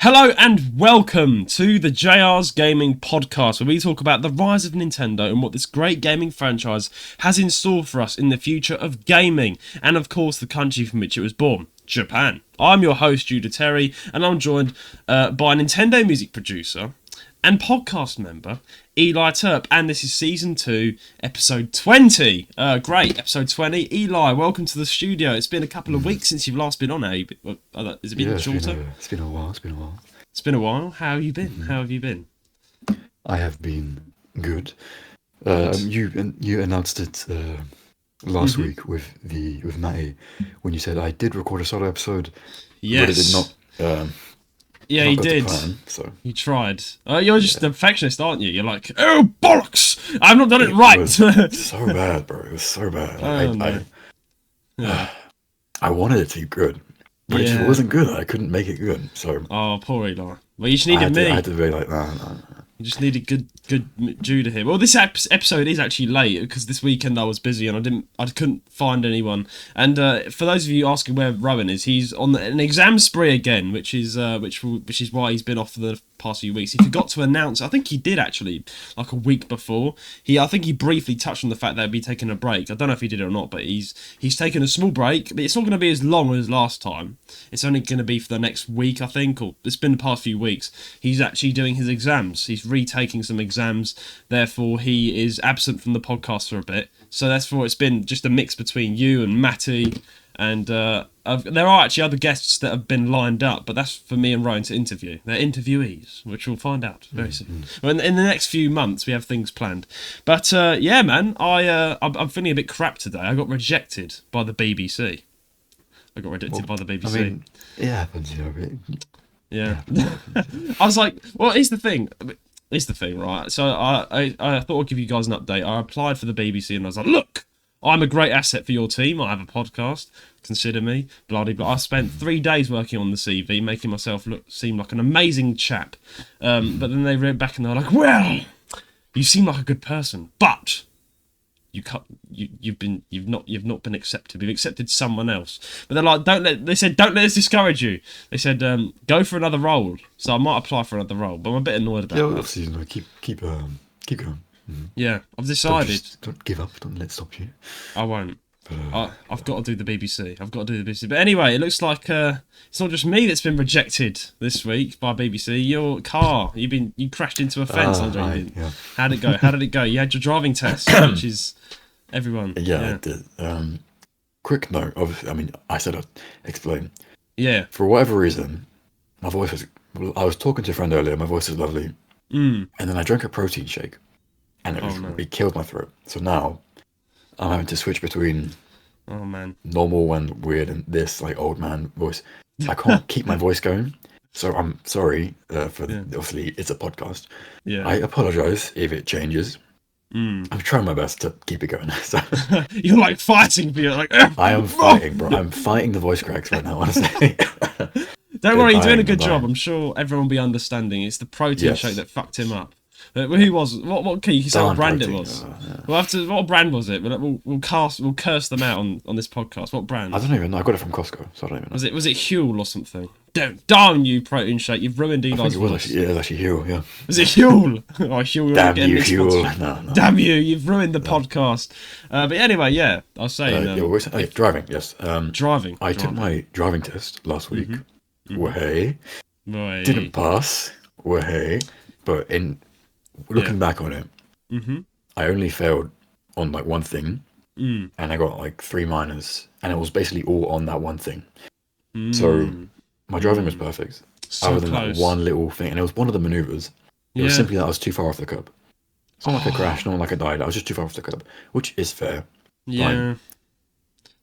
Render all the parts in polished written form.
Hello and welcome to the JR's Gaming Podcast, where we talk about the rise of Nintendo and what this great gaming franchise has in store for us in the future of gaming, and of course the country from which it was born, Japan. I'm your host, Judah Terry, and I'm joined by Nintendo music producer and podcast member, Eli Turp, and this is Season 2, Episode 20. Great, Episode 20. Eli, welcome to the studio. It's been a couple of weeks since you've last been on, eh? Has it been shorter? It's been a while. It's been a while. How have you been? How have you been? I have been good. You announced it last week with Matty when you said I did record a solo episode. Yes. But it did not. Yeah, you did. Plan, so. You tried. You're just a perfectionist, aren't you? You're like, oh, bollocks! I've not done it right! Was so bad, bro. It was so bad. I wanted it to be good, but it just wasn't good. I couldn't make it good, so... Oh, poor Eli. Well, you just needed me. I had to be like, no. You just needed good Judah here. Well, this episode is actually late because this weekend I was busy and I couldn't find anyone. And for those of you asking where Rowan is, he's on an exam spree again, which is why he's been off for the past few weeks. He forgot to announce. I think he did actually, like a week before. I think he briefly touched on the fact that he'd be taking a break. I don't know if he did it or not, but he's taken a small break. But it's not going to be as long as last time. It's only going to be for the next week, I think, or it's been the past few weeks. He's actually doing his exams. He's retaking some exams. Therefore, he is absent from the podcast for a bit. So therefore, it's been just a mix between you and Matty. And there are actually other guests that have been lined up, but that's for me and Ryan to interview. They're interviewees, which we'll find out very soon. Well, in the next few months, we have things planned. But yeah, man, I'm feeling a bit crap today. I got rejected by the BBC. By the BBC. I mean, it happens, you know. Yeah. I was like, well, here's the thing, right? So I thought I'd give you guys an update. I applied for the BBC and I was like, look, I'm a great asset for your team. I have a podcast. Consider me. Blah, blah, blah. I spent 3 days working on the CV, making myself seem like an amazing chap. But then they read back and they're like, well, you seem like a good person, but you've not been accepted. We've accepted someone else. But they're like, don't let us discourage you. They said, go for another role. So I might apply for another role, but I'm a bit annoyed about that. Obviously, keep going. Mm-hmm. Yeah, I've decided. Don't give up. Don't let it stop you. I won't. I've got to do the BBC. But anyway, it looks like it's not just me that's been rejected this week by BBC. Your car, you crashed into a fence. Yeah. How did it go? You had your driving test, which is everyone. Yeah, I did. Quick note. Obviously, I mean, I said I'd explain. Yeah. For whatever reason, my voice was... I was talking to a friend earlier. My voice was lovely. And then I drank a protein shake. And it killed my throat. So now I'm having to switch between normal and weird and this like old man voice. I can't keep my voice going. So I'm sorry obviously it's a podcast. Yeah. I apologize if it changes. I'm trying my best to keep it going. So you're like fighting for you, like I am fighting, bro. I'm fighting the voice cracks right now, honestly. Don't worry, you're doing a good job. I'm sure everyone will be understanding. It's the protein shake that fucked him up. Who was what? Can you say what brand it was? Yeah. What brand was it? We'll curse them out on this podcast. What brand? I don't even know. I got it from Costco, so I don't even know. Was it Huel or something? Damn you, protein shake! You've ruined Eli's voice. It was actually Huel. Yeah. Was it Huel? Huel. Damn you, Huel! No. Damn you! You've ruined the podcast. But anyway, yeah, I was saying. Driving. Yes. Driving. I took my driving test last week. Way. Didn't pass. Way. But looking back on it, I only failed on like one thing, and I got like 3 minors, and it was basically all on that one thing. So my driving was perfect, other than that one little thing, and it was one of the maneuvers. It was simply that I was too far off the curb. It's not like a crash, not like I died. I was just too far off the curb, which is fair. Yeah, fine.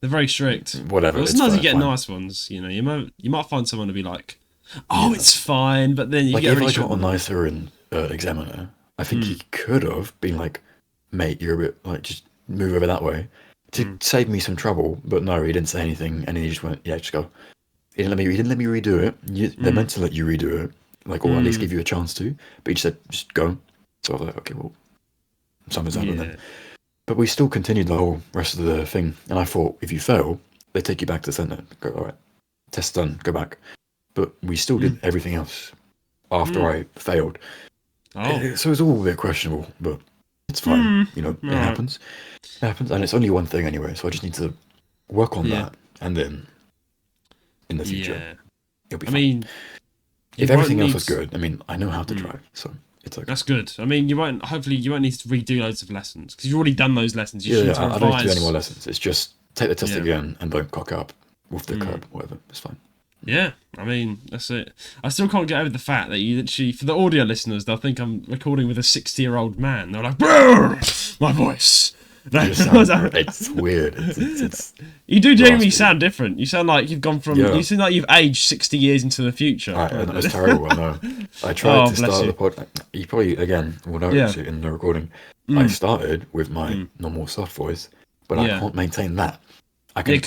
They're very strict. Whatever. Well, sometimes you get nice ones. You know, you might find someone to be like, "Oh, it's fine," but then you get really if I got a nicer examiner, I think he could have been like, mate, you're a bit like, just move over that way to save me some trouble. But no, he didn't say anything, and he just went, yeah, just go. He didn't let me redo it. They're meant to let you redo it, like, or at least give you a chance to. But he just said, just go. So I was like, okay, well, something's happened then. But we still continued the whole rest of the thing, and I thought, if you fail, they take you back to the centre. Go, all right, test done, go back. but we still did everything else after I failed. Oh. So it's all a bit questionable, but it's fine. You know, it happens. It happens, and it's only one thing anyway, so I just need to work on that, and then in the future, it'll be fine. I mean, if everything else was good, I mean, I know how to drive, so it's okay. That's good. I mean, hopefully you won't need to redo loads of lessons, because you've already done those lessons. I don't need to do any more lessons. It's just take the test again and don't cock up with the curb, whatever. It's fine. Yeah, I mean, that's it. I still can't get over the fact that you literally, for the audio listeners, they'll think I'm recording with a 60-year-old man. They're like, my voice. It's weird. It's you do genuinely sound different. You sound like you've gone from. You seem like you've aged 60 years into the future. That was terrible. I know. I tried to start the podcast. You probably again will notice it in the recording. I started with my normal soft voice, but I can't maintain that. I can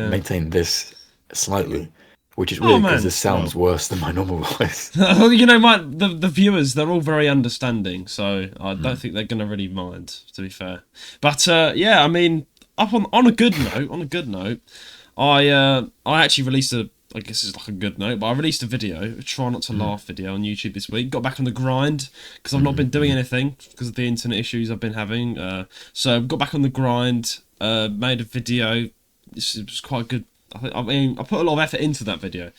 maintain this slightly, which is weird because this sounds worse than my normal voice. You know, the viewers, they're all very understanding, so I don't think they're going to really mind, to be fair. But I mean, on a good note, I actually released I guess it's like a good note, but I released a video, a try not to laugh video on YouTube this week. Got back on the grind because I've not been doing anything because of the internet issues I've been having. So got back on the grind, made a video. This was quite good. I mean, I put a lot of effort into that video,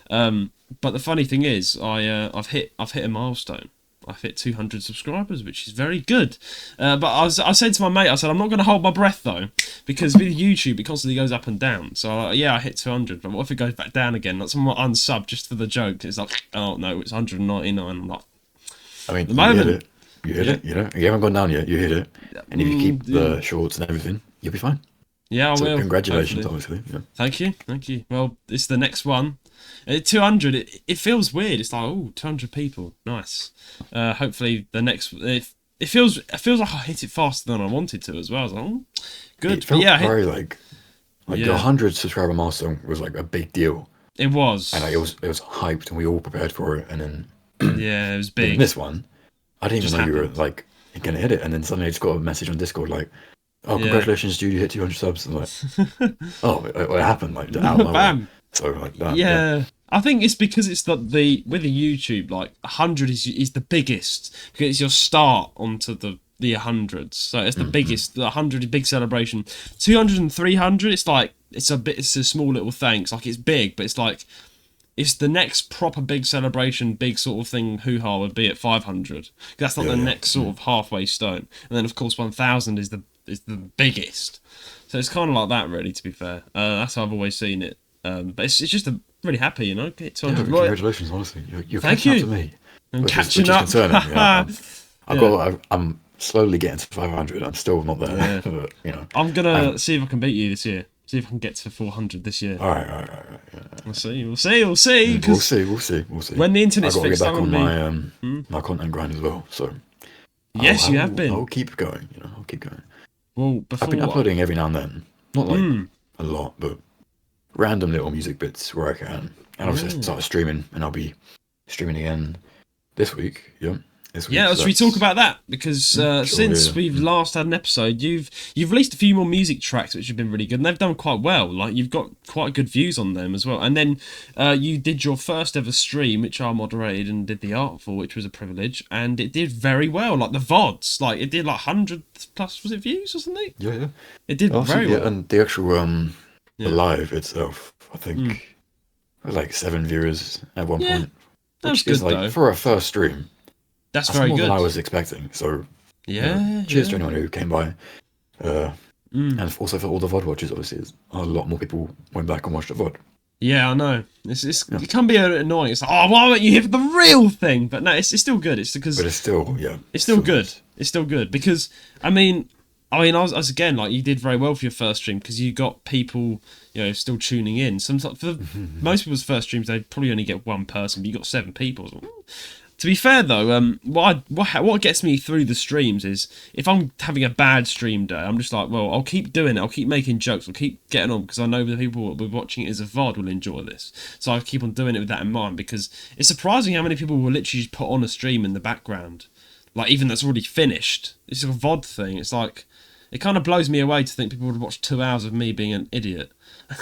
but the funny thing is, I've hit a milestone. I've hit 200 subscribers, which is very good. But I said to my mate, I said I'm not going to hold my breath though, because with YouTube it constantly goes up and down. So I hit 200, but what if it goes back down again? Like someone unsub just for the joke. It's like, oh no, it's 199. I'm like, I mean, you hit it. You hit it. You know, you haven't gone down yet. You hit it, and if you keep the shorts and everything, you'll be fine. Yeah, I will. Congratulations, obviously. Yeah. Thank you. Well, it's the next one. 200, it feels weird. It's like, 200 people. Nice. Hopefully the next... It feels like I hit it faster than I wanted to as well. I was like, good. It felt very like the 100 subscriber milestone was like a big deal. It was. And it was hyped and we all prepared for it. And then... it was big. This one, I didn't even know you were like going to hit it. And then suddenly I just got a message on Discord like, oh, congratulations, Jude, you hit 200 subs. And like, it happened like out of nowhere. Bam. So like that. Yeah. I think it's because it's with the YouTube, like 100 is the biggest because it's your start onto the 100s. So it's the biggest. The 100 is big celebration. 200 and 300, it's like it's a small little thanks. Like it's big, but it's like it's the next proper big celebration, big sort of thing. Hoo-ha would be at 500. That's not the next sort of halfway stone. And then of course 1000 is the biggest. So it's kind of like that, really. To be fair, that's how I've always seen it. But it's just really happy, you know. Get 200. Congratulations, honestly. You're catching up to me. I'm catching up. I'm slowly getting to 500. I'm still not there. Yeah. But, you know, I'm gonna see if I can beat you this year. See if I can get to 400 this year. All right. Yeah. We'll see. We'll see. We'll see. When the internet's fixed, I've got to get back on my content grind as well. So yes, you have been. I'll keep going. You know, I'll keep going. Well, I've been uploading every now and then. Not like a lot, but random little music bits where I can. And I've just started streaming, and I'll be streaming again this week. Yeah. Should we talk about that? Because since we've last had an episode, you've released a few more music tracks which have been really good, and they've done quite well. Like you've got quite good views on them as well. And then you did your first ever stream, which I moderated and did the art for, which was a privilege, and it did very well. Like the VODs, like it did like 100 plus, was it views or something? Yeah. It did very well. And the actual the live itself, I think, was like 7 viewers at one point. That was good though. For a first stream. That's very more good. than I was expecting. So cheers to anyone who came by. And also for all the VOD watchers, obviously, a lot more people went back and watched the VOD. Yeah, I know. It can be annoying. It's like, why weren't you here for the real thing? But no, it's still good. It's because. But it's still, It's still good. Nice. It's still good because I was again like you did very well for your first stream because you got people, still tuning in. Sometimes for most people's first streams, they probably only get one person, but you got 7 people. To be fair though, what gets me through the streams is if I'm having a bad stream day, I'm just like, well, I'll keep doing it. I'll keep making jokes. I'll keep getting on because I know the people who are watching it as a VOD will enjoy this. So I keep on doing it with that in mind because it's surprising how many people will literally just put on a stream in the background, like even that's already finished. It's like a VOD thing. It's like It kind of blows me away to think people would watch 2 hours of me being an idiot.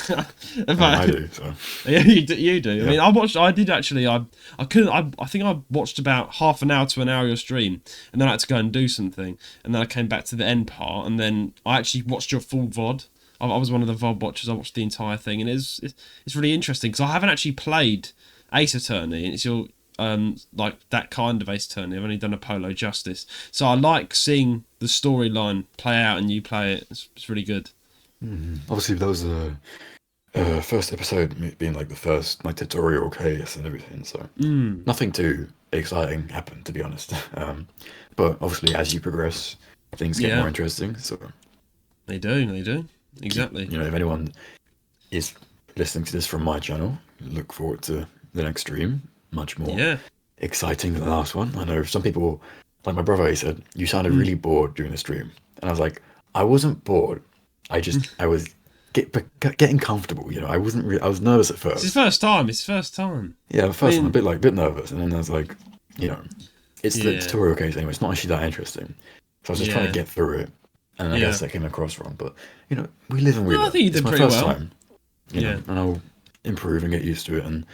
I do. So. Yeah, you do. Yeah. I mean, I did actually. I think I watched about half an hour to an hour of your stream, and then I had to go and do something, and then I came back to the end part, and then I actually watched your full VOD. I was one of the VOD watchers. I watched the entire thing, and it's really interesting because I haven't actually played Ace Attorney, and it's your like that kind of Ace Attorney. I've only done Apollo Justice, so I like seeing the storyline play out and you play it. It's really good. Obviously, there was a first episode being like the first like tutorial case and everything, so nothing too exciting happened, to be honest. But obviously, as you progress, things get more interesting. So they do exactly. You know, if anyone is listening to this from my channel, look forward to the next stream. Much more exciting than the last one. I know some people, like my brother, he said you sounded really bored during the stream, and I was like, I wasn't bored. I was getting comfortable. You know, I was nervous at first. It's his first time. Yeah, at first I'm a bit nervous, and then I was like, you know, it's the tutorial case anyway. It's not actually that interesting, so I was just trying to get through it, and I guess that came across wrong. But you know, we live and we learn. I think you did pretty well. It's my first time, you know, and I'll improve and get used to it, and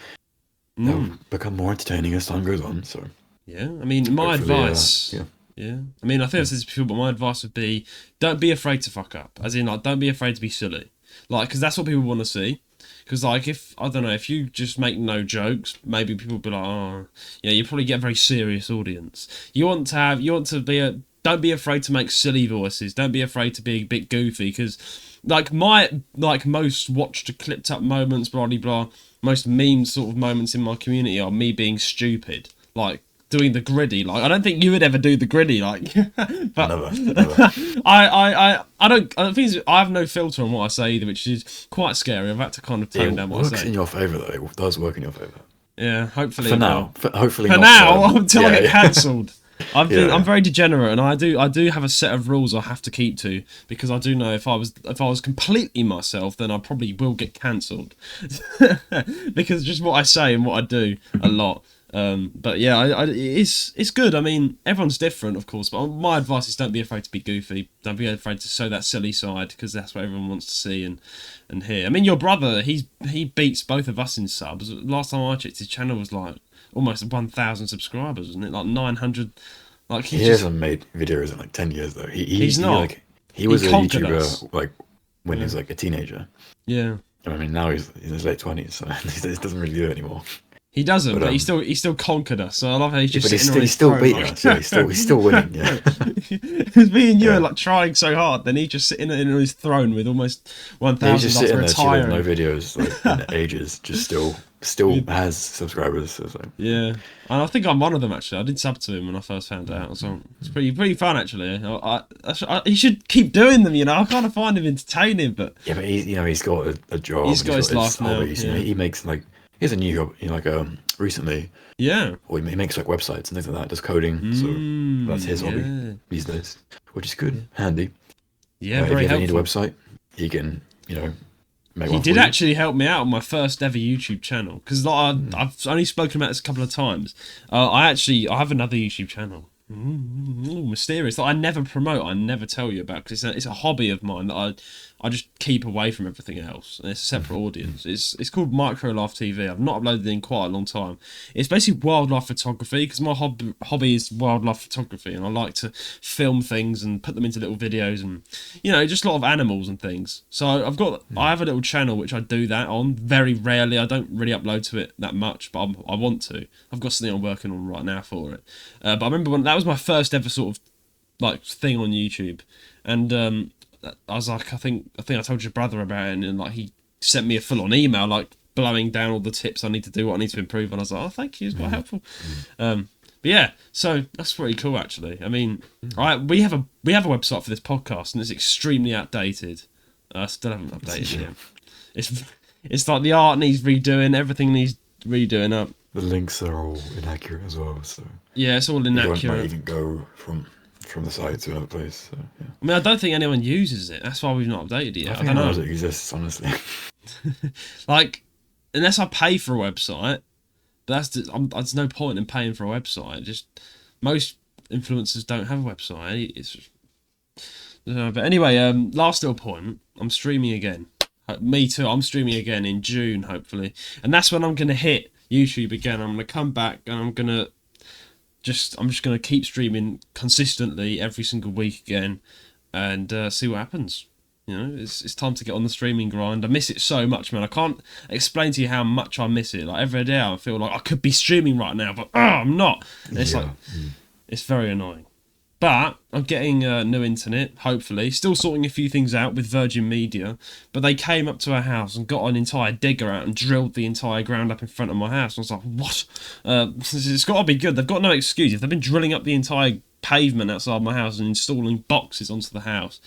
they'll become more entertaining as time goes on. So I mean, my advice. I mean, I think I've said this before, but my advice would be, don't be afraid to fuck up. As in, like, don't be afraid to be silly. Like, because that's what people want to see. Because, like, if you just make no jokes, maybe people will be like, oh, you probably get a very serious audience. Don't be afraid to make silly voices. Don't be afraid to be a bit goofy. Because, like, most watched, clipped up moments, blah, blah, blah, most meme sort of moments in my community are me being stupid. Like, doing the gritty, like I don't think you would ever do the gritty, like. But never. I think I have no filter on what I say either, which is quite scary. I've had to kind of tone down what I say. It works in your favour though. It does work in your favour. Yeah, hopefully. For now, hopefully. For now, until I get cancelled. I'm very degenerate, and I do have a set of rules I have to keep to, because I do know if I was completely myself, then I probably will get cancelled. Because just what I say and what I do a lot. But yeah, it's good. I mean, everyone's different, of course, but my advice is don't be afraid to be goofy. Don't be afraid to show that silly side, because that's what everyone wants to see and hear. I mean, your brother, he beats both of us in subs. Last time I checked, his channel was like almost 1,000 subscribers, wasn't it? Like 900. Like he hasn't made videos in like 10 years though. He's not. He was a YouTuber like when he was like a teenager. Yeah. I mean, now he's in his late 20s, so he doesn't really do it anymore. He doesn't, but he still conquered us. So I love how he's just sitting on his still throne, beating us. Yeah, he's still winning. Yeah, because me and you are like trying so hard, then he's just sitting on his throne with almost 1,000 he's just sitting there retiring. No videos like in ages, just still has subscribers. So. Yeah, and I think I'm one of them actually. I did sub to him when I first found out, so it's pretty fun actually. He should keep doing them. You know, I kind of find him entertaining, but yeah, but he's got a job. He's got his life now. Hobbies, yeah. You know, he makes like. He has a new job, recently. Yeah. Or he makes like websites and things like that, does coding. So that's his hobby these days, which is good, handy. Yeah, if very you helpful. Need a website, he can, make He one did for you. actually help me out on my first ever YouTube channel, because I've only spoken about this a couple of times. I have another YouTube channel. Ooh, mysterious, that I never promote, I never tell you about, because it's a hobby of mine that I just keep away from everything else, and it's a separate audience. It's called Micro Life TV. I've not uploaded it in quite a long time. It's basically wildlife photography, because my hobby is wildlife photography, and I like to film things and put them into little videos, and just a lot of animals and things. So I have a little channel which I do that on very rarely. I don't really upload to it that much, but I want to. I've got something I'm working on right now for it. But I remember when that was my first ever sort of like thing on YouTube, and I was like, I think I told your brother about it, and like he sent me a full-on email, like blowing down all the tips I need to do, what I need to improve, and I was like, oh, thank you, it's quite helpful. But yeah, so that's pretty cool actually. I mean, we have a website for this podcast, and it's extremely outdated. I still haven't updated it. It's like the art needs redoing, everything needs redoing up. The links are all inaccurate as well, so yeah, it's all inaccurate. You might even go from the site to another place. So, yeah. I mean, I don't think anyone uses it. That's why we've not updated it yet. I don't know if it exists, honestly. Like, unless I pay for a website, but there's no point in paying for a website. Just most influencers don't have a website. It's But anyway, last little point. I'm streaming again. Me too. I'm streaming again in June, hopefully, and that's when I'm gonna hit YouTube again. I'm gonna come back and I'm just gonna keep streaming consistently every single week again, and see what happens. You know, it's time to get on the streaming grind. I miss it so much, man. I can't explain to you how much I miss it. Like every day, I feel like I could be streaming right now, but I'm not. And it's it's very annoying. But I'm getting new internet, hopefully. Still sorting a few things out with Virgin Media. But they came up to our house and got an entire digger out and drilled the entire ground up in front of my house. And I was like, what? It's got to be good. They've got no excuse. If they've been drilling up the entire pavement outside my house and installing boxes onto the house,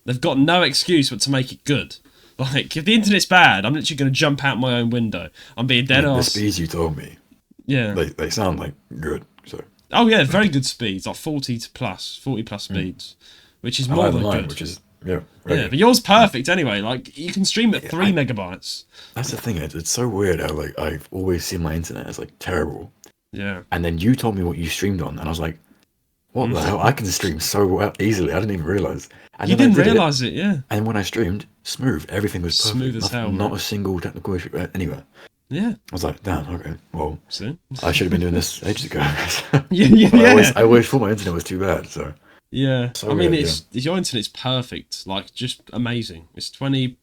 they've got no excuse but to make it good. Like, if the internet's bad, I'm literally going to jump out my own window. I'm being dead ass. The speeds you told me. Yeah. They sound like good, so... Oh yeah, very good speeds, like 40 plus speeds, which is more than good. Which is but yours perfect anyway. Like you can stream at 3 megabytes. That's the thing. It's so weird how like I've always seen my internet as like terrible. Yeah. And then you told me what you streamed on, and I was like, "What the hell? I can stream so well, easily. I didn't even realize." And you didn't realize it, yeah. And when I streamed, smooth. Everything was perfect. Smooth as hell. Not a single technical issue anywhere. Yeah. I was like, damn, okay, well, see? I should have been doing this ages ago. I always thought my internet was too bad, so. Yeah, so I mean, your internet's perfect, like, just amazing. It's 20,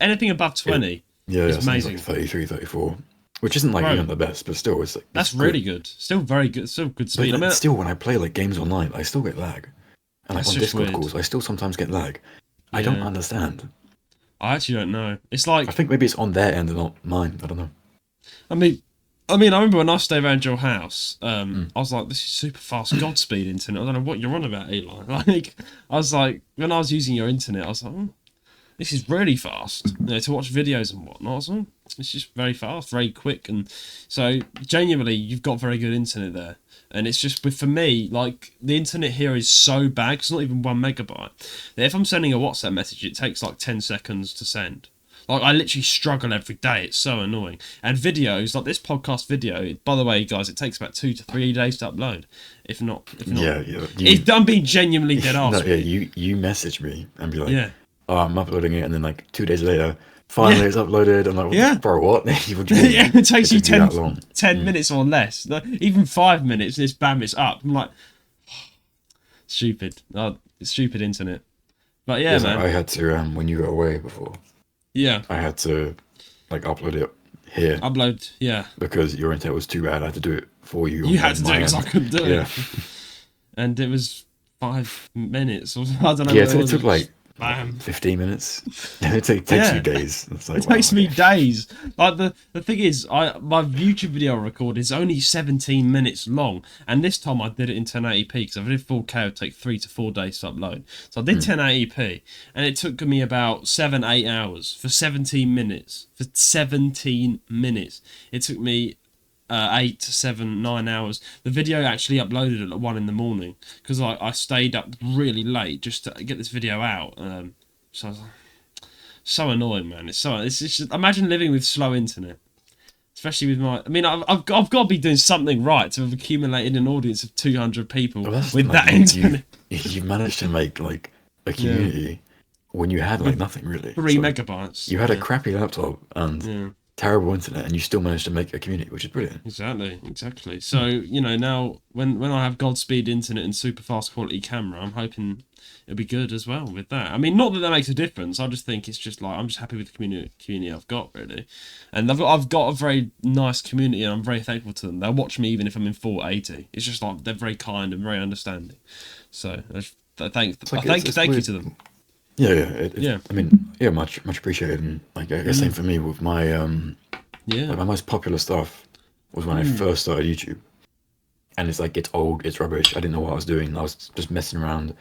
anything above 20 is amazing. Like 33, 34, which isn't like even the best, but still, it's like. That's really good. Still very good, still good speed. But still, when I play like games online, I still get lag. And like on Discord calls, I still sometimes get lag. I don't understand. I actually don't know. It's like I think maybe it's on their end and not mine. I don't know. I mean, I remember when I stayed around your house. I was like, "This is super fast Godspeed internet." I don't know what you're on about, Eli. Like, I was like, when I was using your internet, I was like, "This is really fast." You know, to watch videos and whatnot. I was like, it's just very fast, very quick, and so genuinely, you've got very good internet there. And it's just, for me, like, the internet here is so bad, it's not even 1 megabyte, that if I'm sending a WhatsApp message, it takes like 10 seconds to send. Like, I literally struggle every day. It's so annoying. And videos, like this podcast video, by the way, guys, it takes about 2 to 3 days to upload. If not. Yeah. I'm being genuinely dead ass. You message me and be like, oh, I'm uploading it, and then like 2 days later, finally it's uploaded. I'm like, bro, what? It takes you 10 minutes or less. Even 5 minutes, this bam, it's up. I'm like, stupid. It's stupid internet. But yeah, man. I had to, when you got away before. Yeah. I had to, like, upload it here. Because your internet was too bad. I had to do it for you. You had to do it because I couldn't do it. And it was 5 minutes. Or I don't know. Yeah, it took like 15 minutes. It takes you days. It's like, it takes me days. Like the thing is, my YouTube video I record is only 17 minutes long, and this time I did it in 1080p because if I did 4K, it would take 3 to 4 days to upload. So I did 1080p, and it took me about 7-8 hours for 17 minutes. For 17 minutes, it took me 8 to 7, 9 hours. The video actually uploaded at 1 in the morning because I stayed up really late just to get this video out. So I was like, so annoying, man. It's just, imagine living with slow internet, especially with my. I mean, I've got to be doing something right to have accumulated an audience of 200 people with that internet. You managed to make like a community when you had like nothing really. 3 megabytes. You had a crappy laptop and. Terrible internet, and you still managed to make a community, which is brilliant. Exactly. So, you know, now when I have Godspeed internet and super fast quality camera, I'm hoping it'll be good as well with that. I mean, not that makes a difference. I just think it's just like I'm just happy with the community I've got, really. And I've got a very nice community, and I'm very thankful to them. They'll watch me even if I'm in 480. It's just like they're very kind and very understanding. So thank you to them. Yeah. I mean, much appreciated, and like I guess same for me with my like my most popular stuff was when I first started YouTube, and it's like it's old, it's rubbish. I didn't know what I was doing. I was just messing around.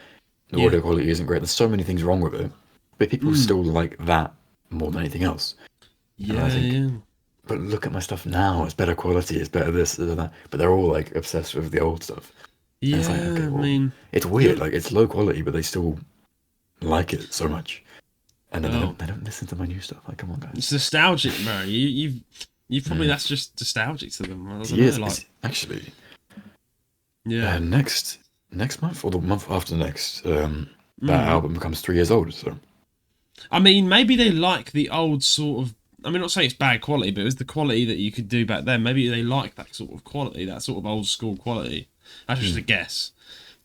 The audio quality isn't great. There's so many things wrong with it, but people still like that more than anything else. But look at my stuff now. It's better quality. It's better this, that. But they're all like obsessed with the old stuff. Yeah, it's like, okay, well, I mean, it's weird. Like it's low quality, but they still like it so much, and then they don't listen to my new stuff. Like, come on, guys, it's nostalgic, bro. You probably that's just nostalgic to them. Actually. Next month or the month after next, that album becomes 3 years old. So, I mean, maybe they like the old sort of. I mean, not saying it's bad quality, but it was the quality that you could do back then. Maybe they like that sort of quality, that sort of old school quality. That's just a guess.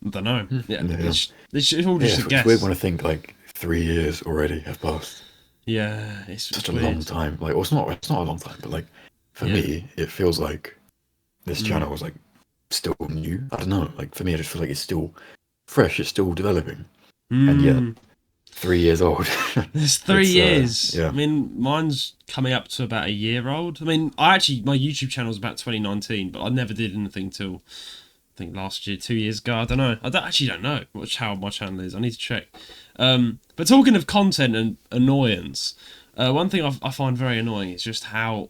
I don't know. Yeah, it's all just a guess. It's weird when I think like 3 years already have passed. Yeah, it's such a weird. long time. Like, well, it's not a long time, but like for me, it feels like this channel was like still new. I don't know. Like for me, I just feel like it's still fresh. It's still developing, and yet 3 years old. It's 3 years. Yeah. I mean, mine's coming up to about a year old. I mean, my YouTube channel was about 2019, but I never did anything till I think last year, 2 years ago. I don't know. I don't know how my channel is. I need to check. But talking of content and annoyance, one thing I find very annoying is just how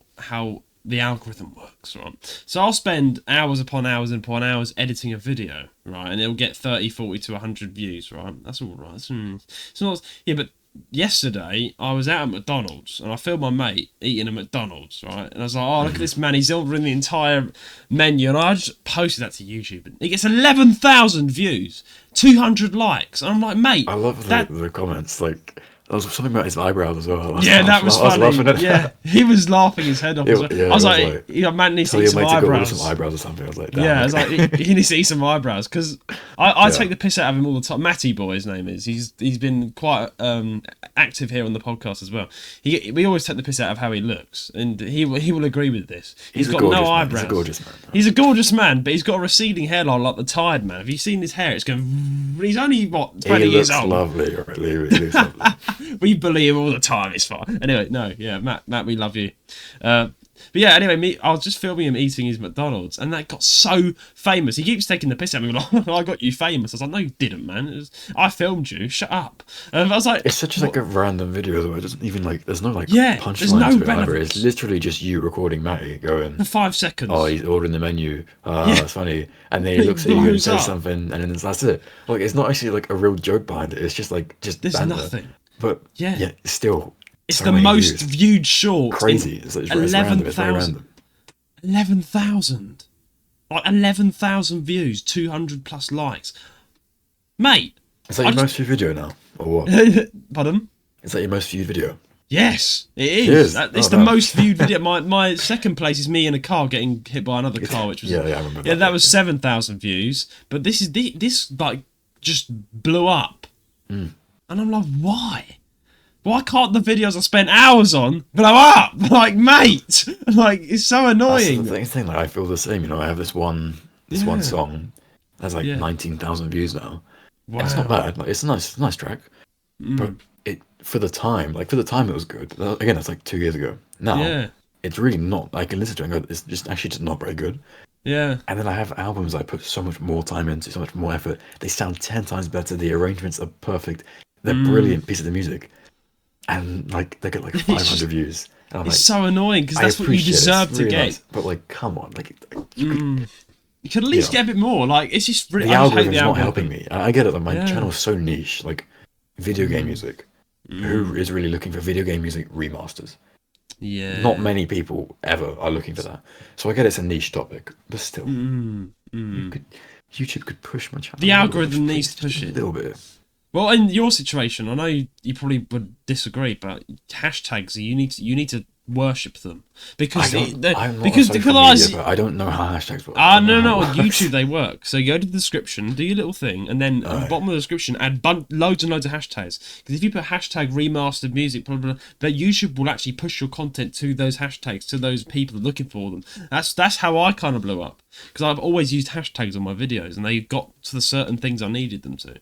the algorithm works, right? So I'll spend hours upon hours upon hours editing a video, right? And it'll get 30, 40 to 100 views, right? That's all right. It's not, yeah, but yesterday I was out at McDonald's and I filmed my mate eating at McDonald's, right? And I was like, oh, look at this man, he's ordering the entire menu. And I just posted that to YouTube. And it gets 11,000 views, 200 likes. And I'm like, mate. I love the comments, like... There was something about his eyebrows as well. That was funny. Yeah, he was laughing his head off. I was like, man needs to eat some eyebrows. Some eyebrows or something. I was like, damn. Yeah, I was like, he needs to eat some eyebrows because I take the piss out of him all the time. Matty Boy, his name is. He's been quite active here on the podcast as well. We always take the piss out of how he looks, and he will agree with this. He's got no eyebrows. He's a gorgeous man. He's a gorgeous man, but he's got a receding hairline like the Tired Man. Have you seen his hair? It's going. He's only 20 years old. Lovely, right? He looks lovely. We bully him all the time. It's fine. Anyway, no, yeah, Matt, we love you. But yeah, anyway, I was just filming him eating his McDonald's, and that got so famous. He keeps taking the piss out of me, like, I got you famous. I was like, no, you didn't, man. I filmed you. Shut up. I was like, it's such like a random video, though. It doesn't even like. There's no like punchline there's no to it either. It's literally just you recording Matty going for 5 seconds. Oh, he's ordering the menu. That's funny. And then he looks at you and says something, and then that's it. Like, it's not actually like a real joke behind it. It's just like there's banter. Nothing. But yeah, still. It's the most viewed short. Crazy. It's 11,000. 11,000. Like 11,000 views, 200 plus likes. Mate. Is that your most viewed video now? Or what? Pardon? Is that your most viewed video? Yes, it is. It's the most viewed video. My second place is me in a car getting hit by another car, which was I remember that. Yeah, that was 7,000 views. But this like just blew up. And I'm like, why? Why can't the videos I spent hours on blow up? Like, mate, like it's so annoying. That's the thing. Like, I feel the same. You know, I have this one song that's like 19,000 views now. Wow. And it's not bad. Like, it's a nice track. But for the time it was good. Again, that's like 2 years ago. Now it's really not. I can listen to it and go, it's just actually just not very good. Yeah. And then I have albums I put so much more time into, so much more effort. They sound 10 times better. The arrangements are perfect. They're brilliant pieces of music. And like they get like 500 views. And I'm it's so annoying because that's what you deserve to get. Nice, but like, come on, like you could at least get a bit more. Like it's just really. The algorithm's not helping me. I get it. Like, my channel's so niche, like video game music. Who is really looking for video game music remasters? Yeah. Not many people ever are looking for that. So I get it's a niche topic, but still, YouTube could push my channel. The algorithm needs to push it a little bit. Well, in your situation, I know you probably would disagree, but hashtags, you need to worship them because I'm not a social media, but I don't know how hashtags work. No, on YouTube they work. So you go to the description, do your little thing, and then at the bottom of the description add loads and loads of hashtags. Because if you put hashtag remastered music, blah, blah, blah, then YouTube will actually push your content to those hashtags, to those people looking for them. That's how I kind of blew up. Because I've always used hashtags on my videos, and they got to the certain things I needed them to,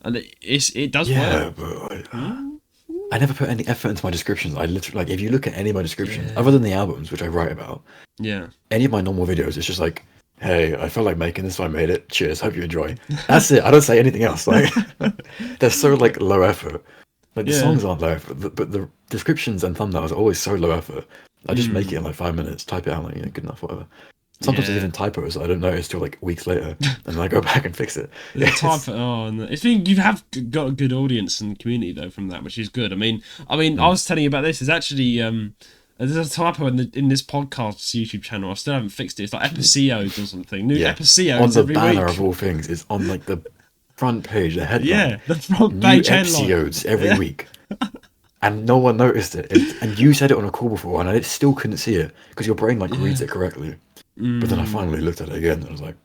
and it does work. Yeah, but I never put any effort into my descriptions. I literally, like, if you look at any of my descriptions, other than the albums which I write about, any of my normal videos, it's just like, hey, I felt like making this, so I made it. Cheers, hope you enjoy. That's it. I don't say anything else. Like, they're so like low effort. Like the songs aren't low effort, but the descriptions and thumbnails are always so low effort. I just make it in like 5 minutes, type it out, like, good enough, whatever. Sometimes there's even typos I don't notice till like weeks later, and I go back and fix it. It's you have got a good audience and community though from that, which is good. I mean, I was telling you about this. There's actually there's a typo in this podcast's YouTube channel. I still haven't fixed it. It's like episodes or something. New episodes on the every banner week. Of all things. It's on like the front page, the headline. Yeah, the front New page headline. episodes every week. And no one noticed it. And you said it on a call before, and I still couldn't see it because your brain reads it correctly. But then I finally looked at it again, and I was like,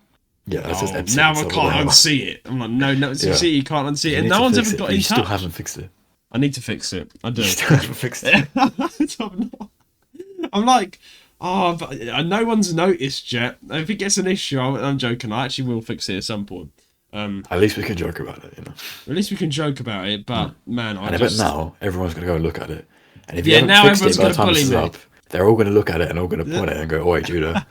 "Yeah, that's just episode." Now I can't unsee it. I'm like, no, see, you can't unsee it. And no one's ever got in touch. You still haven't fixed it. I need to fix it. I do. You still haven't fixed it. I'm like, but no one's noticed yet. If it gets an issue, I'm joking. I actually will fix it at some point. At least we can joke about it, you know. At least we can joke about it, but man, I bet now everyone's gonna go and look at it, and if you haven't fixed it by the time this is up, they're all gonna look at it and all gonna point at it and go, "Oh wait, Judah."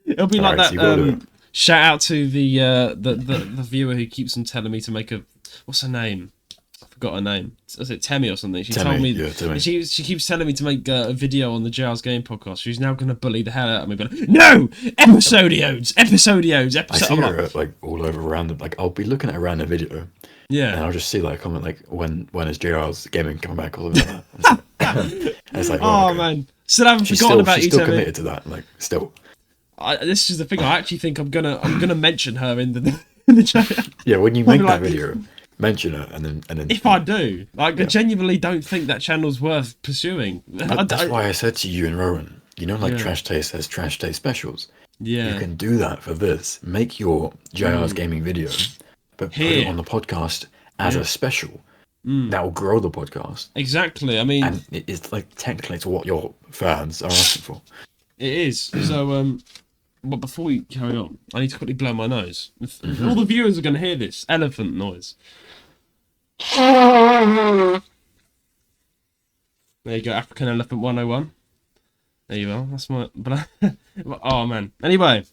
It'll be like that. Shout out to the viewer who keeps on telling me to make a what's her name? I forgot her name. Is it TEMMIE or something? She told me. Yeah, she keeps telling me to make a video on the JR's Game podcast. She's now going to bully the hell out of me. But no, episodiodes. I see her like all over random. Like I'll be looking at a random video. Yeah. And I'll just see like a comment like when is JR's gaming coming back or something like that. It's like, oh okay. Man, still haven't forgotten about you. She's still committed to that. Like still. This is the thing. I actually think I'm gonna mention her in the chat. Yeah, when you make that video. Mention it and then. If I do, I genuinely don't think that channel's worth pursuing. That's why I said to you and Rowan, you know, like Trash Taste has Trash Taste specials. Yeah, you can do that for this. Make your JR's gaming video, but put it on the podcast as a special. That will grow the podcast. Exactly. I mean, and it's like technically it's what your fans are asking for. It is. So but before we carry on, I need to quickly blow my nose. All the viewers are going to hear this elephant noise. There you go, African Elephant 101. There you are. That's my. Oh man. Anyway,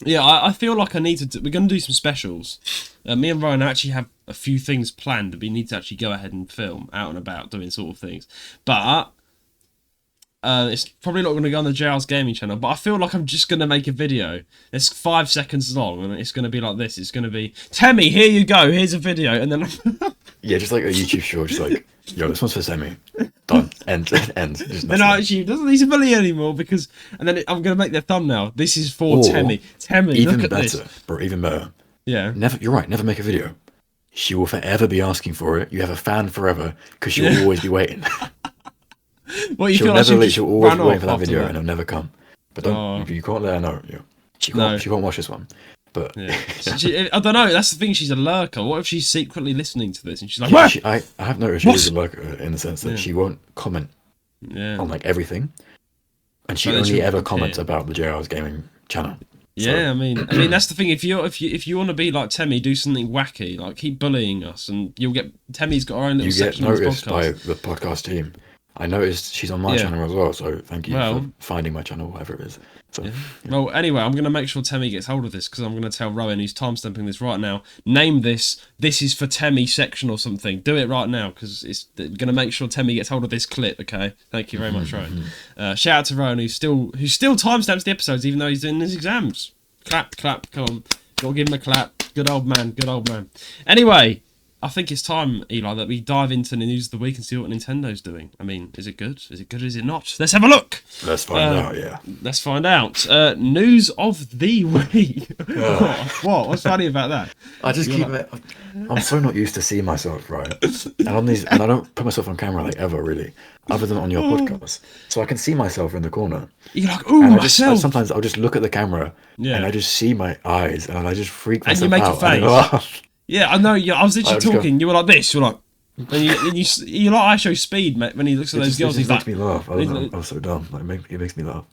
yeah, I feel like I need to. We're going to do some specials. Me and Ryan actually have a few things planned that we need to actually go ahead and film out and about doing sort of things. But it's probably not going to go on the JR's Gaming channel, but I feel like I'm just going to make a video. It's 5 seconds long, and it's going to be like this. It's going to be, TEMMIE, here you go, here's a video, and then... yeah, just like a YouTube short, just like, yo, this one's for TEMMIE. Done. End. Then actually, it doesn't need to bully anymore, because... And then I'm going to make the thumbnail. This is for TEMMIE. TEMMIE, look at this. Even better. Yeah. You're right, never make a video. She will forever be asking for it. You have a fan forever, because she will always be waiting. What, you feel like she'll always be waiting for that video and it'll never come. But you can't let her know. She can't watch this one. But I don't know. That's the thing. She's a lurker. What if she's secretly listening to this and she's like, I have noticed she is a lurker in the sense that she won't comment on like everything, and she only ever comments about the JR's Gaming channel. Yeah, I mean that's the thing. If you want to be like TEMMIE, do something wacky, like keep bullying us, and you'll get. TEMMIE's got her own little section of this podcast. You get noticed by the podcast team. I noticed she's on my channel as well, so thank you for finding my channel, whatever it is. So, Well, anyway, I'm going to make sure TEMMIE gets hold of this, because I'm going to tell Rowan, who's timestamping this right now, name this is for TEMMIE section or something. Do it right now, because it's going to make sure TEMMIE gets hold of this clip, okay? Thank you very much, Rowan. Shout out to Rowan, who still timestamps the episodes, even though he's doing his exams. Clap, come on. Gotta give him a clap. Good old man. Anyway... I think it's time, Eli, that we dive into the news of the week and see what Nintendo's doing. I mean, is it good? Is it good? Is it not? Let's have a look. Let's find out, yeah. Let's find out. News of the week. What? What's funny about that? I just I'm so not used to seeing myself, right? And I don't put myself on camera like ever, really, other than on your podcast. So I can see myself in the corner. You're like, ooh, myself. Sometimes I'll just look at the camera and I just see my eyes and I just freak myself out. And you make a face. Yeah, I know. I was literally talking. You were like this. You're like, and you like I show speed, mate. When he looks at those girls, he's like, makes me laugh. I was so dumb. Like, it makes me laugh.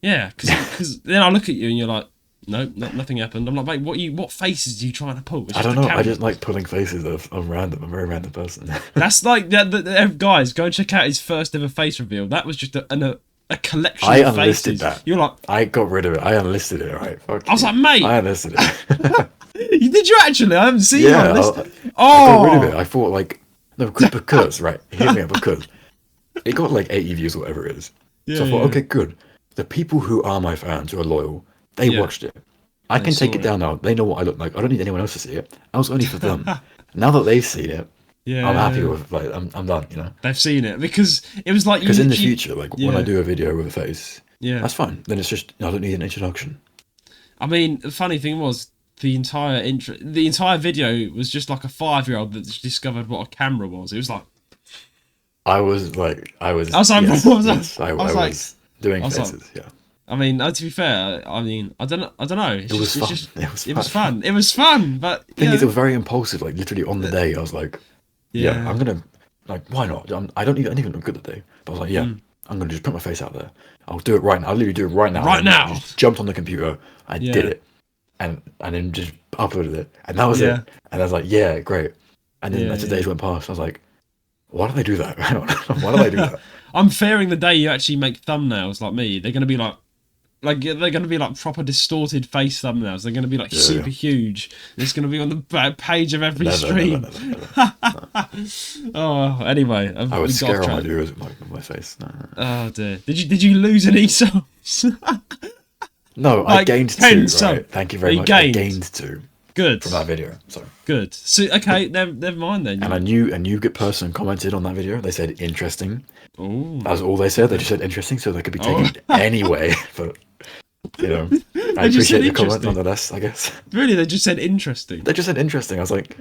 Yeah, because then I look at you and you're like, no, nothing happened. I'm like, mate, what faces are you trying to pull? I don't know. I just like pulling faces of random. I'm a very random person. That's like guys, go and check out his first ever face reveal. That was just a collection of faces. I unlisted that. You're like, I got rid of it. I unlisted it. Right. Fuck I was like, mate. I unlisted it. Did you actually? I haven't seen you on this. I got rid of it. I thought like because right, hear me out, because it got like 80 views or whatever it is. So I thought, okay, good. The people who are my fans, who are loyal, they watched it. I can take it down now. They know what I look like. I don't need anyone else to see it. I was only for them. Now that they've seen it, I'm happy with like I'm done. You know, they've seen it because it was like in the future, like when I do a video with a face, that's fine. Then it's just I don't need an introduction. I mean, the funny thing was, the entire video was just like a 5-year-old that just discovered what a camera was. It was like. I was like, yes, I was doing faces. Yeah. I mean, to be fair, I don't know. It was fun. It was fun, but the thing is, it was very impulsive. Like literally on the day, I was like, "Yeah, I'm gonna like, why not? I didn't even look good the day, but I was like, yeah, I'm gonna just put my face out there. I'll do it right now. I'll literally do it right now. Right now. Just jumped on the computer. I did it, and then just uploaded it, and that was it. And I was like, yeah, great. And then as the days went past, I was like, why did I do that? Why did I do that? I'm fearing the day you actually make thumbnails like me. They're gonna be like proper distorted face thumbnails. They're gonna be like super huge. It's gonna be on the back page of every stream. Oh, anyway, I would scare all my viewers with my face. No. Oh dear. Did you lose any subs? No, I gained 2. Right? Thank you very much. I gained 2. Good. From that video. So good. So okay, never mind then. And a new good person commented on that video. They said interesting. Oh. That's all they said. They just said interesting, so they could be taken anyway. But you know, I appreciate the comment nonetheless, I guess. Really, they just said interesting. They just said interesting. I was like,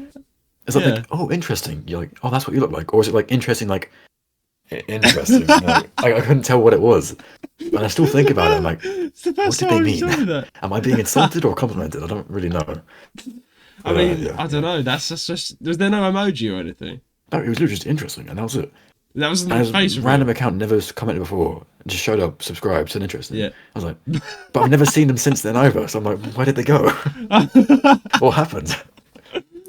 it's not like, oh, interesting. You're like, oh, that's what you look like, or is it like interesting, like interesting? Like, I couldn't tell what it was, and I still think about it. I'm like, what did they mean? Am I being insulted or complimented? I don't really know. I mean, I don't know. That's just. Was there no emoji or anything? No, it was literally just interesting, and that was it. That was the face. Random account never commented before. Just showed up, subscribed, said interesting. Yeah. I was like, but I've never seen them since then either. So I'm like, where did they go? What happened?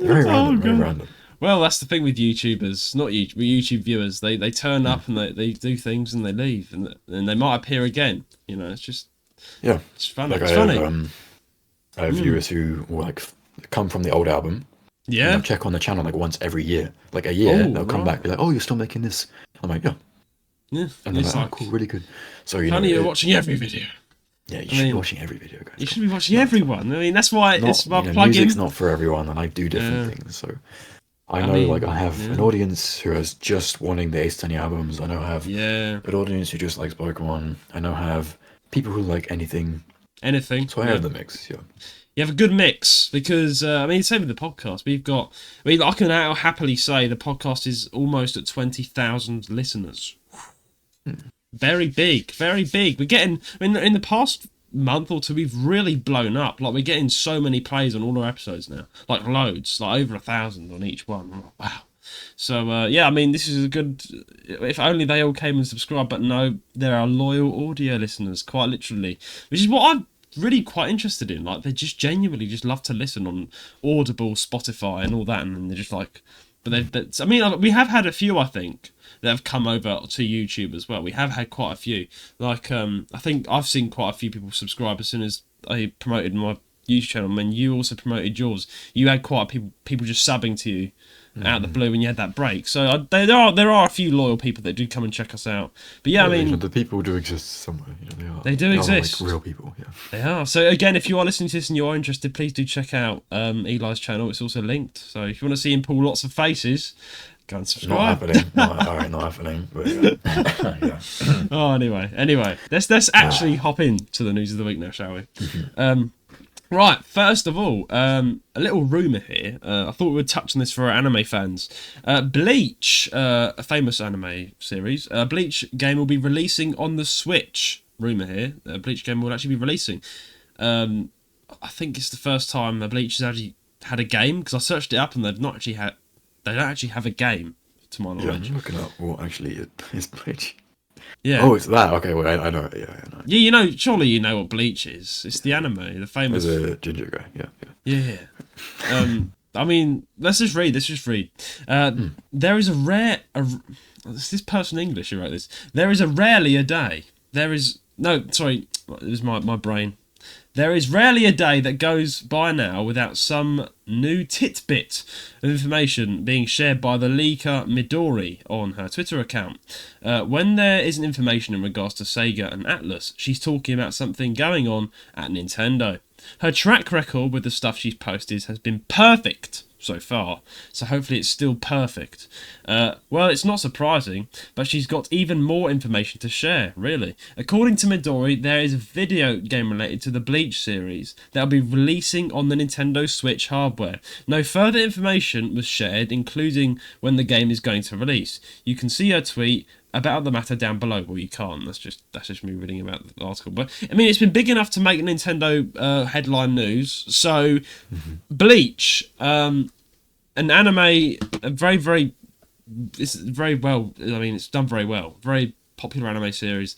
Very random. Well, that's the thing with YouTubers, not YouTube viewers. They turn up and they do things and they leave and they might appear again. You know, it's just it's funny. Like it's funny. I have viewers who will like come from the old album. Yeah. They'll check on the channel like once every year, like a year. They'll come back, be like, "Oh, you're still making this?" I'm like, "Yeah." Yeah. And they're like, "Oh, cool, really good." So you're watching every video. Yeah, you should be watching every video, guys. You should be watching everyone. I mean, that's why it's my plug-in. Music's not for everyone, and I do different things. So I know, like, I have an audience who is just wanting the Ace Attorney albums. I know I have an audience who just likes Pokemon. I know I have people who like anything. So I have the mix. Yeah. You have a good mix because same with the podcast. I can now happily say the podcast is almost at 20,000 listeners. Very big, very big. We're getting. In the past month or two, we've really blown up. Like, we're getting so many plays on all our episodes now, like loads, like over 1,000 on each one. I'm like, wow. So this is a good. If only they all came and subscribed, but no, there are loyal audio listeners, quite literally, which is what I'm really quite interested in. Like, they just genuinely just love to listen on Audible, Spotify, and all that, and they're just like. But we have had a few, I think, that have come over to YouTube as well. We have had quite a few. Like, I think I've seen quite a few people subscribe as soon as I promoted my YouTube channel. When you also promoted yours, you had quite a people just subbing to you out of the blue when you had that break. So there are a few loyal people that do come and check us out. But the people do exist somewhere. They do exist. Like real people. Yeah, they are. So again, if you are listening to this and you are interested, please do check out Eli's channel. It's also linked. So if you want to see him pull lots of faces, go and subscribe. Not happening. But yeah. Oh, anyway, let's actually hop into the news of the week now, shall we? Right, first of all, a little rumour here. I thought we would touch on this for our anime fans. Bleach, a famous anime series, Bleach game will be releasing on the Switch. Rumour here, Bleach game will actually be releasing. I think it's the first time Bleach has actually had a game, because I searched it up and they don't actually have a game, to my knowledge. Yeah, I'm looking up what actually is Bleach. Yeah. Oh, it's that. Okay, well, I know it. Yeah, I know. Yeah, surely you know what Bleach is. It's the anime, the famous. There's a ginger guy. Yeah. Let's just read. There is a rare. This person in English who wrote this. There is rarely a day. It was my brain. There is rarely a day that goes by now without some new tidbit of information being shared by the leaker Midori on her Twitter account. When there isn't information in regards to Sega and Atlus, she's talking about something going on at Nintendo. Her track record with the stuff she's posted has been perfect. so far, so hopefully it's still perfect. Well, it's not surprising, but she's got even more information to share, really. According to Midori, there is a video game related to the Bleach series that will be releasing on the Nintendo Switch hardware. No further information was shared, including when the game is going to release. You can see her tweet about the matter down below. Well, you can't. That's just me reading about the article. But I mean, it's been big enough to make Nintendo headline news. So, Bleach, an anime, it's very well. I mean, it's done very well. Very popular anime series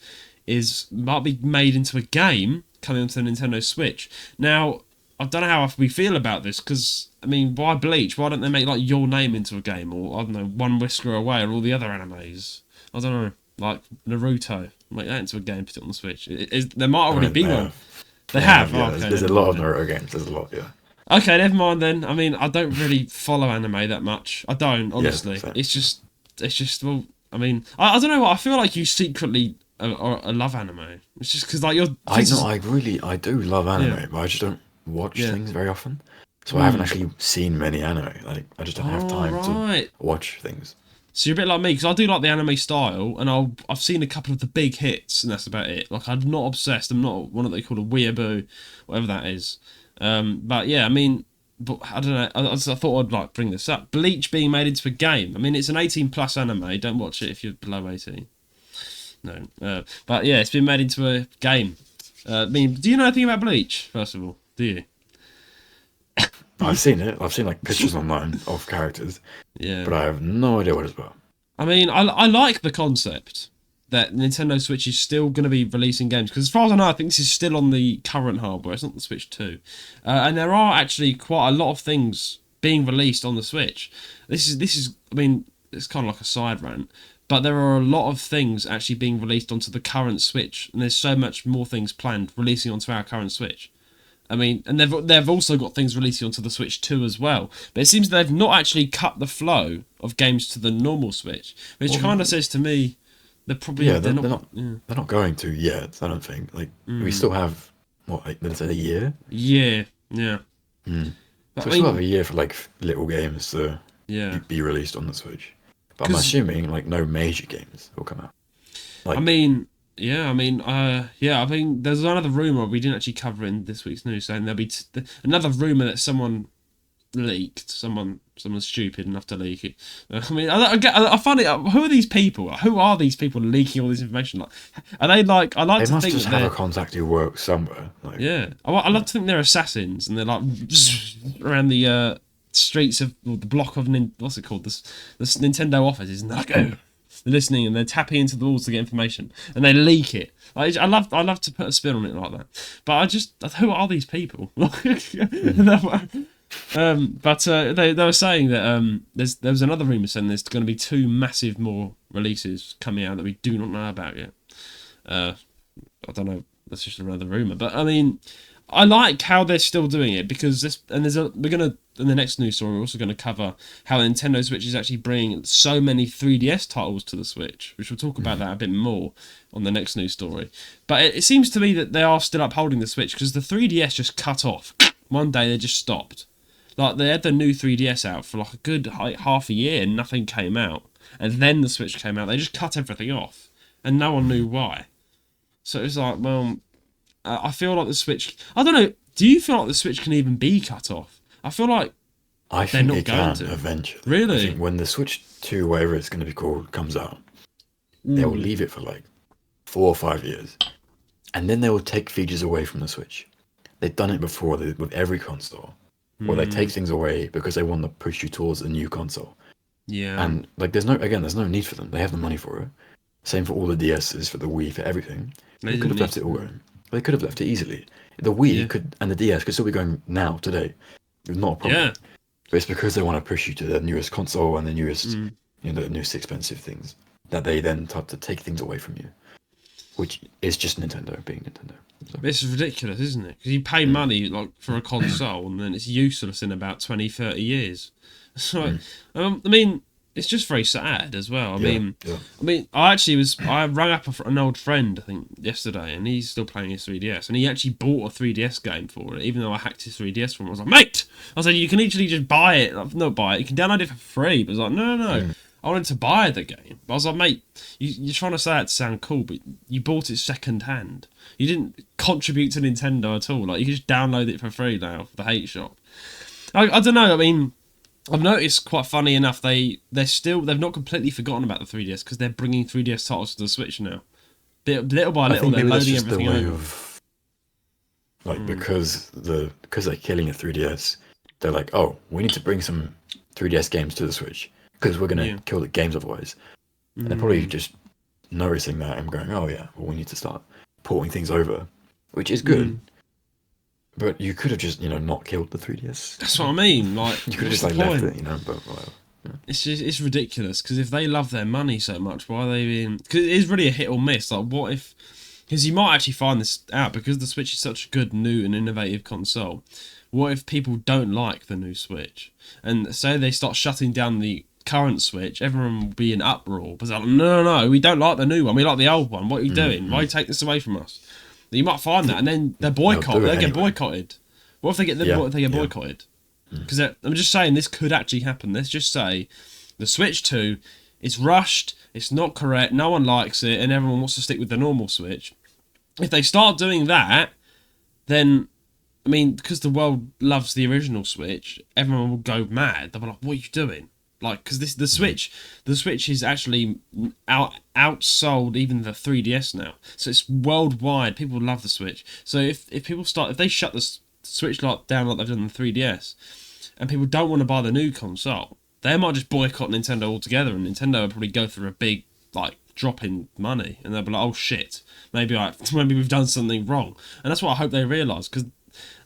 might be made into a game coming onto the Nintendo Switch. Now, I don't know how we feel about this because, I mean, why Bleach? Why don't they make like Your Name into a game, or I don't know, One Whisker Away, or all the other animes? I don't know, like Naruto, make that into a game, put it on the Switch. There might already be one. They have. Yeah, okay, there's a lot of Naruto games. There's a lot, yeah. Okay, never mind then. I mean, I don't really follow anime that much. I don't, honestly. Yeah, it's just. Well, I mean, I don't know what. I feel like you secretly love anime. It's just because like you're. I do love anime, but I just don't watch things very often. So I haven't actually seen many anime. Like I just don't have time to watch things. So you're a bit like me, because I do like the anime style, and I've seen a couple of the big hits, and that's about it. Like, I'm not obsessed. I'm not what they call a weeaboo, whatever that is. But yeah, I mean, but I don't know. I thought I'd like bring this up. Bleach being made into a game. I mean, it's an 18+ anime. Don't watch it if you're below 18. No. But yeah, it's been made into a game. I mean, do you know anything about Bleach? First of all, do you? I've seen it. I've seen like pictures online of characters. Yeah. But I have no idea what it's about. I mean, I like the concept that Nintendo Switch is still going to be releasing games, because as far as I know, I think this is still on the current hardware. It's not the Switch 2. And there are actually quite a lot of things being released on the Switch. This is. I mean, it's kind of like a side rant, but there are a lot of things actually being released onto the current Switch, and there's so much more things planned releasing onto our current Switch. I mean, and they've also got things releasing onto the Switch 2 as well. But it seems they've not actually cut the flow of games to the normal Switch, which kind of says to me they're probably they're not going to yet. I don't think. Like we still have let's say a year. Yeah. But so we still have a year for like little games to be released on the Switch. But I'm assuming like no major games will come out. Like, I mean, there's another rumour we didn't actually cover in this week's news, saying there'll be another rumour that someone leaked, someone stupid enough to leak it. I mean, I find it. Who are these people? Who are these people leaking all this information? Like, are they like? I like they to must think just have a contact who works somewhere. Like, yeah, I like to think they're assassins, and they're like around the streets of the block of what's it called? This Nintendo offices, and they're like, oh. They're listening and they're tapping into the walls to get information, and they leak it. Like, I love to put a spin on it like that. But who are these people? But they were saying that there was another rumour saying there's going to be 2 massive more releases coming out that we do not know about yet. I don't know. That's just another rumour. But I mean, I like how they're still doing it, because in the next news story, we're also going to cover how Nintendo Switch is actually bringing so many 3DS titles to the Switch, which we'll talk about that a bit more on the next news story. But it seems to me that they are still upholding the Switch, because the 3DS just cut off. One day they just stopped. Like, they had the new 3DS out for like a good half a year and nothing came out. And then the Switch came out. They just cut everything off. And no one knew why. So it was like, well, I feel like the Switch... I don't know. Do you feel like the Switch can even be cut off? I feel like they're not going to. Eventually. Really? I think when the Switch 2, whatever it's going to be called, comes out, they'll leave it for like 4 or 5 years. And then they will take features away from the Switch. They've done it before with every console. Where they take things away because they want to push you towards a new console. Yeah. And like there's no need for them. They have the money for it. Same for all the DSs, for the Wii, for everything. They could have left it all going. They could have left it easily. The Wii could, and the DS could still be going now, today. It's not a problem. Yeah. But it's because they want to push you to the newest console and the newest, the newest expensive things, that they then start to take things away from you. Which is just Nintendo being Nintendo. So. It's ridiculous, isn't it? Because you pay money like for a console and then it's useless in about 20, 30 years. So, I mean, it's just very sad as well. Yeah. I rang up an old friend, I think, yesterday, and he's still playing his 3DS, and he actually bought a 3DS game for it, even though I hacked his 3DS from him. I was like, mate! I was like, you can literally just buy it. Like, not buy it, you can download it for free. But I was like, no. I wanted to buy the game. But I was like, mate, you're trying to say that to sound cool, but you bought it second hand. You didn't contribute to Nintendo at all. Like, you can just download it for free now for the hate shop. I don't know, I mean, I've noticed, quite funny enough, they've not completely forgotten about the 3DS because they're bringing 3DS titles to the Switch now. Little by little, they're loading everything over. Because they're killing the 3DS, they're like, oh, we need to bring some 3DS games to the Switch because we're gonna kill the games otherwise. And they're probably just noticing that and going, oh yeah, well, we need to start porting things over, which is good. But you could have just, not killed the 3DS. That's what I mean. Like, you could have just left it, but whatever. Yeah. It's ridiculous because if they love their money so much, why are they being? Because it is really a hit or miss. Like, what if? Because you might actually find this out because the Switch is such a good, new, and innovative console. What if people don't like the new Switch and say they start shutting down the current Switch? Everyone will be in uproar because like, no, we don't like the new one. We like the old one. What are you doing? Why are you taking this away from us? You might find that, and then they're boycotted. They get boycotted. What if they get boycotted? Because I'm just saying this could actually happen. Let's just say the Switch 2 is rushed, it's not correct, no one likes it, and everyone wants to stick with the normal Switch. If they start doing that, then I mean, because the world loves the original Switch, everyone will go mad. They'll be like, "What are you doing?" Like, because the Switch is actually outsold even the 3DS now. So it's worldwide. People love the Switch. So if they shut the Switch down like they've done the 3DS, and people don't want to buy the new console, they might just boycott Nintendo altogether, and Nintendo will probably go through a big drop in money, and they'll be like, "Oh shit, maybe we've done something wrong." And that's what I hope they realise, because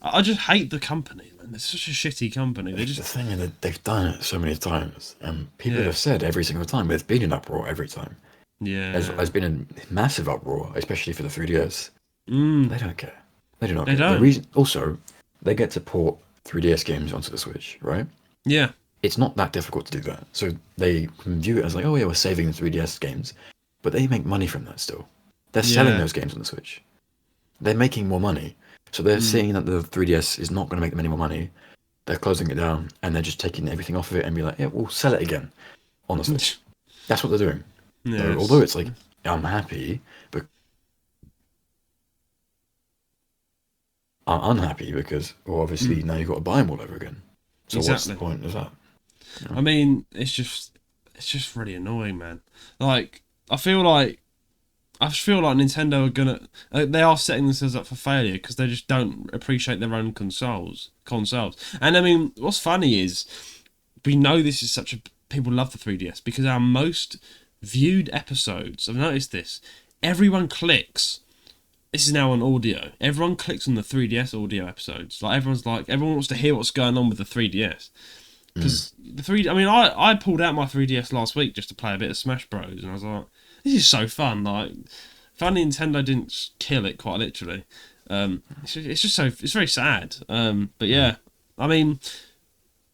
I just hate the company, man. They're such a shitty company. The thing is that they've done it so many times, and people have said every single time, there's been an uproar every time. Yeah. There's been a massive uproar, especially for the 3DS. They don't care. They do not care. The reason, also, they get to port 3DS games onto the Switch, right? Yeah. It's not that difficult to do that. So they can view it as like, oh yeah, we're saving the 3DS games. But they make money from that still. They're selling those games on the Switch. They're making more money. So they're seeing that the 3DS is not going to make them any more money. They're closing it down, and they're just taking everything off of it and be like, yeah, we'll sell it again on the Switch. That's what they're doing. Yes. Although it's like, I'm happy, but I'm unhappy because, well, obviously now you've got to buy them all over again. So what's the point of that? I mean, it's just really annoying, man. Like, I feel like Nintendo are gonna. They are setting themselves up for failure because they just don't appreciate their own consoles. And I mean, what's funny is we know this is people love the 3DS because our most viewed episodes. I've noticed this. Everyone clicks. This is now on audio. Everyone clicks on the 3DS audio episodes. Everyone wants to hear what's going on with the 3DS. Because the 3D. I mean, I pulled out my 3DS last week just to play a bit of Smash Bros. And I was like, this is so fun. Like, funny Nintendo didn't kill it quite literally. It's very sad. But yeah, I mean,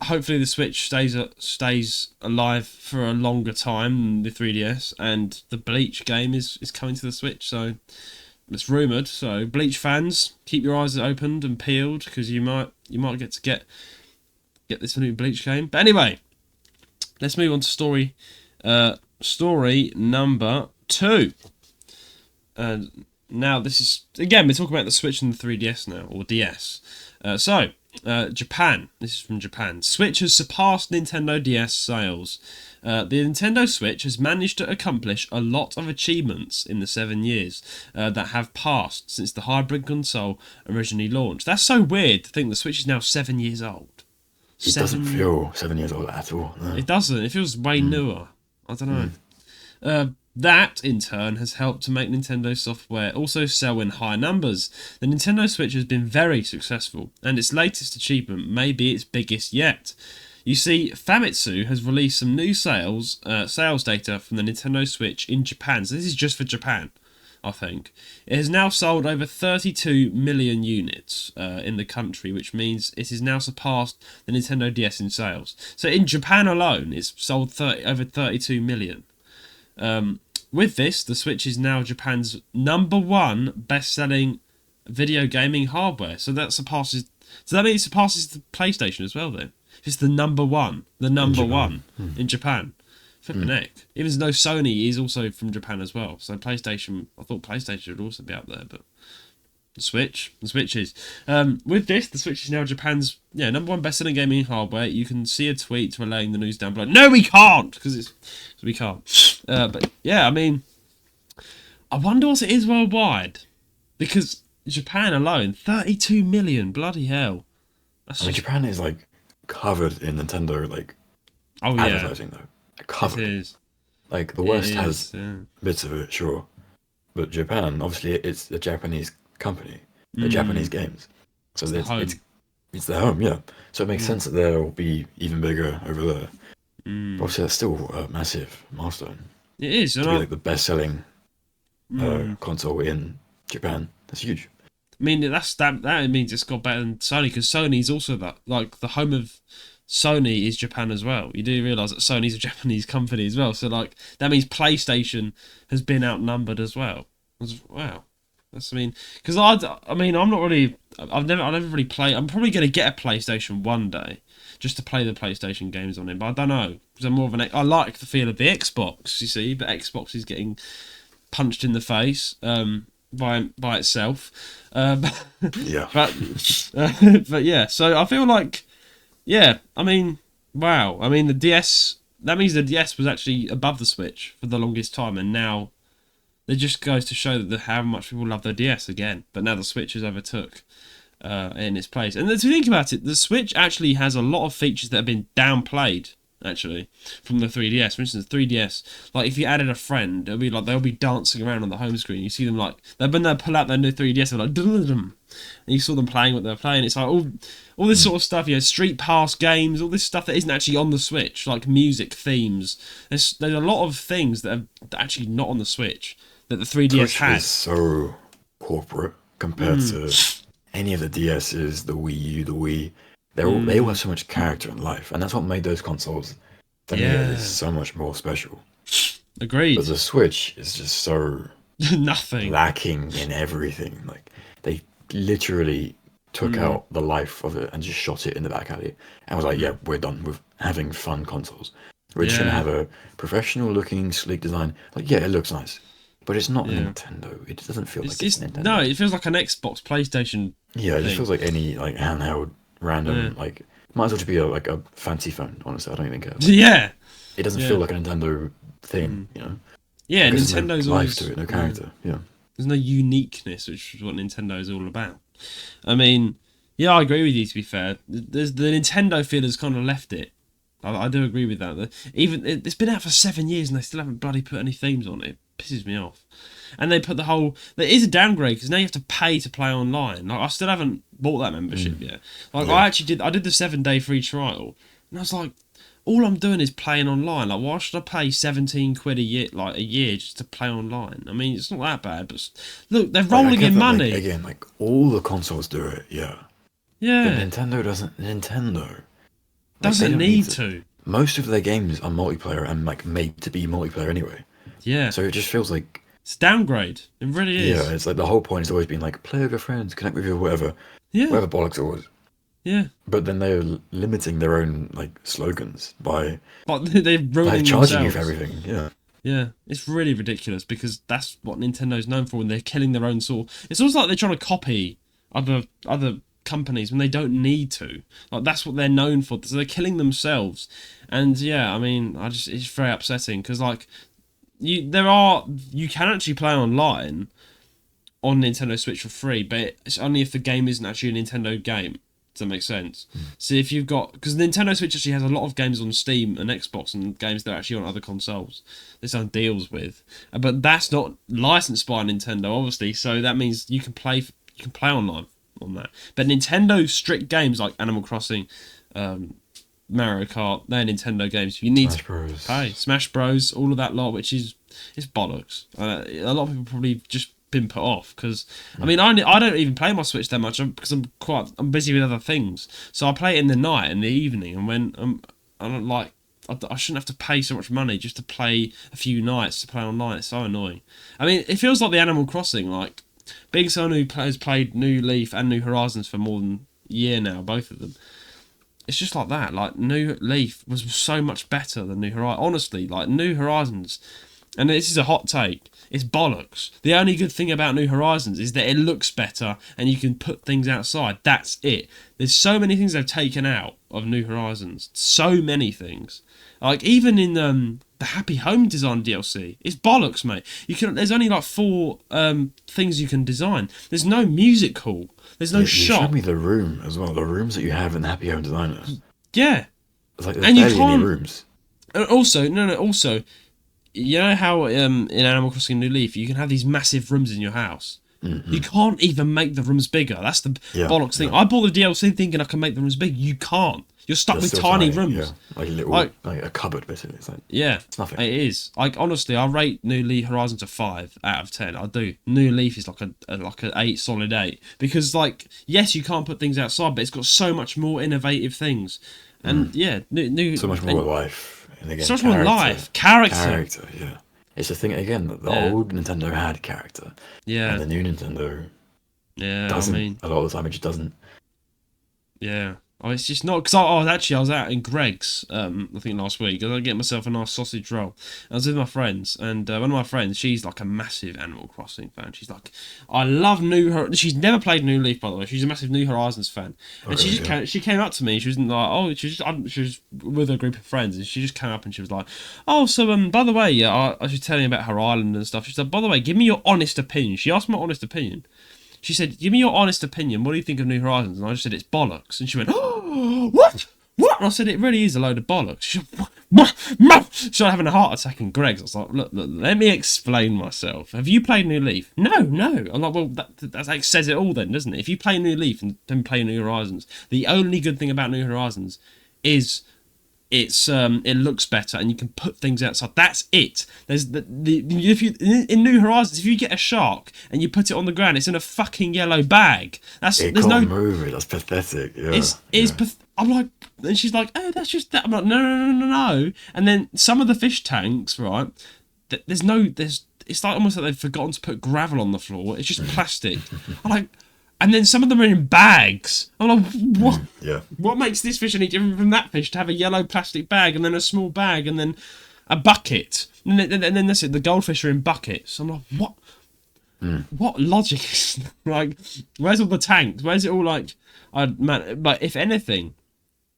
hopefully the Switch stays alive for a longer time than the 3DS, and the Bleach game is coming to the Switch. So it's rumoured. So Bleach fans, keep your eyes opened and peeled because you might get this new Bleach game. But anyway, let's move on to story number 2. Now this is, again, we're talking about the Switch and the 3DS now, or DS. Japan. This is from Japan. Switch has surpassed Nintendo DS sales. The Nintendo Switch has managed to accomplish a lot of achievements in the 7 years that have passed since the hybrid console originally launched. That's so weird to think the Switch is now 7 years old. It doesn't feel 7 years old at all. No. It doesn't. It feels way newer. I don't know. That, in turn, has helped to make Nintendo software also sell in high numbers. The Nintendo Switch has been very successful, and its latest achievement may be its biggest yet. You see, Famitsu has released some new sales data from the Nintendo Switch in Japan. So this is just for Japan. I think. It has now sold over 32 million units in the country, which means it has now surpassed the Nintendo DS in sales. So in Japan alone, it's sold over 32 million. With this, the Switch is now Japan's #1 best-selling video gaming hardware. So that surpasses. So that means it surpasses the PlayStation as well. Then it's the #1, the number one in Japan. Flipping heck. Even though Sony is also from Japan as well. So PlayStation, I thought PlayStation would also be out there, but the Switch is. With this, the Switch is now Japan's #1 best-selling gaming hardware. You can see a tweet relaying the news down below. No, we can't, because we can't. But yeah, I mean, I wonder what it is worldwide, because Japan alone, 32 million, bloody hell. Japan is like covered in Nintendo advertising though. Covered. It is. Like the West has bits of it, sure, but Japan, obviously, it's a Japanese company, the Japanese games, so it's their home, yeah. So it makes sense that they'll be even bigger over there. Obviously, that's still a massive milestone. It is to be like the best-selling console in Japan. That's huge. I mean, that means it's got better than Sony, because Sony's also the home of. Sony is Japan as well. You do realise that Sony's a Japanese company as well. So that means PlayStation has been outnumbered as well. Wow, because I'm not really. I never really play. I'm probably going to get a PlayStation one day just to play the PlayStation games on it. But I don't know, because I'm more of I like the feel of the Xbox. You see, but Xbox is getting punched in the face by itself. Yeah. But yeah. So I feel like. Yeah, I mean, wow. I mean, the DS... That means the DS was actually above the Switch for the longest time, and now it just goes to show that how much people love the DS again. But now the Switch has overtook in its place. And to think about it, the Switch actually has a lot of features that have been downplayed, actually, from the 3DS. For instance, the 3DS, like, if you added a friend, it'll be like they'll be dancing around on the home screen. You see them, like... When they pull out their new 3DS, they're like... Dum-dum-dum. And you saw them playing what they're playing. It's like all this sort of stuff, Street Pass games, all this stuff that isn't actually on the Switch, like music themes. There's a lot of things that are actually not on the Switch that the 3DS Switch has. Is so corporate compared to any of the DSs, the Wii U, the Wii. They all have so much character and life, and that's what made those consoles for me so much more special. Agreed. But the Switch is just so nothing lacking in everything. Like they literally took out the life of it and just shot it in the back alley and was like, yeah, we're done with having fun consoles. We're just gonna have a professional looking sleek design. Like, yeah, it looks nice, but it's not Nintendo. It doesn't feel like it's Nintendo. No, it feels like an Xbox, PlayStation. Yeah, it just feels like any handheld random might as well just be a fancy phone. Honestly, I don't even care. Yeah, it doesn't feel like a Nintendo thing, Yeah, because Nintendo's no life always, to it, no character. Yeah. There's no uniqueness, which is what Nintendo is all about. I mean, yeah, I agree with you, to be fair. The Nintendo feel has kind of left it. I do agree with that. It's been out for 7 years and they still haven't bloody put any themes on it. It pisses me off. And they put there is a downgrade, because now you have to pay to play online. Like, I still haven't bought that membership yet. Like, I did the 7-day free trial, and I was like, all I'm doing is playing online. Like, why should I pay 17 quid a year just to play online? I mean, it's not that bad, but look, they're rolling in money. Again, all the consoles do it, yeah. Yeah. But Nintendo doesn't. Nintendo doesn't need to. Most of their games are multiplayer and made to be multiplayer anyway. Yeah. So it just feels like it's a downgrade. It really is. Yeah, it's like the whole point has always been like play with your friends, connect with your whatever. Yeah. Whatever bollocks it was. Yeah. But then they're limiting their own slogans by they're ruining charging themselves. you for everything. Yeah. Yeah, it's really ridiculous, because that's what Nintendo's known for, and they're killing their own soul. It's almost like they're trying to copy other companies when they don't need to. Like, that's what they're known for. So they're killing themselves. And yeah, I mean, it's very upsetting, because you can actually play online on Nintendo Switch for free, but it's only if the game isn't actually a Nintendo game. Does that make sense? So if you've got... Because Nintendo Switch actually has a lot of games on Steam and Xbox, and games that are actually on other consoles. There's some deals with. But that's not licensed by Nintendo, obviously, so that means you can play online on that. But Nintendo's strict games like Animal Crossing, Mario Kart, they're Nintendo games. You need Smash Bros. to pay. Smash Bros, all of that lot, which is it's bollocks. A lot of people probably just been put off because I mean I don't even play my Switch that much because I'm busy with other things. So I play it in the night, in the evening, and when I don't like. I shouldn't have to pay so much money just to play a few nights to play online. It's so annoying. I mean, it feels like the Animal Crossing, like being someone who has played New Leaf and New Horizons for more than a year now, both of them. It's just like that. Like New Leaf was so much better than New Horizons. Honestly, like New Horizons, and this is a hot take, it's bollocks. The only good thing about New Horizons is that it looks better and you can put things outside. That's it. There's so many things they've taken out of New Horizons. So many things. Like even in the Happy Home Design DLC, it's bollocks, mate. There's only like 4 things you can design. There's no music hall. There's no shop. You showed me the room as well. The rooms that you have in the Happy Home Designer. Yeah. It's like there's barely any rooms. Also, you know how in Animal Crossing New Leaf you can have these massive rooms in your house. Mm-hmm. You can't even make the rooms bigger. That's the bollocks thing. I bought the DLC thinking I can make the rooms big. You can't. You're stuck with tiny rooms. Yeah. Like a cupboard, basically. It's like, it's nothing. It is. Like honestly, I rate New Leaf Horizons a 5 out of 10. I do. New Leaf is like an 8, solid 8, because like yes, you can't put things outside, but it's got so much more innovative things, and new so much more life. And again, so much more life, character. Yeah. It's the thing again that the old Nintendo had character. Yeah. And the new Nintendo. Yeah. Doesn't. I mean, a lot of the time it just doesn't. Yeah. Oh, it's just not because I was out in Greg's I think last week. I was getting myself a nice sausage roll. I was with my friends, and one of my friends, she's like a massive Animal Crossing fan. She's like, I love she's never played New Leaf, by the way. She's a massive New Horizons fan, and she came up to me. She wasn't like, she was with a group of friends, and she just came up and she was like, oh, so by the way, I was telling you about her island and stuff. She said, by the way, give me your honest opinion. She asked my honest opinion. She said, give me your honest opinion. What do you think of New Horizons? And I just said, it's bollocks. And she went, oh, what? What? And I said, it really is a load of bollocks. She said, what? She started having a heart attack in Greg's. I was like, look, let me explain myself. Have you played New Leaf? No. I'm like, well, that like says it all then, doesn't it? If you play New Leaf and then play New Horizons, the only good thing about New Horizons is it looks better and you can put things outside. That's it. There's in New Horizons, if you get a shark and you put it on the ground, it's in a fucking yellow bag. There's no move it. That's pathetic. Yeah. I'm like, and she's like, oh, that's just that. I'm like, no. And then some of the fish tanks, right? It's like almost like they've forgotten to put gravel on the floor. It's just plastic. I'm like. And then some of them are in bags. I'm like, what? What makes this fish any different from that fish to have a yellow plastic bag and then a small bag and then a bucket? And then that's it. The goldfish are in buckets. I'm like, what? What logic is like? Where's all the tanks? Where's it all like? But if anything,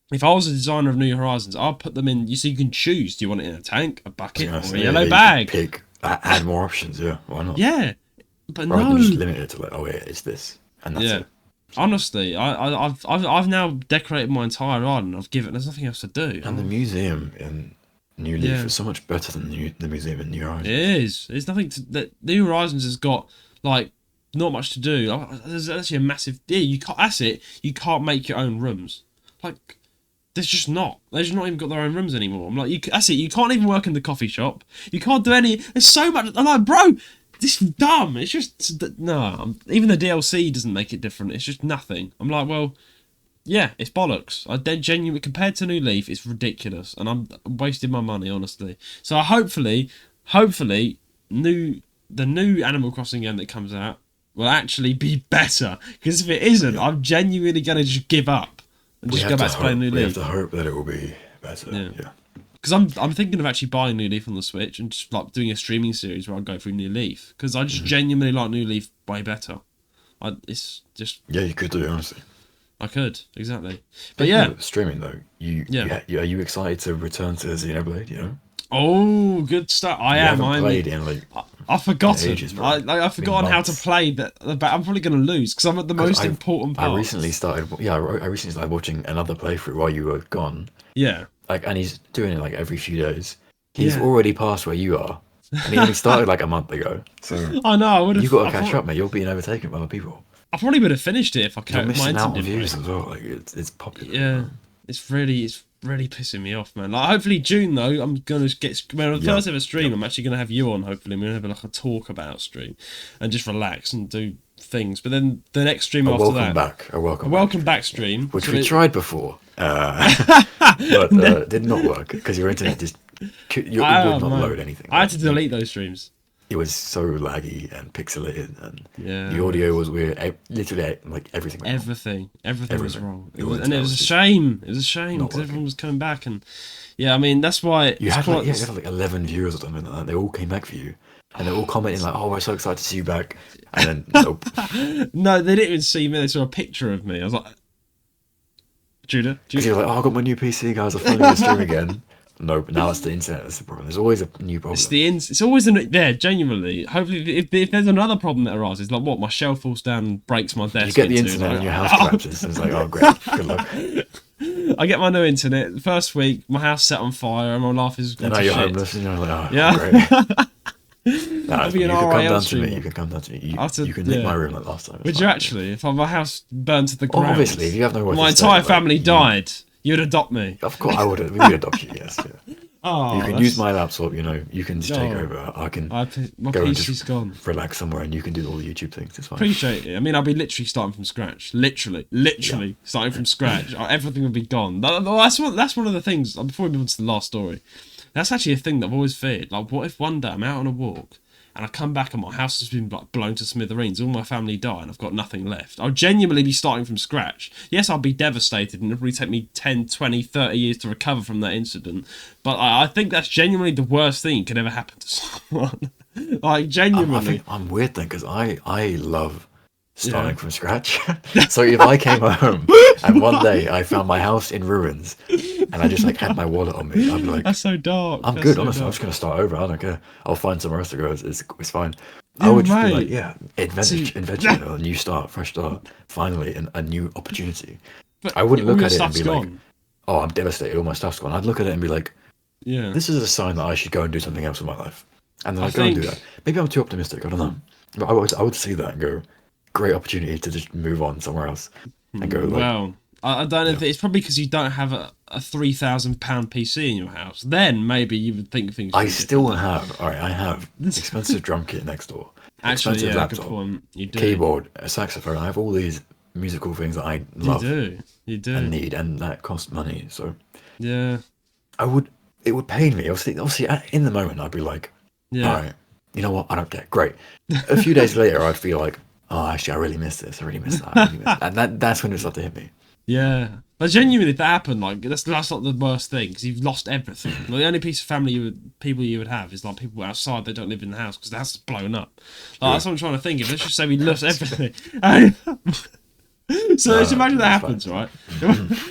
if I was a designer of New Horizons, I'd put them in. You can choose. Do you want it in a tank, a bucket, or a yellow bag? Pick. Add more options. Yeah, why not? Yeah, but rather than just limit it to like, oh yeah, it's this. And that's it. Honestly, I've now decorated my entire island. There's nothing else to do. And the museum in New Leaf is so much better than the museum in New Horizons. It is. There's nothing that New Horizons has got like not much to do. There's actually a massive. Yeah, you can't. That's it. You can't make your own rooms. Like there's just not. They've just not even got their own rooms anymore. I'm like, that's it. You can't even work in the coffee shop. You can't do any. There's so much. I'm like, bro. This is dumb. It's just no. Even the DLC doesn't make it different. It's just nothing. I'm like, well, yeah, it's bollocks. I genuinely compared to New Leaf, it's ridiculous, and I'm wasting my money, honestly. So hopefully, the new Animal Crossing game that comes out will actually be better. Because if it isn't, I'm genuinely gonna just give up and just go back to playing New Leaf. We have to hope that it will be better. Yeah. Because I'm thinking of actually buying New Leaf on the Switch and just like doing a streaming series where I go through New Leaf, because I just genuinely like New Leaf way better. It's just you could do it, honestly. I could exactly, but streaming though. Are you excited to return to Xenoblade? You know. Oh, good stuff. I am. Played in like. I've forgotten. Ages, I've forgotten how to play that. But I'm probably going to lose because I'm at the most important part. I recently started watching another playthrough while you were gone. Yeah. And he's doing it like every few days. He's already past where you are, and he only started like a month ago. So I know. I would have. You got to catch up, mate. You're being overtaken by other people. I probably would have finished it if I kept my internet. You're missing out on views as well. Like it's popular. Yeah, it's really really pissing me off, man. Like, hopefully June though, I'm gonna get on the first ever stream. I'm actually gonna have you on. Hopefully, we're gonna have like a talk about stream and just relax and do things. But then the next stream after that, a welcome back stream, which we tried before, but did not work because your internet just would not load anything. I had to delete those streams. It was so laggy and pixelated, and the audio was weird. Literally, like everything was wrong. It was a shame. It was a shame because everyone was coming back, and I mean that's why you had like 11 viewers or something like that. They all came back for you, and they're all commenting like, "Oh, we're so excited to see you back," and then nope. No, they didn't even see me. They saw a picture of me. I was like, Judah. Because you're like, "Oh, I got my new PC, guys. I'm finally gonna stream again." No, but now it's the internet that's the problem. There's always a new problem. It's always genuinely. Hopefully, if there's another problem that arises, like what, my shelf falls down and breaks my desk. You get the internet and your house collapses. It's like, oh, great, good luck. I get my new internet. The first week, my house set on fire and my life is gone to shit. And now you're homeless and you're like, oh, great. No, you can come down to me. You can come down to me. You can nick my room like last time. Would you actually? If my house burned to the ground. Obviously, if you have nowhere to stay. My entire family died. You'd adopt me. Of course, I would. We would adopt you. Yes. Yeah. Oh, you can use my laptop. You can just take over. I can my go and PC's just gone. Relax somewhere, and you can do all the YouTube things. It's fine. Appreciate it. I mean, I'll be literally starting from scratch. Literally starting from scratch. Everything will be gone. That's one of the things. Before we move on to the last story, that's actually a thing that I've always feared. Like, what if one day I'm out on a walk and I come back and my house has been like blown to smithereens, all my family die and I've got nothing left? I'll genuinely be starting from scratch. Yes, I'll be devastated and it'll probably take me 10, 20, 30 years to recover from that incident, but I think that's genuinely the worst thing that could ever happen to someone. Like, genuinely. I think I'm weird then, because I love starting from scratch. So if I came home and one day I found my house in ruins and I just like had my wallet on me, I'd be like, that's so dark. I'm good, honestly. I'm just gonna start over. I don't care. I'll find somewhere else to go. It's fine. I would just be like, invention, a new start, fresh start, finally, a new opportunity. But I wouldn't look at it and be like, oh, I'm devastated, all my stuff's gone. I'd look at it and be like, this is a sign that I should go and do something else with my life. And then I'd go and do that. Maybe I'm too optimistic, I don't know. But I would see that and go, great opportunity to just move on somewhere else and go. Like, well, I don't know if it's probably because you don't have a £3,000 PC in your house. Then maybe you would think things. I still have. All right, I have expensive drum kit next door, expensive laptop, you do. Keyboard, a saxophone. I have all these musical things that I love. You do, and need, and that cost money. So yeah, it would pain me. Obviously, in the moment, I'd be like, all right, you know what? I don't care. Great. A few days later, I'd feel like, oh, actually, I really miss this. I really miss that. And that's when it started to hit me. Yeah. But genuinely, if that happened, like, that's not the worst thing, because you've lost everything. Like, the only piece of family people you would have is, like, people outside that don't live in the house, because the house is blown up. Like, that's what I'm trying to think of. Let's just say we lost everything. So let's imagine that happens, right?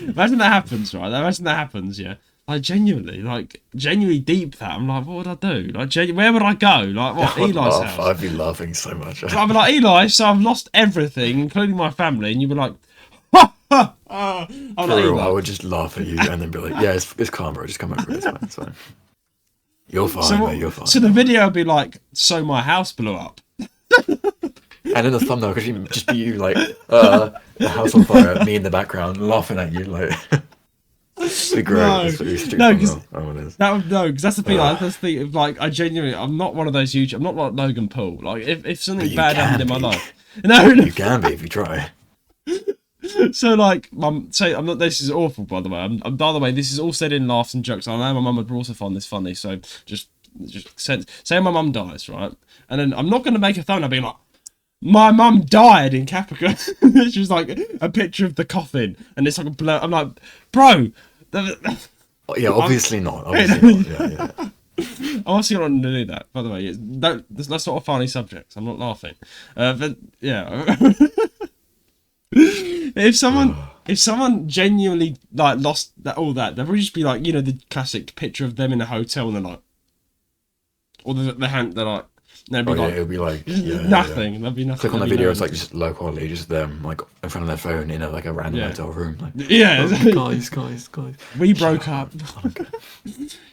Imagine that happens, yeah. Like, genuinely deep that. I'm like, what would I do? Like, where would I go? Like, what, Eli's house? I'd be laughing so much. I'd be like, Eli, so I've lost everything, including my family, and you'd be like, ha, ha, ha. I would just laugh at you and then be like, yeah, it's calm, bro. Just come over. It's fine. You're fine, mate. You're fine. So the video would be like, so my house blew up. And in the thumbnail, could just be you, like, the house on fire, me in the background, laughing at you, like... Be great. Because that's the thing. That's the thing. Like, I'm not one of those YouTube. I'm not like Logan Paul. Like, if something bad happened in my life, you can be if you try. So like, I'm not. This is awful, by the way. By the way, this is all said in laughs and jokes. I know my mum would also find this funny. So just say my mum dies, right? And then I'm not going to make a thumbnail being like, my mum died in Capcom. It's just like a picture of the coffin, and it's like a blur. I'm like, bro. Yeah, obviously not. Yeah. I'm also not going to do that, by the way. That's not a funny subject. I'm not laughing. But yeah, if someone genuinely like lost all that, they'd probably just be like, the classic picture of them in a hotel, and they're like, or the hand, they're like. It'll be like nothing. There'll be nothing. Click on the video. It's like just low quality, just them like in front of their phone in like a random hotel room. Like, guys. We broke up.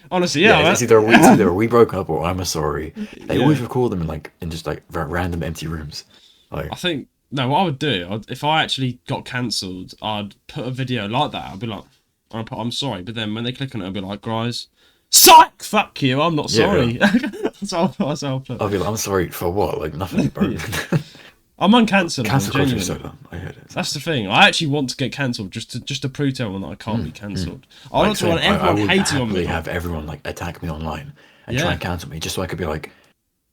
Honestly, it's either we broke up or I'm sorry. They always record them in just like random empty rooms. Like, I think what I would do, if I actually got cancelled, I'd put a video like that. I'd be like, and I put I'm sorry, but then when they click on it, I'll be like, guys, psych, fuck you, I'm not sorry. So I'll put. I'll be like, I'm sorry for what? Like nothing, bro. I'm uncancelable. Cancel culture is so dumb. I hate it. That's the thing. I actually want to get cancelled just to prove to everyone that I can't be cancelled. I want everyone hating on me. Have everyone like attack me online and try and cancel me just so I could be like,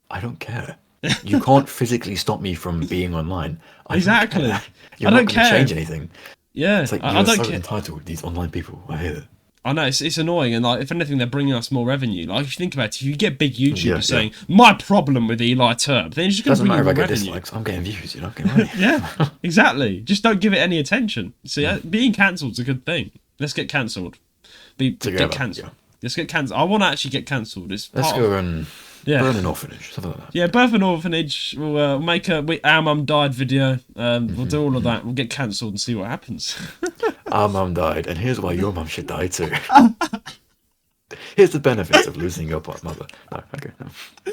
I don't care. You can't physically stop me from being online. Exactly. You're not going to change anything. Yeah, it's like you're so entitled. These online people, I hate it. I know it's annoying, and like if anything, they're bringing us more revenue. Like if you think about it, if you get big YouTubers saying my problem with Eli Turb, then it's just going to bring more revenue. Dislikes, I'm getting views, you know, getting money. Yeah, exactly. Just don't give it any attention. See, being cancelled is a good thing. Let's get cancelled. Get cancelled. Let's get cancelled. I want to actually get cancelled. Let's go and burn an orphanage, something like that. Yeah, birth an orphanage. We'll make our mum died video. We'll do all of that. We'll get cancelled and see what happens. Our mum died, and here's why your mum should die too. Here's the benefits of losing your mother. No, okay. No.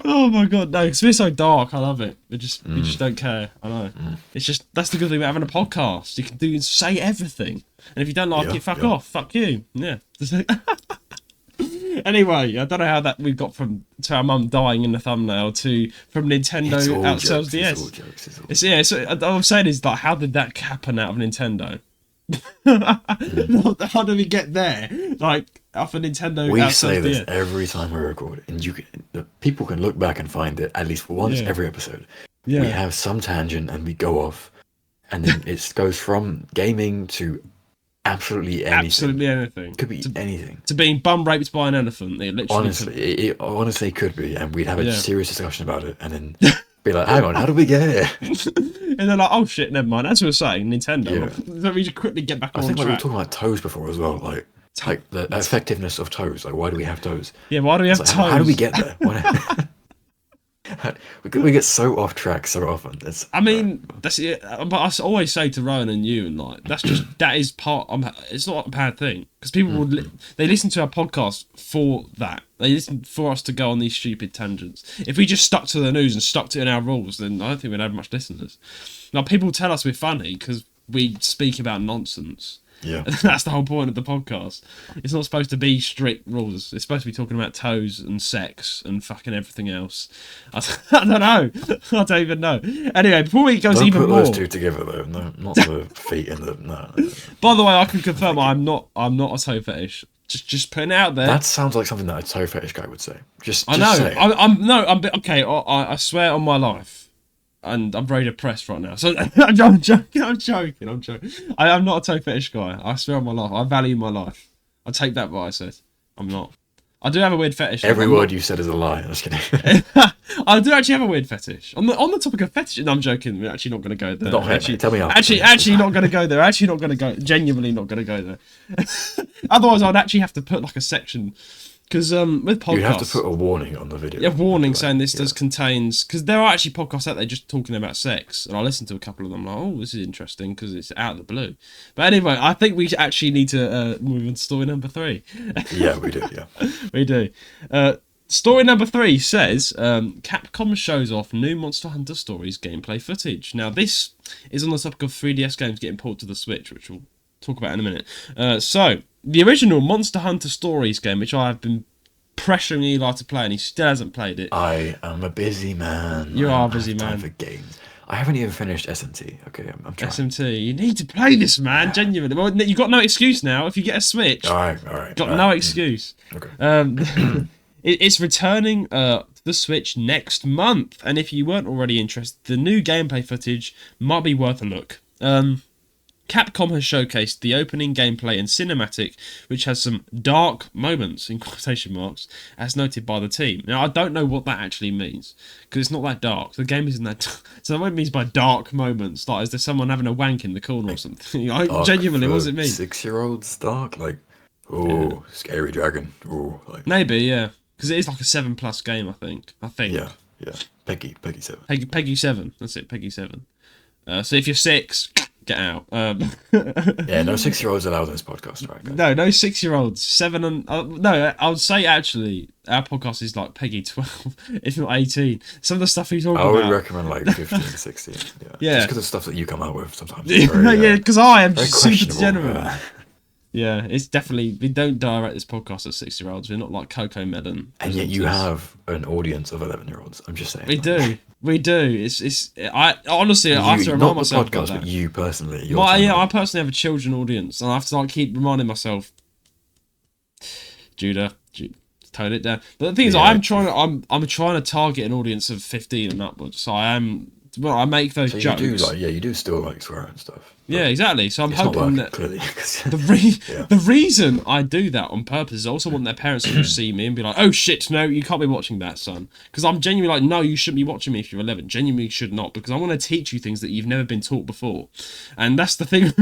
Oh my god, no! Because we're so dark. I love it. We just don't care. I know. It's just that's the good thing about having a podcast. You can say everything, and if you don't like it, fuck off. Fuck you. Yeah. Anyway, I don't know how that we got to our mum dying in the thumbnail from Nintendo outsells DS. What I'm saying is like, how did that happen out of Nintendo? How did we get there? Like, off of Nintendo. We say this every time we record, and people can look back and find it at least once every episode. We have some tangent and we go off, and then it goes from gaming to absolutely anything. Could be anything. To being bum raped by an elephant. It honestly could be, and we'd have a serious discussion about it, and then be like, hang on, how did we get here? And they're like, oh shit, never mind. As we were saying, Nintendo. Let me just quickly get back on track. I think we were talking about toes before as well, like the effectiveness of toes. Like, why do we have toes? Yeah, why do we have toes? How do we get there? We get so off track so often. That's it. But I always say to Rowan and you, and like that is part. It's not a bad thing because people they listen to our podcast for that. They listen for us to go on these stupid tangents. If we just stuck to the news and stuck to it in our rules, then I don't think we'd have much listeners. Now people tell us we're funny because we speak about nonsense. Yeah, that's the whole point of the podcast. It's not supposed to be strict rules. It's supposed to be talking about toes and sex and fucking everything else. I don't know. I don't even know. Anyway, before it goes even more, don't put those two together though. No, not the feet and the no. By the way, I can confirm I'm not a toe fetish. Just putting it out there. That sounds like something that a toe fetish guy would say. I know. Say. Okay. I swear on my life. And I'm very depressed right now. So I'm joking. I'm not a toe fetish guy. I swear on my life. I value my life. I take that what I said. I'm not. I do have a weird fetish. Every word you said is a lie. I'm just kidding. I do actually have a weird fetish. On the topic of fetish, no, I'm joking. We're actually not going to go there. Not actually, tell me how. Actually not going to go there. Actually not going to go. Genuinely not going to go there. Otherwise, I'd actually have to put like a section. Because with podcasts... You have to put a warning on the video. Yeah, warning saying this contains... Because there are actually podcasts out there just talking about sex. And I listened to a couple of them like, oh, this is interesting because it's out of the blue. But anyway, I think we actually need to move on to story number 3. Yeah, we do, yeah. We do. Story number 3 says, Capcom shows off new Monster Hunter Stories gameplay footage. Now, this is on the topic of 3DS games getting ported to the Switch, which we'll talk about in a minute. So... The original Monster Hunter Stories game, which I have been pressuring Eli to play, and he still hasn't played it. I am a busy man. You are a busy man. For games. I haven't even finished SMT. Okay, I'm trying. SMT, you need to play this, man. Genuinely. Well, you've got no excuse now. If you get a Switch, all right. Got no excuse. Okay. It's returning to the Switch next month, and if you weren't already interested, the new gameplay footage might be worth a look. Capcom has showcased the opening gameplay and cinematic, which has some dark moments, in quotation marks, as noted by the team. Now, I don't know what that actually means, because it's not that dark. The game isn't that dark. So what it means by dark moments, like, is there someone having a wank in the corner or something? Genuinely, what does it mean? 6-year-olds dark? Like, scary dragon. Like... Maybe, yeah. Because it is like a 7+ game, I think. Yeah. Peggy 7. Peggy 7. That's it, Peggy 7. So if you're 6... Get out. Yeah, no 6-year-olds allowed on this podcast, right? Guys? No 6-year-olds. 7 and... no, I would say, actually, our podcast is like Peggy 12, if not 18. Some of the stuff we talk about... I would recommend like 15, 16. Yeah. Just because of stuff that you come out with sometimes. Yeah, because I am super degenerate. Yeah, it's definitely, we don't direct this podcast at 6-year-olds. We're not like Coco Melon. And yet you have an audience of 11-year-olds. I'm just saying. We do. We do. I honestly, I have to remind myself not the podcast, about that. but you personally. I personally have a children audience, and I have to like keep reminding myself, Judah, tone it down. But the thing is, I'm trying to target an audience of 15 and upwards. So I am. Well, I make those jokes. You do still like swear and stuff. Yeah, exactly. So I'm hoping that clearly. the reason I do that on purpose is I also want their parents to see me and be like, "Oh shit, no, you can't be watching that, son." Because I'm genuinely like, "No, you shouldn't be watching me if you're 11. Genuinely should not, because I want to teach you things that you've never been taught before." And that's the thing.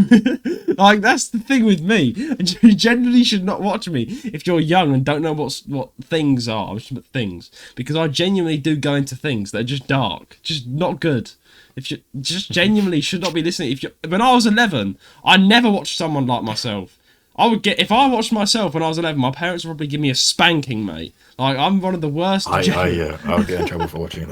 Like that's the thing with me. You generally should not watch me if you're young and don't know what things are. Things, because I genuinely do go into things that are just dark, just not good. If you just genuinely should not be listening. When I was 11, I never watched someone like myself. If I watched myself when I was 11, my parents would probably give me a spanking, mate. Like I'm one of the worst. I would get in trouble for watching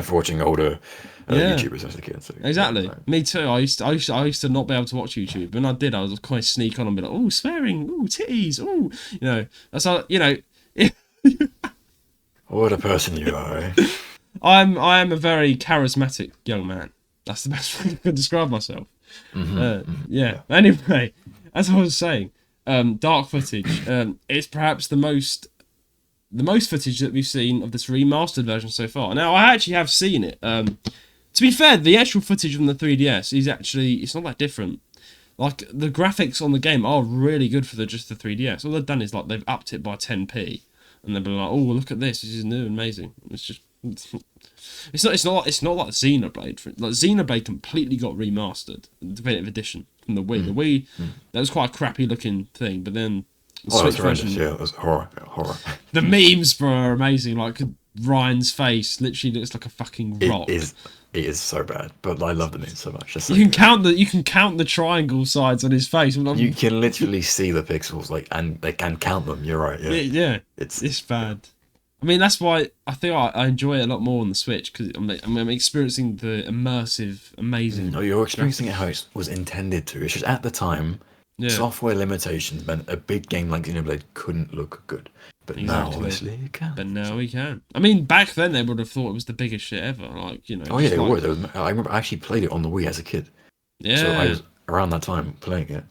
for watching older YouTubers as a kid. So, exactly, me too. I used to not be able to watch YouTube. When I did, I was kind of sneak on and be like, "Oh, swearing, oh, titties, oh," That's how What a person you are. Eh? I am a very charismatic young man. That's the best way I could describe myself. Yeah. Anyway, as I was saying, dark footage. It's perhaps the most footage that we've seen of this remastered version so far. Now, I actually have seen it. To be fair, the actual footage from the 3DS it's not that different. Like the graphics on the game are really good for just the 3DS. All they've done is like they've upped it by 10p, and they've been like, "Oh, look at this! This is new and amazing." It's just. It's not like Xenoblade. Like Xenoblade completely got remastered, the definitive edition from the Wii. The Wii that was quite a crappy looking thing, but then the Switch version, it was horror. The memes, bro, are amazing. Like Ryan's face literally looks like a fucking rock. It is so bad, but I love the memes so much. You can count the triangle sides on his face. You can literally see the pixels, and they can count them. You're right. Yeah. It's bad. I mean, that's why I think I enjoy it a lot more on the Switch, because I'm experiencing the immersive, amazing. No, you're experiencing it how it was intended to. It's just at the time, software limitations meant a big game like Xenoblade couldn't look good. But now, obviously, it can. But now we can. I mean, back then they would have thought it was the biggest shit ever. Like, Oh yeah, it was. I remember I actually played it on the Wii as a kid. Yeah. So I was around that time playing it,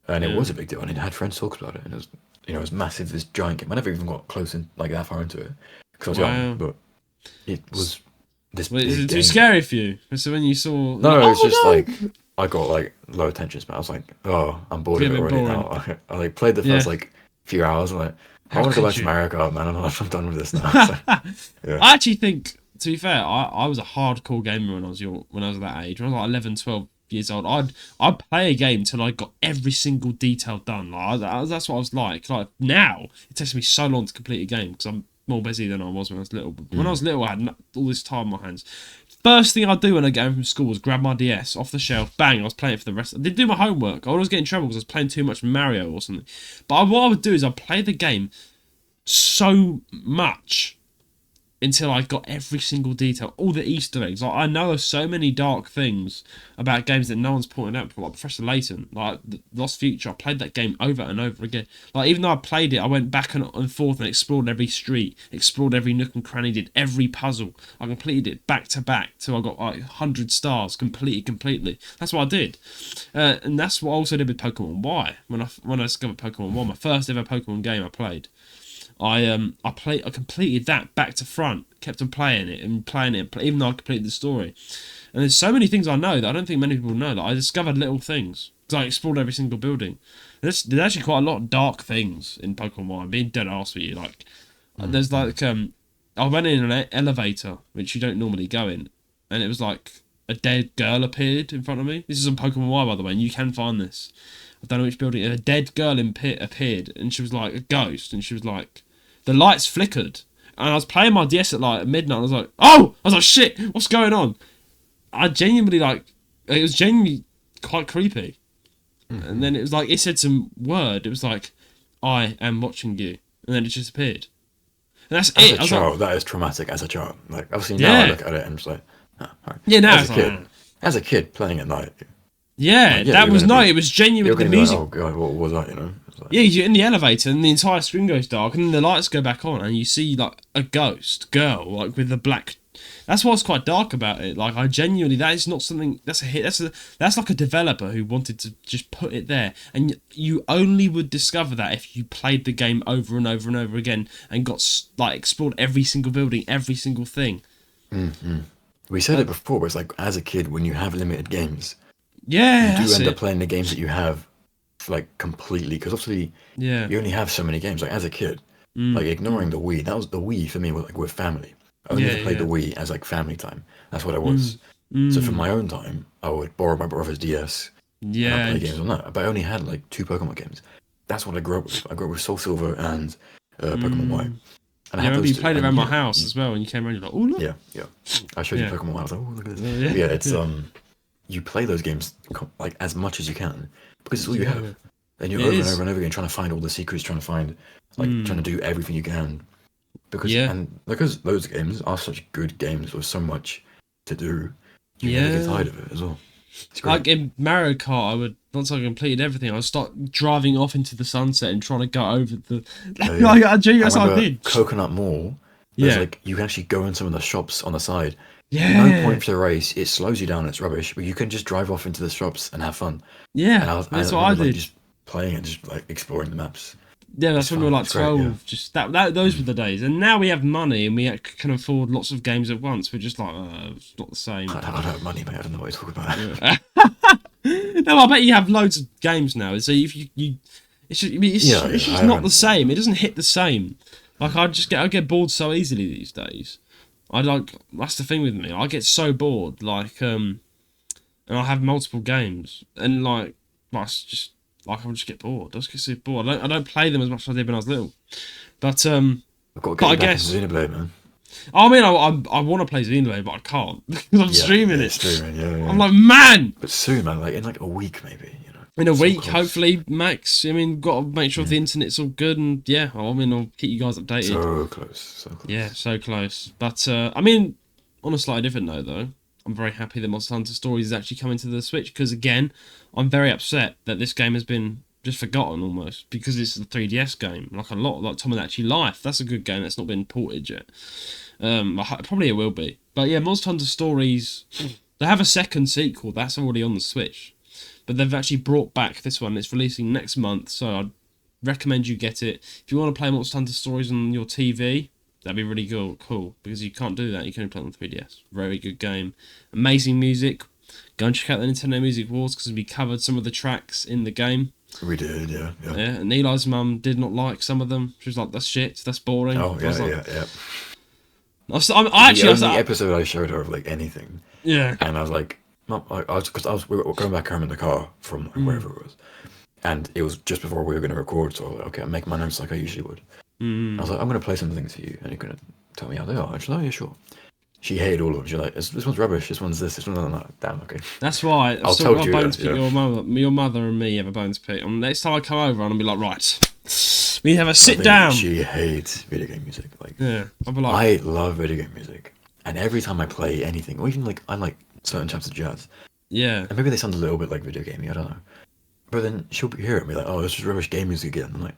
and it was a big deal. And it had friends talk about it, and it was. It was massive, this giant game. I never even got close that far into it because I was young, but it was this. Wait, is it too scary for you? So when you saw, no, it's just like I got low attention span. I was like, oh, I'm bored of it already now. I played the first few hours. I'm like, I want to go back to Mario Kart, man. I'm done with this now. So, I actually think, to be fair, I was a hardcore gamer when I was that age. When I was like 11, 12 years old, I'd play a game till I got every single detail done. That's what I was like. Like now, it takes me so long to complete a game because I'm more busy than I was when I was little. But when I was little, I had all this time on my hands. First thing I'd do when I get home from school was grab my DS off the shelf, bang, I was playing it for the rest. I didn't do my homework. I always get in trouble because I was playing too much Mario or something. But what I would do is I'd play the game so much until I got every single detail, all the Easter eggs. Like, I know of so many dark things about games that no one's pointed out before, like Professor Layton, like Lost Future. I played that game over and over again. Like, even though I played it, I went back and forth and explored every street, explored every nook and cranny, did every puzzle. I completed it back to back till I got 100 stars completely. That's what I did, and that's what I also did with Pokemon Y. When I discovered Pokemon Y, my first ever Pokemon game I played. I completed that back to front, kept on playing it, even though I completed the story. And there's so many things I know that I don't think many people know, that I discovered little things because I explored every single building. There's actually quite a lot of dark things in Pokemon Y. I'm being dead ass with you. There's I went in an elevator which you don't normally go in, and it was like a dead girl appeared in front of me. This is on Pokemon Y, by the way, and you can find this. I don't know which building. A dead girl appeared, and she was like a ghost, and she was like, the lights flickered, and I was playing my DS at midnight, and I was like, oh! I was like, shit, what's going on? It was genuinely quite creepy. Mm-hmm. And then it was like, it said some word, it was like, I am watching you, and then it just appeared. And that's it. As a child, that is traumatic as a child. Like, obviously now I look at it and I'm just like, oh, right. Yeah, now as a kid playing at night, Yeah, Like, yeah, that was you're gonna no. be, It was you're genuinely the gonna be music. like, oh god, what was that? You know? It's like, Yeah, you're in the elevator and the entire screen goes dark, and then the lights go back on, and you see like a ghost girl, like with the black. That's what's quite dark about it. Like, I genuinely, that is not something. That's a hit. That's like a developer who wanted to just put it there, and you only would discover that if you played the game over and over and over again and got like explored every single building, every single thing. mm-hmm. We said it before, but it's like as a kid when you have limited games, Yeah, you do end up playing the games that you have like completely because obviously yeah, you only have so many games. Like as a kid, like ignoring the Wii, that was the Wii for me was like with family. I only yeah, ever played the yeah. Wii as like family time. That's what it was. So for my own time, I would borrow my brother's DS and I'd Yeah, play games on that. But I only had like 2 Pokemon games. That's what I grew up with. I grew up with Soul Silver and Pokemon White. And I yeah. I had remember those you two. played it And around my yeah, house as well, and you came around, you're like, oh look. yeah. I showed you Yeah. Pokemon White. I was like, oh look at this. Yeah, But yeah, it's you play those games like as much as you can because it's all you have. And you're It over and is. over and over again trying to find all the secrets, trying to find like trying to do everything you can. Because those games are such good games with so much to do, you never get tired of it as well. It's great. Like in Mario Kart, I would once I completed everything, I would start driving off into the sunset and trying to go over the. Like, that's what I did. Coconut Mall. There's like you can actually go in some of the shops on the side. Yeah. No point for the race. It slows you down. It's rubbish. But you can just drive off into the shops and have fun. Yeah. And That's what I did. Like, just playing and just like exploring the maps. Yeah, that's when we were like It's great, 12. yeah. Just those were the days. And now we have money and we can afford lots of games at once. We're just like, it's not the same. I don't have money, mate. I don't know what you're talking about. No, I bet you have loads of games now. So if you it's just not the same. It doesn't hit the same. Like I get bored so easily these days. That's the thing with me. I get so bored. Like and I have multiple games and like it's just. Like I'll just get bored. I just get so bored. I don't play them as much as I did when I was little. But I've got to get back into Xenoblade, man. I mean, I want to play Xenoblade, but I can't because I'm streaming it. Streaming, yeah. I'm like, man. But soon, man. Like in like a week, maybe. You know. In a week, hopefully, max. I mean, got to make sure the internet's all good, and yeah, I'll keep you guys updated. So close. Yeah, so close. But I mean, on a slightly different note, though. I'm very happy that Monster Hunter Stories is actually coming to the Switch because, again, I'm very upset that this game has been just forgotten almost because it's a 3DS game. Like Tom and Actually Life. That's a good game that's not been ported yet. Probably it will be. But yeah, Monster Hunter Stories, they have a second sequel that's already on the Switch. But they've actually brought back this one. It's releasing next month, so I'd recommend you get it. If you want to play Monster Hunter Stories on your TV, that'd be really cool, because you can't do that. You can only play it on 3DS. Very good game. Amazing music. Go and check out the Nintendo Music Awards, because we covered some of the tracks in the game. We did, yeah. And Eli's mum did not like some of them. She was like, that's shit, that's boring. Oh, yeah. The only episode I showed her of like anything. Yeah. And I was like, Mum, we were going back home in the car from wherever it was. And it was just before we were going to record, so I was like, okay, I'll make my notes like I usually would. I was like, I'm going to play some things for you, and you're going to tell me how they are. And she's like, oh, yeah, sure. She hated all of them. She's like, this one's rubbish, this one's this one's that. Damn, okay. That's why I'll tell you. Your mother and me have a bone to pick. And next time I come over, I'll be like, right, we have a sit down. She hates video game music. Like, yeah, I'll be like, I love video game music, and every time I play anything, or even like I like certain types of jazz. Yeah. And maybe they sound a little bit like video gamey, I don't know. But then she'll hear it and be like, oh, this is rubbish game music again. I'm like,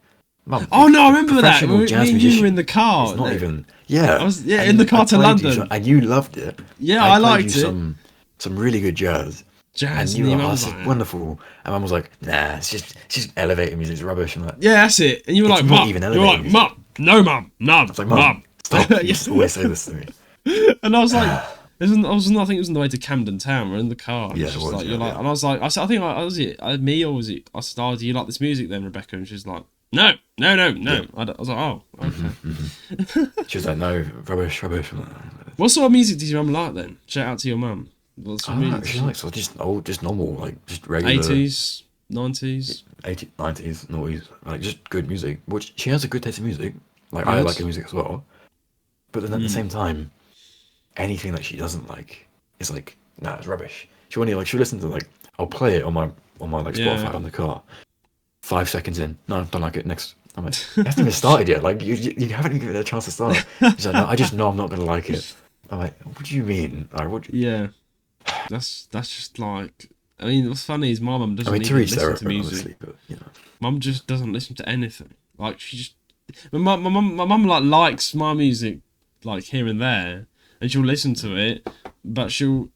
Mum, oh no, I remember that. Me and you were in the car. It's not even. Yeah. I was in the car to London. And you loved it. Yeah, I liked it. Some really good jazz. And you were like, this is wonderful. And Mum was like, nah, it's just elevator music, it's rubbish. And like, yeah, that's it. And you were like, Mum. You were like, Mum. No, Mum. No, I was like, Mum. Stop. You used to always say this to me. And I was like, I think it was on the way to Camden Town. We're in the car. Yeah, it was. Like, and I was like, I think was it me or was it? I said, oh, do you like this music then, Rebecca? And she's like, no. Yeah. I was like, oh, okay. She was like, no, rubbish. What sort of music did your mum like then? Shout out to your mum. She likes just normal, like just regular 80s, 90s, 80s, 90s, noughties, like just good music. Which she has a good taste in music. Like I like her music as well, but then at the same time, anything that she doesn't like is like, nah, it's rubbish. She'll listen to like, I'll play it on my like Spotify on the car. 5 seconds in, no, don't like it. Next, I'm like, it hasn't even started yet. Like you haven't even given it a chance to start. She's like, no, I just know I'm not gonna like it. I'm like, what do you mean? Like, yeah, that's just like I mean, what's funny is my mum doesn't even listen to music. But, you know. Mum just doesn't listen to anything. Like she just, my mum like likes my music like here and there, and she'll listen to it, but she'll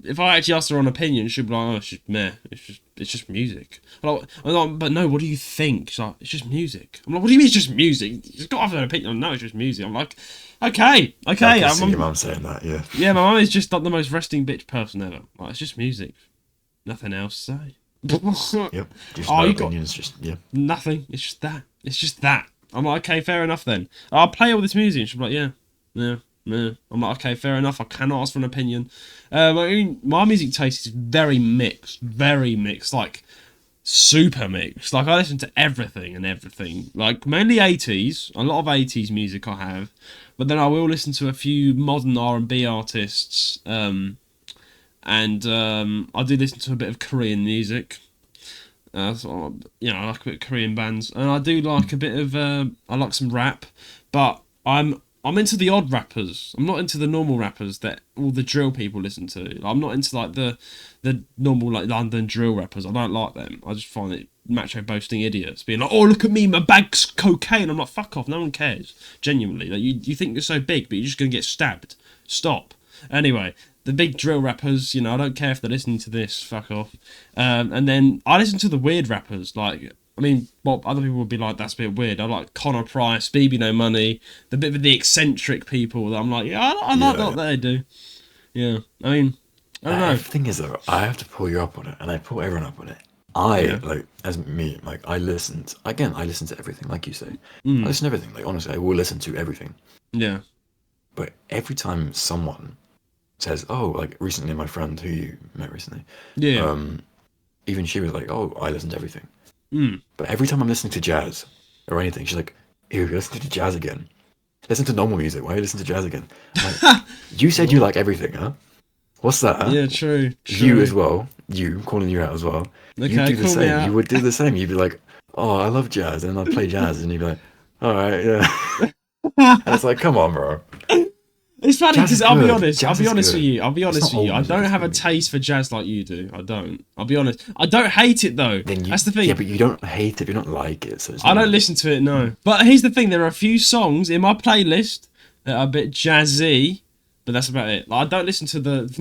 if I actually ask her an opinion, she'll be like, oh, it's just meh. It's just music. I'm like, but no, what do you think? She's like, it's just music. I'm like, what do you mean it's just music? You've got to have an opinion. No, it's just music. I'm like, okay. I can see your mum saying that, yeah. Yeah, my mum is just like the most resting bitch person ever. Like, it's just music. Nothing else to say. Yep. Just no opinions, just, yeah. Nothing. It's just that. It's just that. I'm like, okay, fair enough then. I'll play all this music. And she'll be like, yeah. I'm like, okay, fair enough. I cannot ask for an opinion. I mean, my music taste is very mixed, like super mixed. Like I listen to everything. Like mainly 80s, a lot of 80s music I have, but then I will listen to a few modern R&B artists. And I do listen to a bit of Korean music. So, you know, I like a bit of Korean bands, and I do like a bit of I like some rap, but I'm into the odd rappers. I'm not into the normal rappers that all the drill people listen to. I'm not into like the normal like London drill rappers. I don't like them. I just find it macho boasting idiots being like, oh, look at me, my bag's cocaine. I'm like, fuck off. No one cares. Genuinely, like you think you're so big, but you're just gonna get stabbed. Stop. Anyway, the big drill rappers, you know, I don't care if they're listening to this. Fuck off. And then I listen to the weird rappers like. I mean, well, other people would be like, that's a bit weird. I like Connor Price, BB No Money, the bit of the eccentric people that I'm like, yeah, I like what they do. Yeah, I mean, I don't know. The thing is, though, I have to pull you up on it, and I pull everyone up on it. Like, as me, like, I listen to everything, like you say. I listen to everything. Like, honestly, I will listen to everything. Yeah. But every time someone says, oh, like, recently my friend who you met recently, even she was like, oh, I listen to everything. But every time I'm listening to jazz or anything, she's like, ew, you're listening to jazz again. Listen to normal music. Why are you listening to jazz again? Like, you said you like everything, huh? What's that, huh? Yeah, true. You as well. You, calling you out as well. Okay, you do the same. You would do the same. You'd be like, oh, I love jazz. And I'd play jazz. And you'd be like, all right, yeah. And it's like, come on, bro. It's funny because I'll be honest with you. I don't have a taste for jazz like you do. I don't. I'll be honest. I don't hate it though. That's the thing. Yeah, but you don't hate it. You don't like it. So I don't listen to it. No. But here's the thing. There are a few songs in my playlist that are a bit jazzy, but that's about it. Like, I don't listen to the.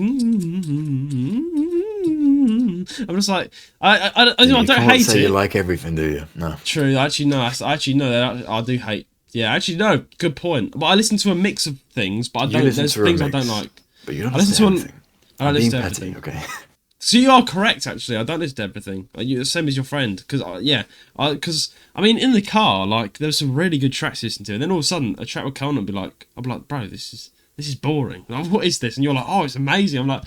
I'm just like I don't hate it. You like everything, do you? No. True. Actually, no. I do hate. Yeah, actually, no. Good point. But I listen to a mix of things, but I don't. There's things I don't like. But you don't listen to everything. I don't listen to everything. Okay. So you are correct. Actually, I don't listen to everything. You're the same as your friend. Because I mean, in the car, like there's some really good tracks to listen to, and then all of a sudden a track will come on and I'll be like, bro, this is boring. Like, what is this? And you're like, oh, it's amazing. I'm like,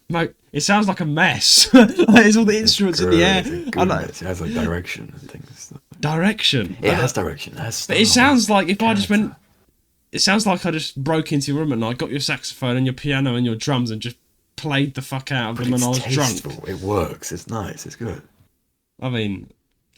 mate, it sounds like a mess. Like, it's all the instruments in the air. It has like direction and things. Direction. It has direction. It has but it sounds like if I just went. It sounds like I just broke into your room and I got your saxophone and your piano and your drums and just played the fuck out of them when I was tasteful. drunk. It works. It's nice. It's good. I mean,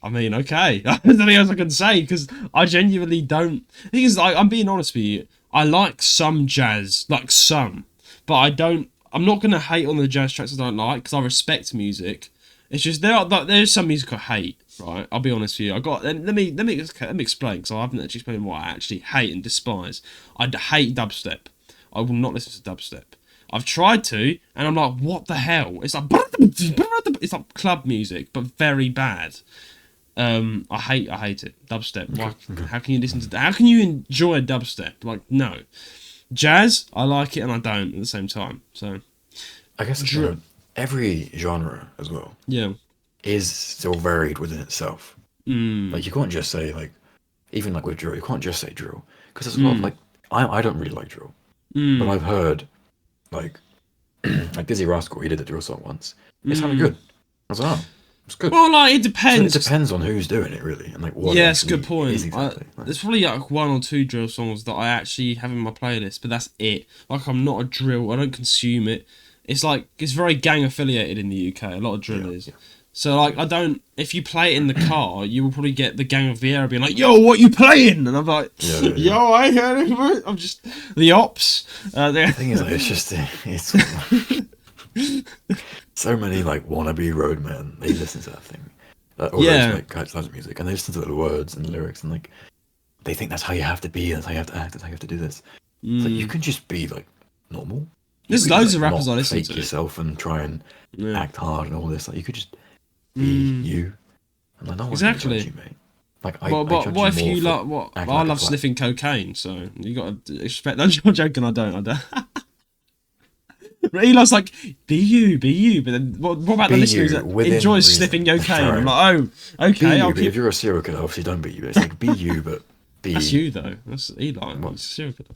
okay. There's nothing else I can say because I genuinely don't. The thing is, I'm being honest with you. I like some jazz, like some, but I don't. I'm not gonna hate on the jazz tracks I don't like because I respect music. It's just there's some music I hate. Right, I'll be honest with you. Let me explain because I haven't actually explained what I actually hate and despise. I hate dubstep. I will not listen to dubstep. I've tried to, and I'm like, what the hell? It's like club music, but very bad. I hate it. Dubstep. Why, how can you listen to that? How can you enjoy dubstep? Like, no. Jazz, I like it and I don't at the same time. So, I guess every genre as well. Yeah. Is still varied within itself. Like you can't just say like, even like with drill, you can't just say drill because there's a lot of like I don't really like drill, but I've heard like Dizzy Rascal, he did a drill song once. It's kind of good. I was like, oh, it's good. Well, like it depends. So it depends on who's doing it really, and like what. Yeah, it's a good point. Exactly. There's probably like one or two drill songs that I actually have in my playlist, but that's it. Like I'm not a drill. I don't consume it. It's like it's very gang affiliated in the UK. A lot of drill is. Yeah. So, like, I don't... If you play it in the car, you will probably get the gang of the air being like, yo, what you playing? And I'm like, yo, I heard it. I'm just... The ops. The thing is, like, it's just... So many like wannabe roadmen, they listen to that thing. All Yeah. those like types of music, and they listen to the words and the lyrics, and like they think that's how you have to be, that's how you have to act, that's how you have to do this. So you can just be like normal. There's loads of rappers I listen to. Fake yourself and try and act hard and all this. Like you could just be you. And like no one can judge you, mate. Like I judge what if you like what? I love sniffing cocaine, so you got to expect. I'm joking. I don't. Eli's like, be you. But then, what about the listeners that enjoys sniffing cocaine? I'm like, oh, okay. But if you're a serial killer, obviously don't be you. It's like be you, but be. That's you though. That's Eli. What? Serial killer.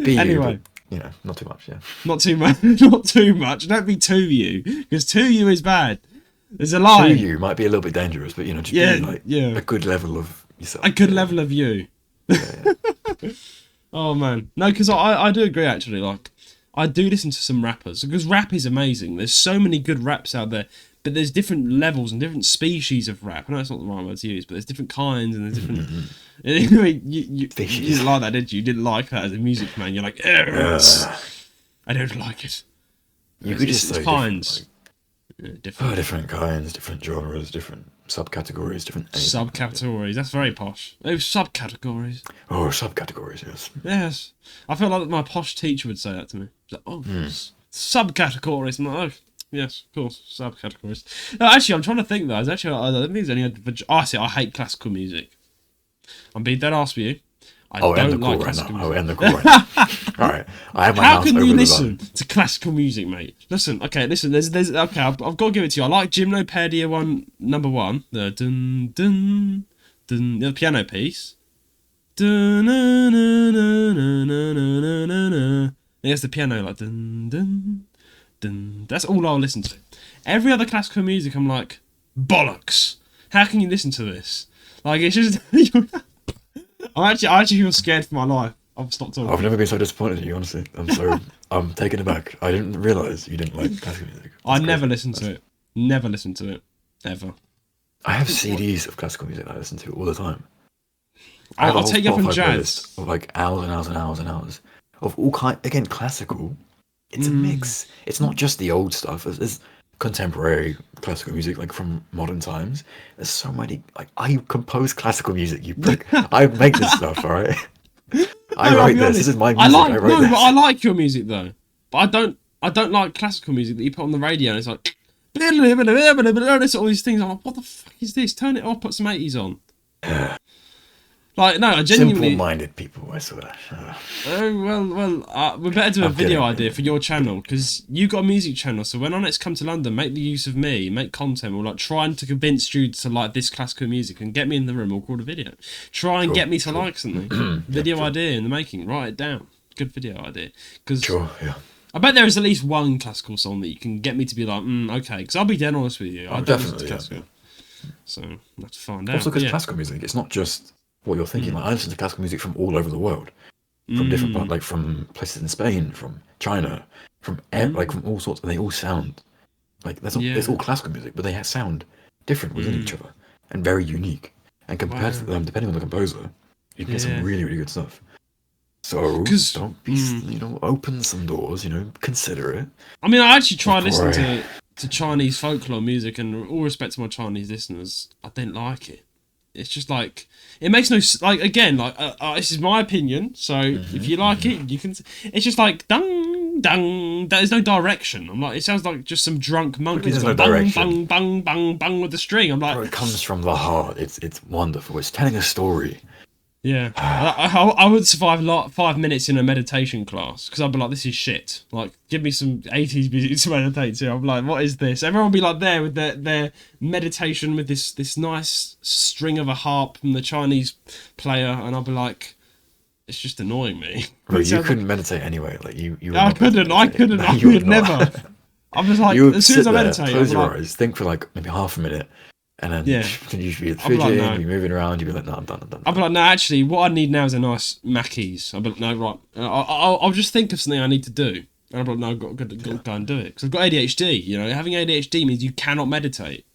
Be anyway, you, but, not too much. Yeah. Not too much. Not too much. Don't be too you, because too you is bad. There's a line. Too you might be a little bit dangerous, but just be like a good level of yourself. A good level of you. Yeah. Oh man, no, because I do agree actually. Like, I do listen to some rappers because rap is amazing. There's so many good raps out there, but there's different levels and different species of rap. I know it's not the right word to use, but there's different kinds and there's different. you didn't like that, did you? You didn't like that as a music man. You're like, I don't like it. You could just say kinds. Different kinds, different genres, different subcategories, different subcategories. That's very posh. Oh, subcategories. Oh, subcategories. Yes. Yes. I feel like my posh teacher would say that to me. Like, subcategories. I'm like, oh, yes, of course, subcategories. No, actually, I'm trying to think though. I don't think there's any. I hate classical music. I'm being dead ass with you. I don't like classical music. End the call right now. All right. I have my How can you listen to classical music, mate? Listen. There's okay. I've got to give it to you. I like Gymnopedia number one. The dun dun dun. The piano piece. Dun dun dun dun dun dun dun. There's the piano like dun dun dun. That's all I'll listen to. Every other classical music, I'm like, bollocks. How can you listen to this? Like it's just. I actually feel scared for my life. I've stopped talking. I've never been so disappointed in you, honestly. I'm taken aback. I didn't realise you didn't like classical music. I never listened to it. Never listened to it. Ever. I have CDs of classical music that I listen to all the time. I'll take you up on jazz. Of like hours and hours and hours and hours. Of all kind, again, classical. It's a mix. It's not just the old stuff. There's contemporary classical music, like from modern times. There's so many. Like I compose classical music. You prick. I make this stuff. All right. I write this. This is my music. But I like your music though. But I don't like classical music that you put on the radio and it's like. It's all these things. I'm like, what the fuck is this? Turn it off. Put some 80s on. Like no, I genuinely. Simple-minded people, I swear. We better do a video idea for your channel because you got a music channel. So when I next come to London, make the use of me, make content. We're like trying to convince you to like this classical music and get me in the room. We'll record a video. Try and get me to like something. Video idea in the making. Write it down. Good video idea. Because I bet there is at least one classical song that you can get me to be like, okay. Because I'll be dead honest with you. I don't listen to classical. So I have to find out. Also, because classical music, it's not just what you're thinking. Like I listen to classical music from all over the world, from different parts, like from places in Spain, from China, from from all sorts, and they all sound like it's all classical music, but they sound different within each other and very unique. And compared to them, depending on the composer, you can get some really, really good stuff. So don't be, open some doors. Consider it. I mean, I actually tried listening to Chinese folklore music, and all respect to my Chinese listeners, I didn't like it. It's just like it makes no this is my opinion. So if you like it, you can. It's just like dung dung. There's no direction. I'm like, it sounds like just some drunk monkeys going bang bang bang bang bang with the string. I'm like, it comes from the heart. It's wonderful. It's telling a story. Yeah, I would survive 5 minutes in a meditation class because I'd be like, this is shit. Like, give me some 80s music to meditate to. I'm like, what is this? Everyone would be like there with their meditation with this nice string of a harp from the Chinese player, and I'd be like, it's just annoying me. Well, you couldn't meditate anyway. Like you I couldn't. I would never. I'm just like, as soon as I meditate, close your eyes, think for like maybe half a minute. And then you'd be fidgeting, be moving around, you'd be like, no, I'm done. I'd be like, no, actually, what I need now is a nice Mackeys. I'd be like, no, right. I'll just think of something I need to do. And I'd be like, no, I've got to go and do it. Because I've got ADHD, having ADHD means you cannot meditate.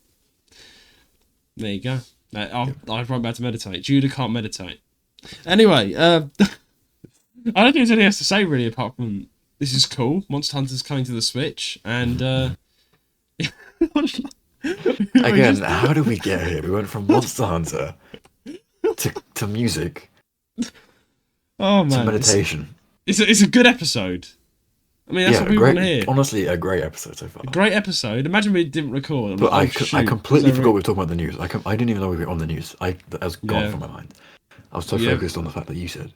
There you go. I've right back to meditate. Judah can't meditate. Anyway, I don't think there's anything else to say, really, apart from This is cool. Monster Hunter's coming to the Switch, and again, how did we get here? We went from Monster Hunter to music. Oh man, to meditation. It's a good episode. I mean, that's what we want to hear. Honestly, a great episode so far. A great episode. Imagine we didn't record. But I completely forgot we were talking about the news. I didn't even know we were on the news. That was gone from my mind. I was so focused on the fact that you said.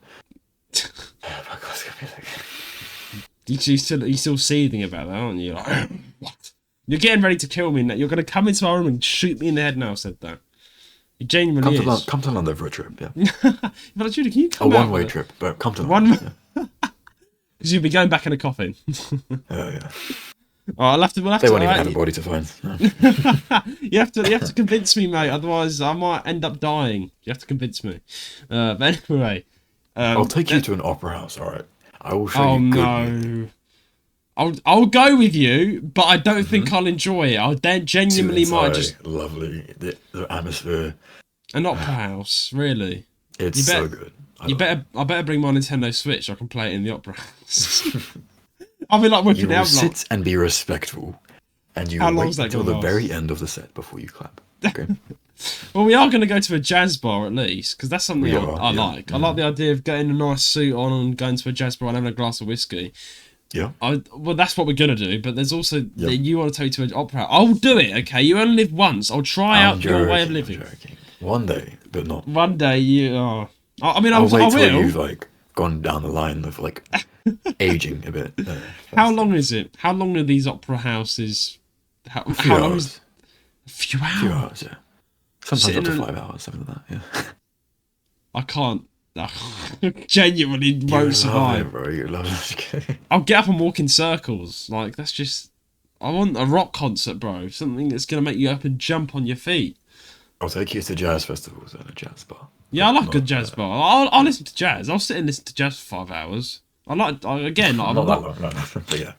You're still seething about that, aren't you? Like, what? You're getting ready to kill me now. You're going to come into my room and shoot me in the head now, said that. You genuinely come to London for a trip, yeah. But Judah, can you come a one-way trip, but come to London. Because you'll be going back in a coffin. Yeah. Oh, we'll have to. They won't even have a body to find. No. You have to convince me, mate. Otherwise, I might end up dying. You have to convince me. But anyway, I'll take you to an opera house. All right, I will show you. No. I'll go with you, but I don't think I'll enjoy it. I genuinely might just lovely the atmosphere. An opera house, really. It's so good. I better bring my Nintendo Switch so I can play it in the opera house. I'll be like whipping out. Sit and be respectful, and you wait until the very end of the set before you clap. Okay. Well, we are going to go to a jazz bar at least, because that's something I like. Mm. I like the idea of getting a nice suit on and going to a jazz bar and having a glass of whiskey. Yeah. Well, that's what we're going to do, but there's also you want to take me to an opera. I'll do it, okay? You only live once. I'll try out your way of living. One day, but not. One day, you are. I mean, I'll wait I till will. you've gone down the line of aging a bit. How long is it? How long are these opera houses? How long is? A few hours. A few hours, yeah. Sometimes up to 5 hours, something like that. Yeah. I can't. Genuinely won't survive. It, bro. You love it. I'll get up and walk in circles. Like that's just. I want a rock concert, bro. Something that's gonna make you up and jump on your feet. I'll take you to jazz festivals and a jazz bar. Yeah, I like a jazz bar. I'll listen to jazz. I'll sit and listen to jazz for 5 hours. I'm not that long, no, but yeah.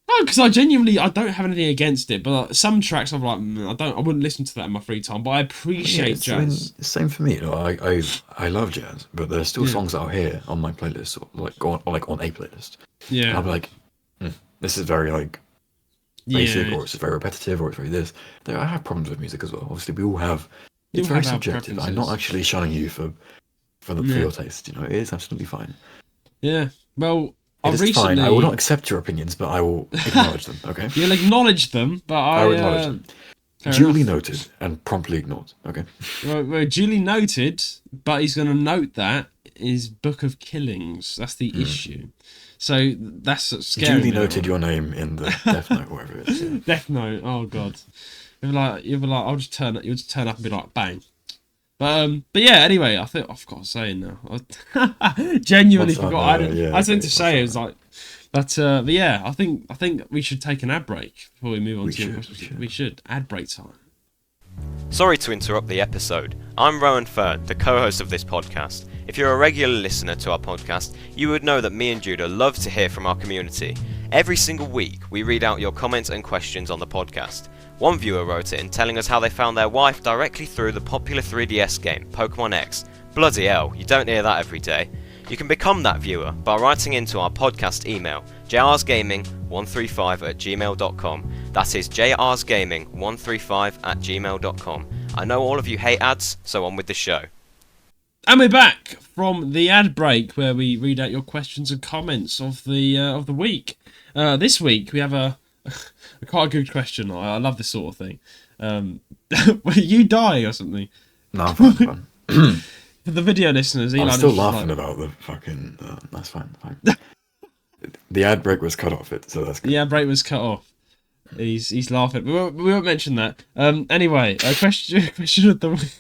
No, because I don't have anything against it, but some tracks I'm like, I wouldn't listen to that in my free time, but I appreciate jazz. Same for me. I love jazz, but there's still songs that I'll hear on my playlist, or on a playlist. Yeah. And I'll be like, this is very basic, or it's very repetitive, or it's very this. I have problems with music as well. Obviously, we all have. It's very subjective. I'm not actually shunning you for your taste. You know, it is absolutely fine. Yeah. Well, fine. I will not accept your opinions, but I will acknowledge them. Okay. You'll acknowledge them, but I will acknowledge them. Duly noted and promptly ignored. Okay. Well, duly noted, but he's going to note that is Book of Killings. That's the issue. So that's scary. Duly noted your name in the Death Note, whatever it is. Yeah. Death Note. Oh god. You'll be like, You'll just turn up and be like, bang. But yeah. Anyway, I think I forgot to say now. I genuinely forgot. I was going to say it was like, but yeah. I think we should take an ad break before we move on to your questions. We should ad break time. Sorry to interrupt the episode. I'm Rowan Ferd, the co-host of this podcast. If you're a regular listener to our podcast, you would know that me and Judah love to hear from our community. Every single week, we read out your comments and questions on the podcast. One viewer wrote in telling us how they found their wife directly through the popular 3DS game, Pokemon X. Bloody hell, you don't hear that every day. You can become that viewer by writing into our podcast email, jrsgaming135@gmail.com. That is jrsgaming135@gmail.com. I know all of you hate ads, so on with the show. And we're back from the ad break where we read out your questions and comments of the week. This week we have a quite a good question. I love this sort of thing. Were you dying or something? No, I'm fine. For the video listeners, Eli, I'm still laughing about the fucking. That's fine. The ad break was cut off. So that's good. The ad break was cut off. He's laughing. We won't mention that. Anyway, question of the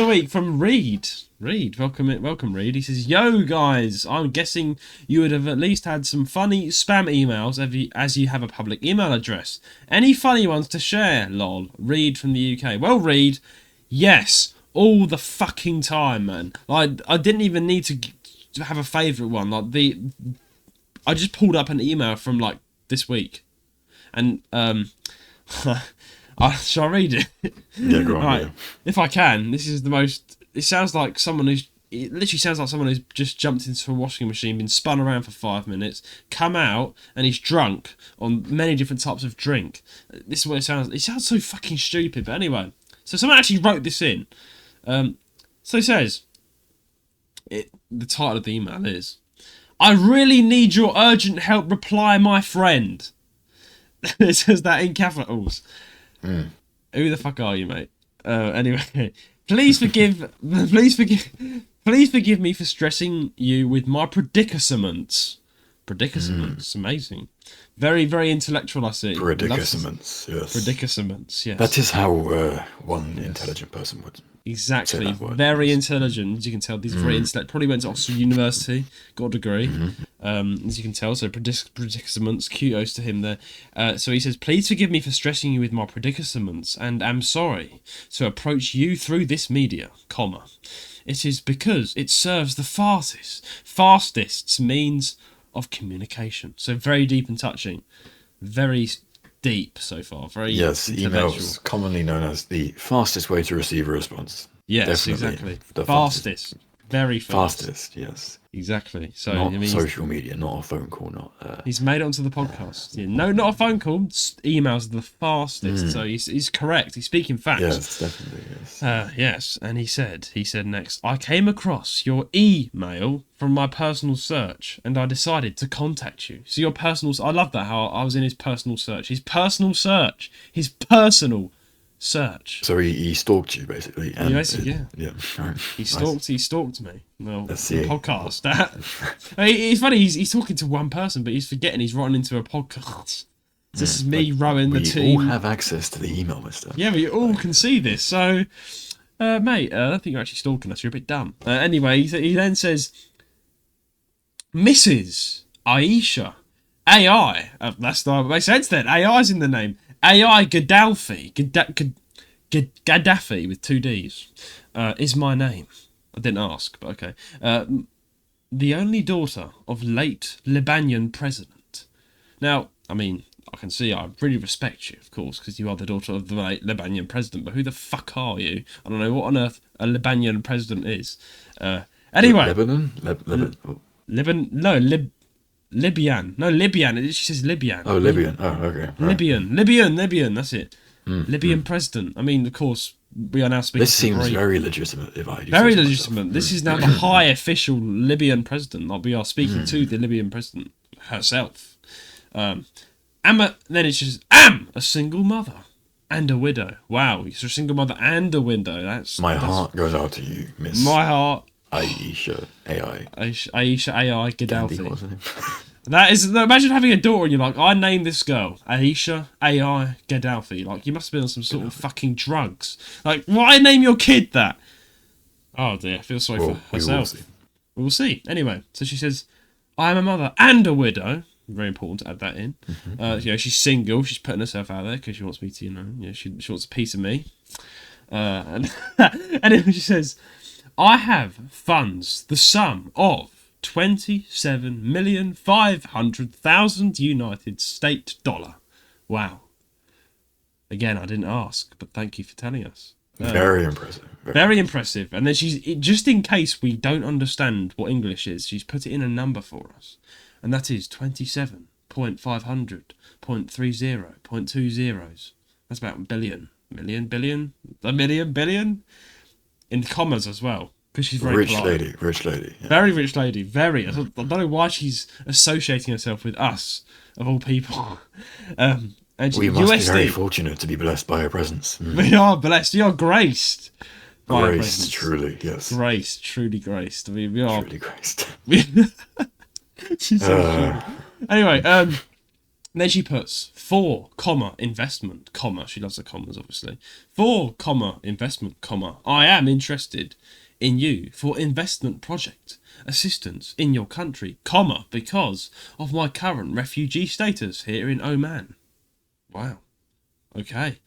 week from Reed. Reed, welcome, Reed. He says, "Yo, guys, I'm guessing you would have at least had some funny spam emails as you have a public email address. Any funny ones to share? Lol." Reed from the UK. Well, Reed, yes, all the fucking time, man. I didn't even need to have a favourite one. I just pulled up an email from this week, and shall I read it? Yeah, go on. Right. Yeah. If I can, this is the most. It sounds like someone who's it literally sounds like someone who's just jumped into a washing machine, been spun around for 5 minutes, come out, and he's drunk on many different types of drink. This is what it sounds. It sounds so fucking stupid. But anyway, so someone actually wrote this in. So it says, the title of the email is, "I really need your urgent help. Reply, my friend." It says that in capitals. Who the fuck are you, mate? Anyway, please forgive me for stressing you with my predicaments. Amazing. Very, very intellectual, I see. Predicaments, yes. Predicaments, yes. That is how one intelligent person would. Exactly. Say that word, Very yes. Intelligent, as you can tell. These are very intellect. Probably went to Oxford University, got a degree, as you can tell. So predicaments, kudos to him there. So he says, "Please forgive me for stressing you with my predicaments, and am sorry to approach you through this media, comma. It is because it serves the fastest means of communication." So very deep and touching, very deep so far. Very emails commonly known as the fastest way to receive a response. Yes, Definitely exactly. The Fastest. Very fast. Fastest, yes. Exactly. So Not I mean, social media, not a phone call, not. he's made it onto the podcast. Yeah, no, not a phone call. Emails are the fastest. So he's correct. He's speaking facts. Yes, definitely. Yes. Yes, and he said next, "I came across your email from my personal search, and I decided to contact you." So your personal. I love that. How I was in his personal search. His personal search. So he stalked you basically. And yeah. Right. He stalked me. Well, Let's see. Podcast. I mean, it's funny. He's talking to one person, but he's forgetting he's writing into a podcast. So this is me rowing the team. We all have access to the email, mister. Yeah, we all can see this. So, mate, I don't think you're actually stalking us. You're a bit dumb. Anyway, he then says, "Mrs. Aisha, AI." That's the makes sense then. AI's in the name. AI Gaddafi. Gaddafi with 2 Ds. Is my name. I didn't ask, but okay. The only daughter of late Libanian president. Now, I mean, I can see I really respect you, of course, because you are the daughter of the late Libanian president, but who the fuck are you? I don't know what on earth a Libanian president is. Anyway. Lebanon? Libyan. No, Libyan. She says Libyan. Oh, Libyan. Oh, okay. Right. Libyan. That's it. Libyan president. I mean, of course, we are now speaking. This seems very legitimate. Very legitimate. This is now the high official Libyan president. Like we are speaking to the Libyan president herself. Then it's just am a single mother and a widow. Wow, you're a single mother and a widow. That's heart goes out to you, Miss. My heart. Aisha AI. Aisha AI Gaddafi. Wasn't it? That is. Imagine having a daughter and you're like, I named this girl Aisha AI Gaddafi. Like, you must have been on some sort of fucking drugs. Like, why name your kid that? Oh dear, I feel sorry for herself. We will see. Anyway, so she says, "I am a mother and a widow." Very important to add that in. She's single. She's putting herself out there because she wants me to, she wants a piece of me. And then she says, "I have funds the sum of 27,500,000 United States dollar." Wow. Again, I didn't ask, but thank you for telling us. Very impressive. Very impressive. And then she's, just in case we don't understand what English is, she's put it in a number for us. And that is 27.500.30.2 zeros. That's about a billion. In commas as well. Because she's very polite. Rich lady. Yeah. Very rich lady. Very. I don't know why she's associating herself with us, of all people. And we must be very fortunate to be blessed by her presence. We are blessed. We are graced. Graced, truly, yes. Graced, truly graced. I mean, we are... Truly graced. She's so funny. Anyway, then she puts for, investment, she loves the commas, obviously. For, investment, I am interested in you for investment project assistance in your country, because of my current refugee status here in Oman. Wow. Okay.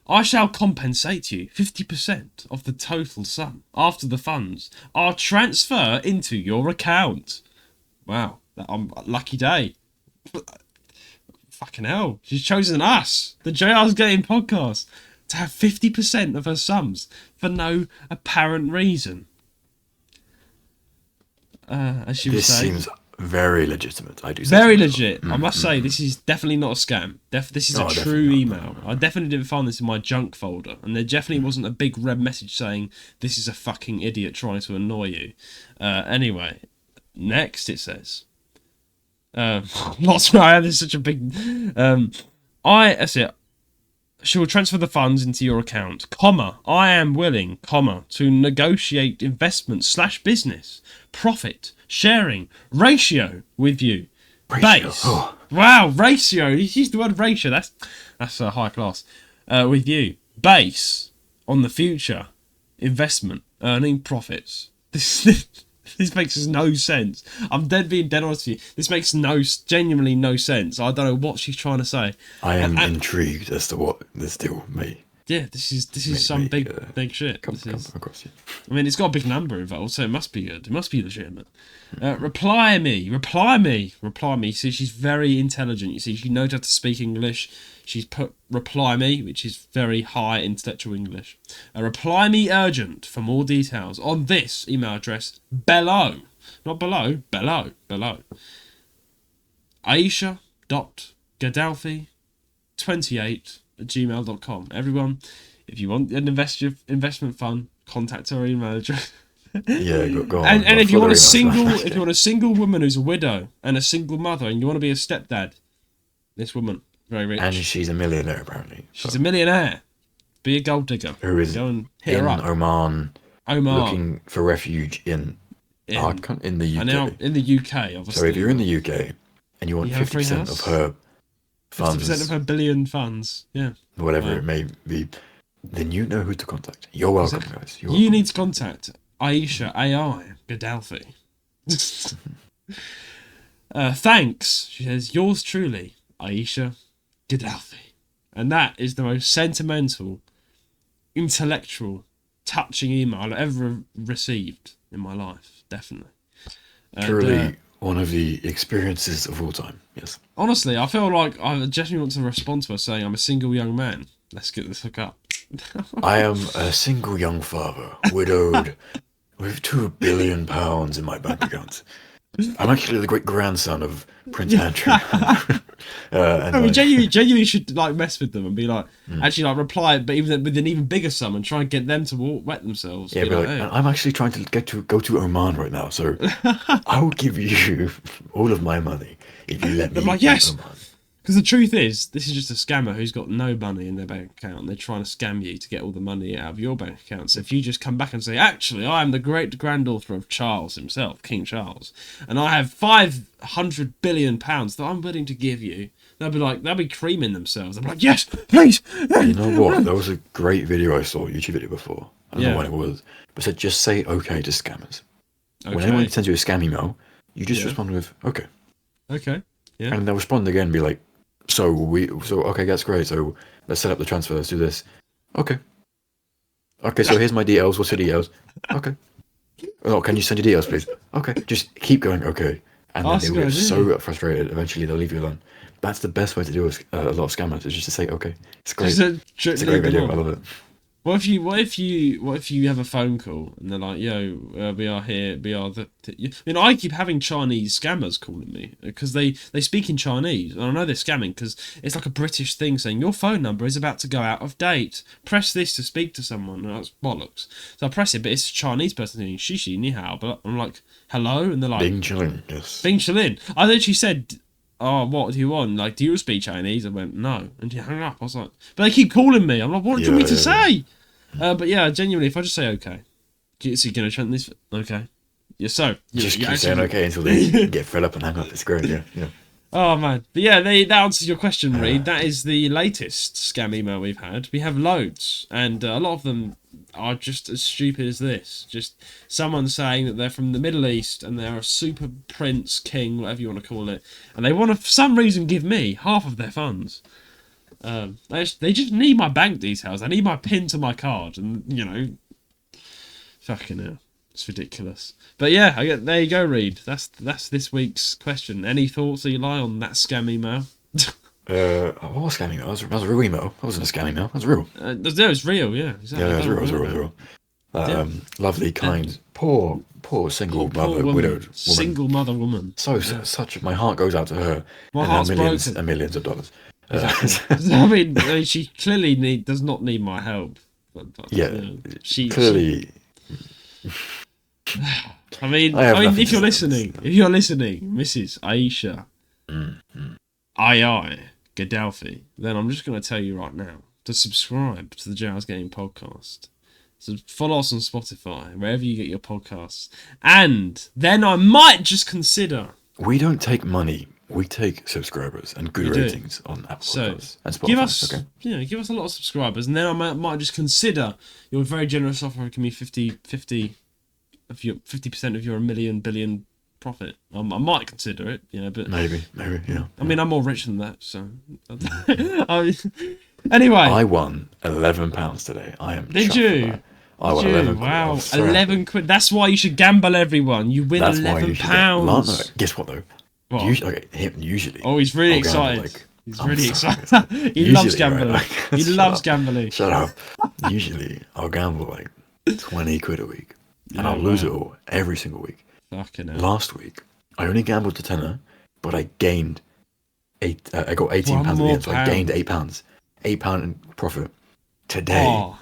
I shall compensate you 50% of the total sum after the funds are transfer into your account. Wow. I'm a lucky day. Fucking hell. She's chosen us, the JR's Getting podcast, to have 50% of her sums for no apparent reason. as she was saying. This seems very legitimate. I do. Very legit. I must say, this is definitely not a scam. This is a true email. I definitely didn't find this in my junk folder, and there definitely wasn't a big red message saying this is a fucking idiot trying to annoy you. Anyway, next it says, lots. I had such a big. That's it. She will transfer the funds into your account, comma, I am willing, comma, to negotiate investment/business, profit, sharing, ratio with you. Base. Oh. Wow, ratio. You used the word ratio. That's high class. With you. Base on the future. Investment. Earning profits. This makes no sense. I'm being dead honest with you. This makes genuinely no sense. I don't know what she's trying to say. I am intrigued as to what this deal may. Yeah, this is some big shit. Come across you. I mean, it's got a big number involved, so it must be good. It must be legitimate. Reply me. See, she's very intelligent. You see, she knows how to speak English. She's put reply me, which is very high intellectual English. Reply me urgent for more details on this email address below. Not below, below. Aisha.gaddafi28@gmail.com. Everyone, if you want an investment fund, contact our email address. Yeah, go on. And if you want a single woman who's a widow and a single mother, and you want to be a stepdad, this woman, very rich, and she's a millionaire apparently. She's a millionaire. Be a gold digger. Who is go and hit her up. Oman, looking for refuge in the UK. In the UK, obviously. So if you're in the UK and you want 50% of her funds, 50% of her billion funds, yeah, whatever it may be, then you know who to contact. You're welcome, guys. You need to contact Aisha AI Gaddafi. Thanks, she says. Yours truly, Aisha Gaddafi. And that is the most sentimental, intellectual, touching email I've ever received in my life. Definitely. Truly one of the experiences of all time. Yes. Honestly, I feel like I genuinely want to respond to her saying I'm a single young man. Let's get this hook up. I am a single young father, widowed, with £2 billion in my bank account. I'm actually the great grandson of Prince Andrew. Genuinely should mess with them and be actually reply, but even with an even bigger sum and try and get them to wet themselves. Yeah, but hey. I'm actually trying to go to Oman right now, so I will give you all of my money if you let me. I'm yes. Oman. Because the truth is, this is just a scammer who's got no money in their bank account, and they're trying to scam you to get all the money out of your bank account. So if you just come back and say, actually, I am the great-granddaughter of Charles himself, King Charles, and I have £500 billion that I'm willing to give you, they'll be creaming themselves. I'm like, yes, please! You know what? There was a great video I saw, a YouTube video before. I don't know when it was. But it said, just say okay to scammers. Okay. When anyone sends you a scam email, you just respond with, okay. Okay, yeah. And they'll respond again and be like, So okay, that's great. So let's set up the transfer. Let's do this. Okay. So here's my details. What's your details? Okay. Oh, can you send your details, please? Okay. Just keep going. Okay. And then they'll get so frustrated. Eventually, they'll leave you alone. That's the best way to do with a lot of scammers. Is just to say, okay, it's great. It's a great video. I love it. What if you have a phone call and they're like, yo, we are here, I keep having Chinese scammers calling me because they speak in Chinese, and I know they're scamming because it's like a British thing saying your phone number is about to go out of date. Press this to speak to someone, and that's bollocks. So I press it, but it's a Chinese person saying Shishi ni hao, but I'm like, hello, and they're like, Bing Chilin, yes. Bing Chilin. I literally said, oh, what do you want? Like, do you speak Chinese? I went, no. And he hung up. I was like, but they keep calling me. I'm like, what do you want me to say? But yeah, genuinely, if I just say okay, so you're going to chant this? Okay. Yeah, so. Just keep saying okay until they get fed up and hang up. It's great, yeah. Oh, man. But yeah, that answers your question, Reed. That is the latest scam email we've had. We have loads, and a lot of them are just as stupid as this. Just someone saying that they're from the Middle East and they're a super prince, king, whatever you want to call it, and they want to, for some reason, give me half of their funds. They just need my bank details. They need my PIN to my card, and fucking hell, it's ridiculous. But yeah, there you go, Reed. That's this week's question. Any thoughts, Eli, on that scam email? What was scam email? That was a real email. That wasn't a scam email. That was real. It was real, yeah. Exactly. Yeah, it was real. Lovely, kind Poor single mother, widowed woman. Single mother woman. Such. My heart goes out to her. My and heart's millions broken. and millions of dollars. Exactly. I mean, she clearly does not need my help. But, she clearly. I mean, if you're listening, Mrs. Aisha, Gaddafi, then I'm just going to tell you right now to subscribe to the Jazz Game Podcast. So follow us on Spotify, wherever you get your podcasts. And then I might just consider... We don't take money. We take subscribers and good ratings on Apple Podcasts and Spotify. Give us a lot of subscribers. And then I might just consider your very generous offer of giving me 50% of your $1 billion profit. I might consider it, but... Maybe, yeah. I mean, I'm more rich than that, so... Anyway. I won £11 today. I am Did you? I won 11 quid. Wow, 11 quid. That's why you should gamble, everyone. You win £11. Guess what, though? What? Usually. Oh, he's really excited. He's really excited. He loves gambling. Right? He loves gambling. Shut up. Usually, I'll gamble like 20 quid a week. And I'll lose it all every single week. Fucking hell. Last week, I only gambled to tenner, but I gained I got £18 at the end, so I gained £8. £8 in profit. Today,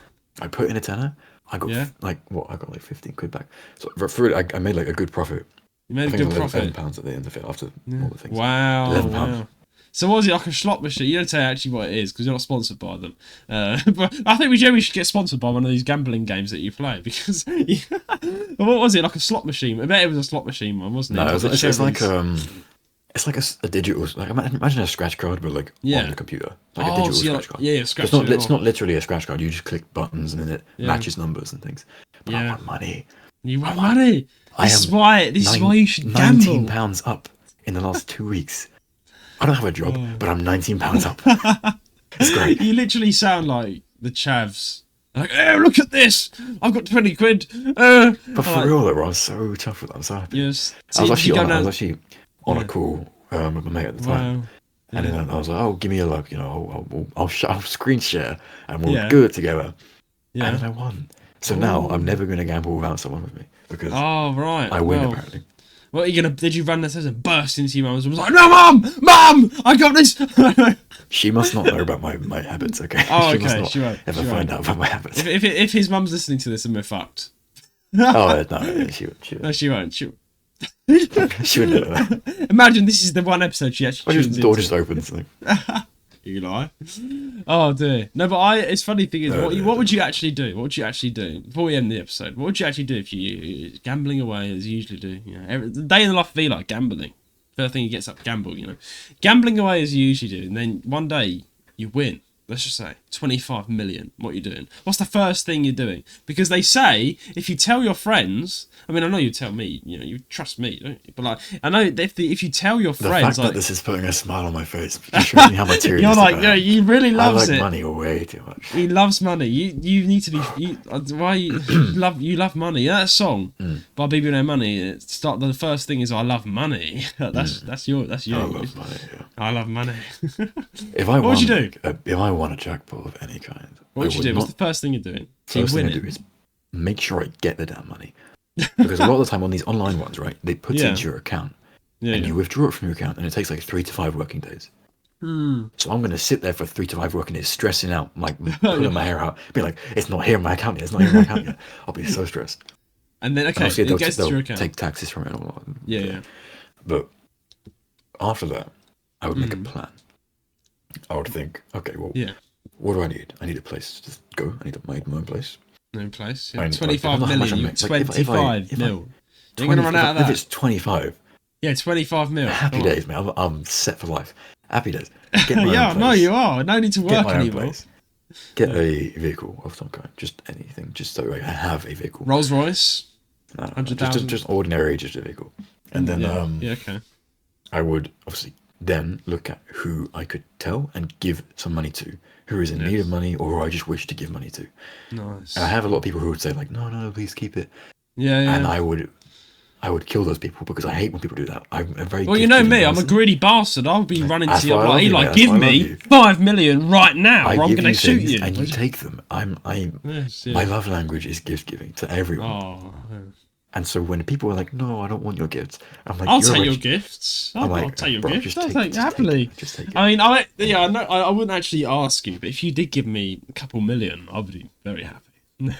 I put in a tenner. I got I got like 15 quid back. So for it, I made like a good profit. You made a good profit. £11 at the end of it after all the things. Wow. £11. Wow. So was it like a slot machine? You don't say actually what it is because you're not sponsored by them. But I think we generally should get sponsored by one of these gambling games that you play because what was it, like a slot machine? I bet it was a slot machine one, wasn't it? No, it's like a digital. Like imagine a scratch card, but like on the computer, like a digital scratch card. Yeah, scratch. It's not literally a scratch card. You just click buttons and then it matches numbers and things. But I want money. You want money. This is why you should gamble. £19 up in the last 2 weeks. I don't have a job, but I'm £19 up. It's great. You literally sound like the chavs. Like, oh, look at this! I've got 20 quid. But for real, though, I was so tough with that. I was so happy. Yes. I was actually on a call with my mate at the time. Wow. And then I was like, oh, give me a look. I'll screen share and we'll do it together. Yeah. And then I won. So now I'm never going to gamble without someone with me because I win apparently. What are you gonna? Did you run the stairs and burst into your mum's and was like, "No, mum, I got this." She must not know about my habits. Okay. Oh, okay. She won't ever find out about my habits. If his mum's listening to this, then we're fucked. Oh no, she won't. No, she won't. She would never. Imagine this is the one episode she actually. The door just opens. Like. Eli. Oh dear. No, but it's funny thing is, what would you actually do? What would you actually do before we end the episode? What would you actually do if you gambling away as you usually do? The day in the life of Eli, gambling. First thing he gets up, gamble. Gambling away as you usually do, and then one day you win. Let's just say 25 million. What are you doing? What's the first thing you're doing? Because they say if you tell your friends, I mean, I know you tell me, you trust me, don't you? But like, I know if you tell your friends, the fact that this is putting a smile on my face, just shows me how materialistic you're like, he really loves it. I like money way too much. He loves money. You need to be. You love money. That song by BB No Money. The first thing is I love money. that's you. I love money. Yeah. I love money. What would you do? If I won a jackpot of any kind, what would you do? What's the first thing you're doing? First thing I do is make sure I get the damn money. Because a lot of the time on these online ones, right, they put it into your account and you withdraw it from your account and it takes like 3 to 5 working days. So I'm going to sit there for 3 to 5 working days stressing out, like pulling my hair out, being like, it's not here in my account yet, it's not here in my account yet. I'll be so stressed. And then, okay, it gets to your account. Take taxes from it and all that. Yeah. But after that, I would make a plan. I would think, okay, well, what do I need? I need a place to go. I need to make my own place. No place. Yeah. 25 million. 25 mil. You're going to run out of that. If it's 25. Yeah, 25 mil. Happy days, man. I'm set for life. Happy days. Get my own place. No, you are. No need to work anymore. Get a vehicle of some kind. Just anything. Just so I have a vehicle. Rolls Royce? No, just ordinary, just a vehicle. And then okay. I would obviously then look at who I could tell and give some money to, who is in need of money or who I just wish to give money to. Nice. And I have a lot of people who would say like, no, please keep it. Yeah. And I would kill those people because I hate when people do that. I'm a very you know me, I'm a greedy bastard. I'll be running to you like, Eli, give me 5 million right now or I'm going to shoot you. And you take them. My love language is gift giving to everyone. Oh, And so when people are like, "No, I don't want your gifts," I'm like, I'll take your gifts. I'll take your gifts. I'll take happily. Just take it. I mean, I wouldn't actually ask you, but if you did give me a couple million, I would be very happy.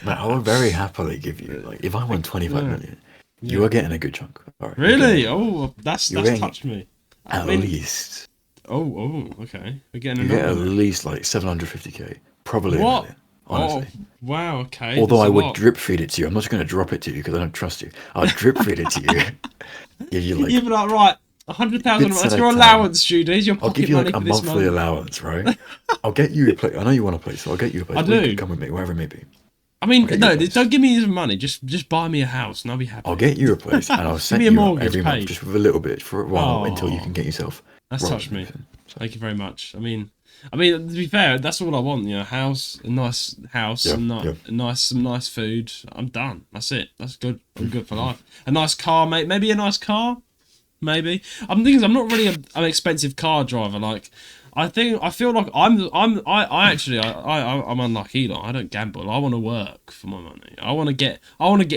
I would very happily give you, like, if I won 25 million, you are getting a good chunk. All right, really? That's touched me. At least. Okay. We're getting you get at least like 750k, probably. What? A million, honestly. Oh, wow. Okay. Although I would drip feed it to you, I'm not just going to drop it to you because I don't trust you. I'll drip feed it to you. Give you like. You'd be like, right, 100,000. That's your allowance, Judah. Here's your pocket I'll give you money like a for this monthly month. allowance, right? I'll get you a place. I know you want a place, so I'll get you a place. I do. You can come with me, wherever it may be. I mean, no, don't give me his money. Just buy me a house, and I'll be happy. I'll get you a place, and I'll set you up every month, just with a little bit for a while until you can get yourself. That's touched me. Thank you very much. I mean, to be fair, that's all I want. You know, a nice house, some nice food. I'm done. That's it. That's good. I'm good for life. A nice car, mate. Maybe a nice car. Maybe. I'm thinking I'm not really an expensive car driver. Like, I feel like I'm unlike Eli. I don't gamble. I want to work for my money. I want to get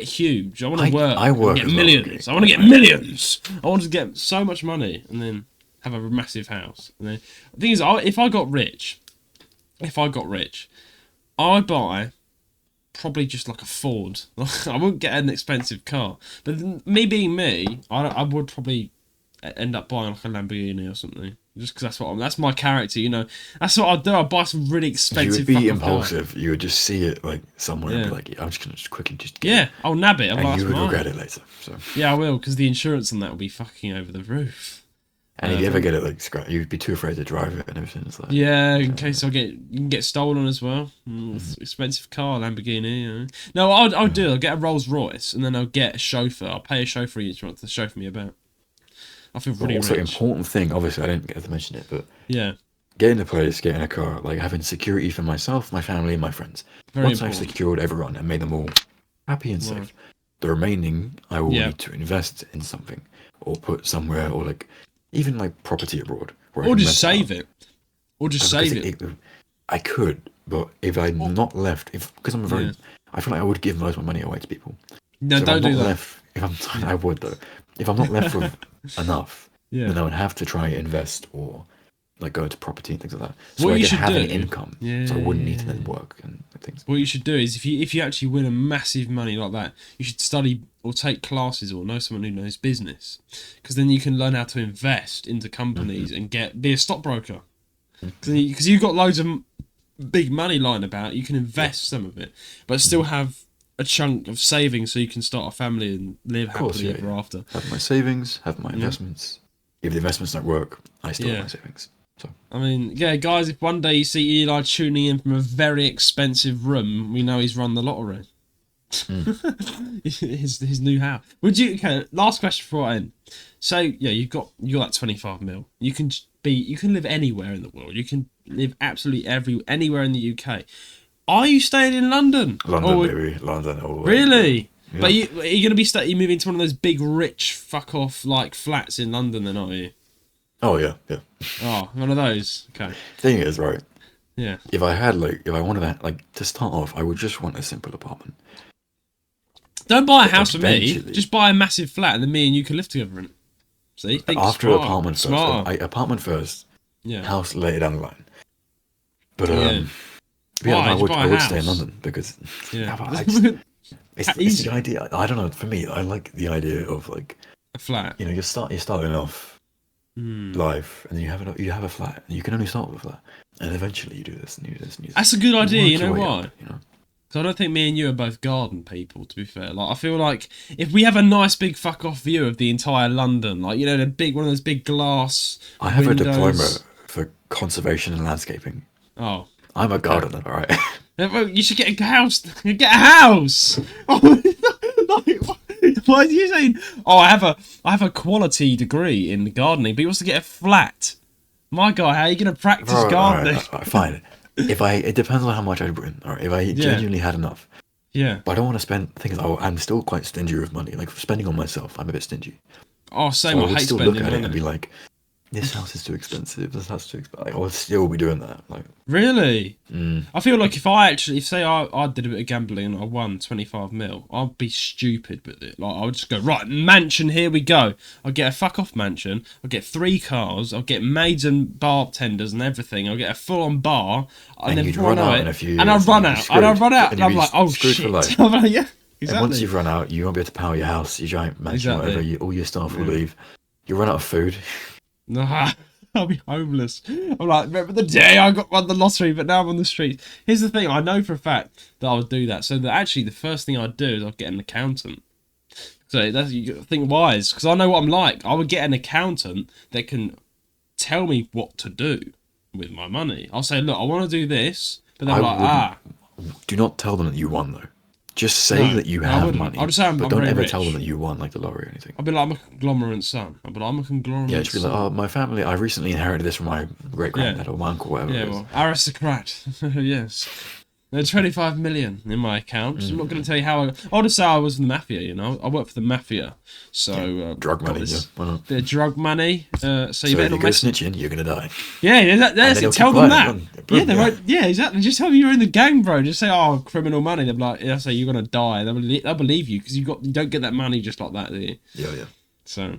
huge. I want to work. I work and get millions. I want to get millions. I want to get so much money and then have a massive house. And then the thing is, if I got rich, I would buy probably just like a Ford. I wouldn't get an expensive car. But me being me, I would probably end up buying like a Lamborghini or something. Just because that's my character, you know. That's what I'd do. I'd buy some really expensive. You would be impulsive. Car. You would just see it like somewhere and be like, I'm just gonna quickly get it. I'll nab it. And you would regret it later. So. Yeah, I will, because the insurance on that will be fucking over the roof. And if you ever get it like scratched, you'd be too afraid to drive it and everything. It's like, in case you can get stolen as well. Expensive car, Lamborghini. You know. No, I'll do. I'll get a Rolls Royce, and then I'll get a chauffeur. I'll pay a chauffeur each month to chauffeur me about. I feel pretty rich. Also, important thing. Obviously, I didn't get to mention it, but getting a place, getting a car, like having security for myself, my family, and my friends. Once I've secured everyone and made them all happy and safe, the remaining I will need to invest in something or put somewhere, or like even like property abroad, or just save it, I could, but if I'm not left, because I'm I feel like I would give most of my money away to people. No, so don't do that. I would though. If I'm not left with enough, then I would have to try and invest or like go into property and things like that. So I could have an income, so I wouldn't need to then work and things. What you should do is if you actually win a massive money like that, you should study or take classes or know someone who knows business, because then you can learn how to invest into companies and be a stockbroker. Because you've got loads of big money lying about, you can invest some of it, but still have a chunk of savings so you can start a family and live happily ever after. Have my savings, have my investments. If the investments don't work, I still have my savings. So I mean, guys, if one day you see Eli tuning in from a very expensive room, we know he's run the lottery. his new house. Last question before I end. So you got that 25 mil. You can live anywhere in the world. You can live absolutely anywhere in the UK. Are you staying in London? Baby. London. Really? Yeah. But are you going to be moving to one of those big, rich, fuck off like flats in London? Then, aren't you? Oh yeah. Oh, one of those. Okay. Thing is, right? Yeah. If I wanted that, like to start off, I would just want a simple apartment. Don't buy a house for me. Just buy a massive flat, and then me and you can live together in it. See? After apartment first. Apartment first. Yeah. House later down the line. But I would stay in London because it's the idea. I don't know. For me, I like the idea of like a flat. You know, you're starting off life, and then you have a flat, and you can only start with a flat, and eventually you do this and you do this. And you That's a good idea. You know why? Up, you know? So I don't think me and you are both garden people. To be fair, like I feel like if we have a nice big fuck off view of the entire London, like one of those big glass. I have windows. a diploma for conservation and landscaping. Oh. I'm a gardener, all right? You should get a house. Get a house. Why are you saying? Oh, I have a quality degree in gardening, but he wants to get a flat. My God, how are you going to practice gardening? All right, fine. It depends on how much I bring. All right, if I genuinely had enough. Yeah. But I don't want to spend things. I'm still quite stingy with money. Like spending on myself, I'm a bit stingy. Oh, same. So I hate still spending look at money. it and be like, this house is too expensive. This house is too expensive. I would still be doing that. Like, really? I feel like if say I did a bit of gambling and I won 25 mil, I'd be stupid with it. Like, I would just go, right, mansion, here we go. I'll get a fuck off mansion. I'll get 3 cars. I'll get maids and bartenders and everything. I'll get a full on bar. And then you'd run out in a few years. And I'll run out. And I'm like, oh shit. I'm like, yeah. Exactly. And once you've run out, you won't be able to power your house, your giant mansion, whatever. All your staff will leave. You run out of food. Nah, I'll be homeless. I'm like, remember the day I won the lottery, but now I'm on the streets. Here's the thing, I know for a fact that I would do that. So that actually the first thing I'd do is I'd get an accountant. So that's, you think wise, because I know what I'm like. I would get an accountant that can tell me what to do with my money. I'll say, look, I want to do this, but they're like, Do not tell them that you won, though. Just say that you have money, I'll just say but don't ever tell them that you won, like the lottery or anything. I'll be like, I'm a conglomerate son. I'll be like, I'm a conglomerate son. Yeah, just be like, oh, my family, I recently inherited this from my great-granddad or my uncle, whatever it is. Well, aristocrat, yes. There's 25 million in my account. I'm not going to tell you how I'll just say I was in the mafia, you know. I work for the mafia. So, drug money, why not? Bit of drug money. So you better if you go snitching, you're going to die. Yeah, that's it. Tell them that. Yeah, they won't, yeah, exactly. Just tell them you're in the gang, bro. Just say, oh, criminal money. They'll be like, yeah, say you're going to die. They'll believe you because you don't get that money just like that, do you? Yeah. So...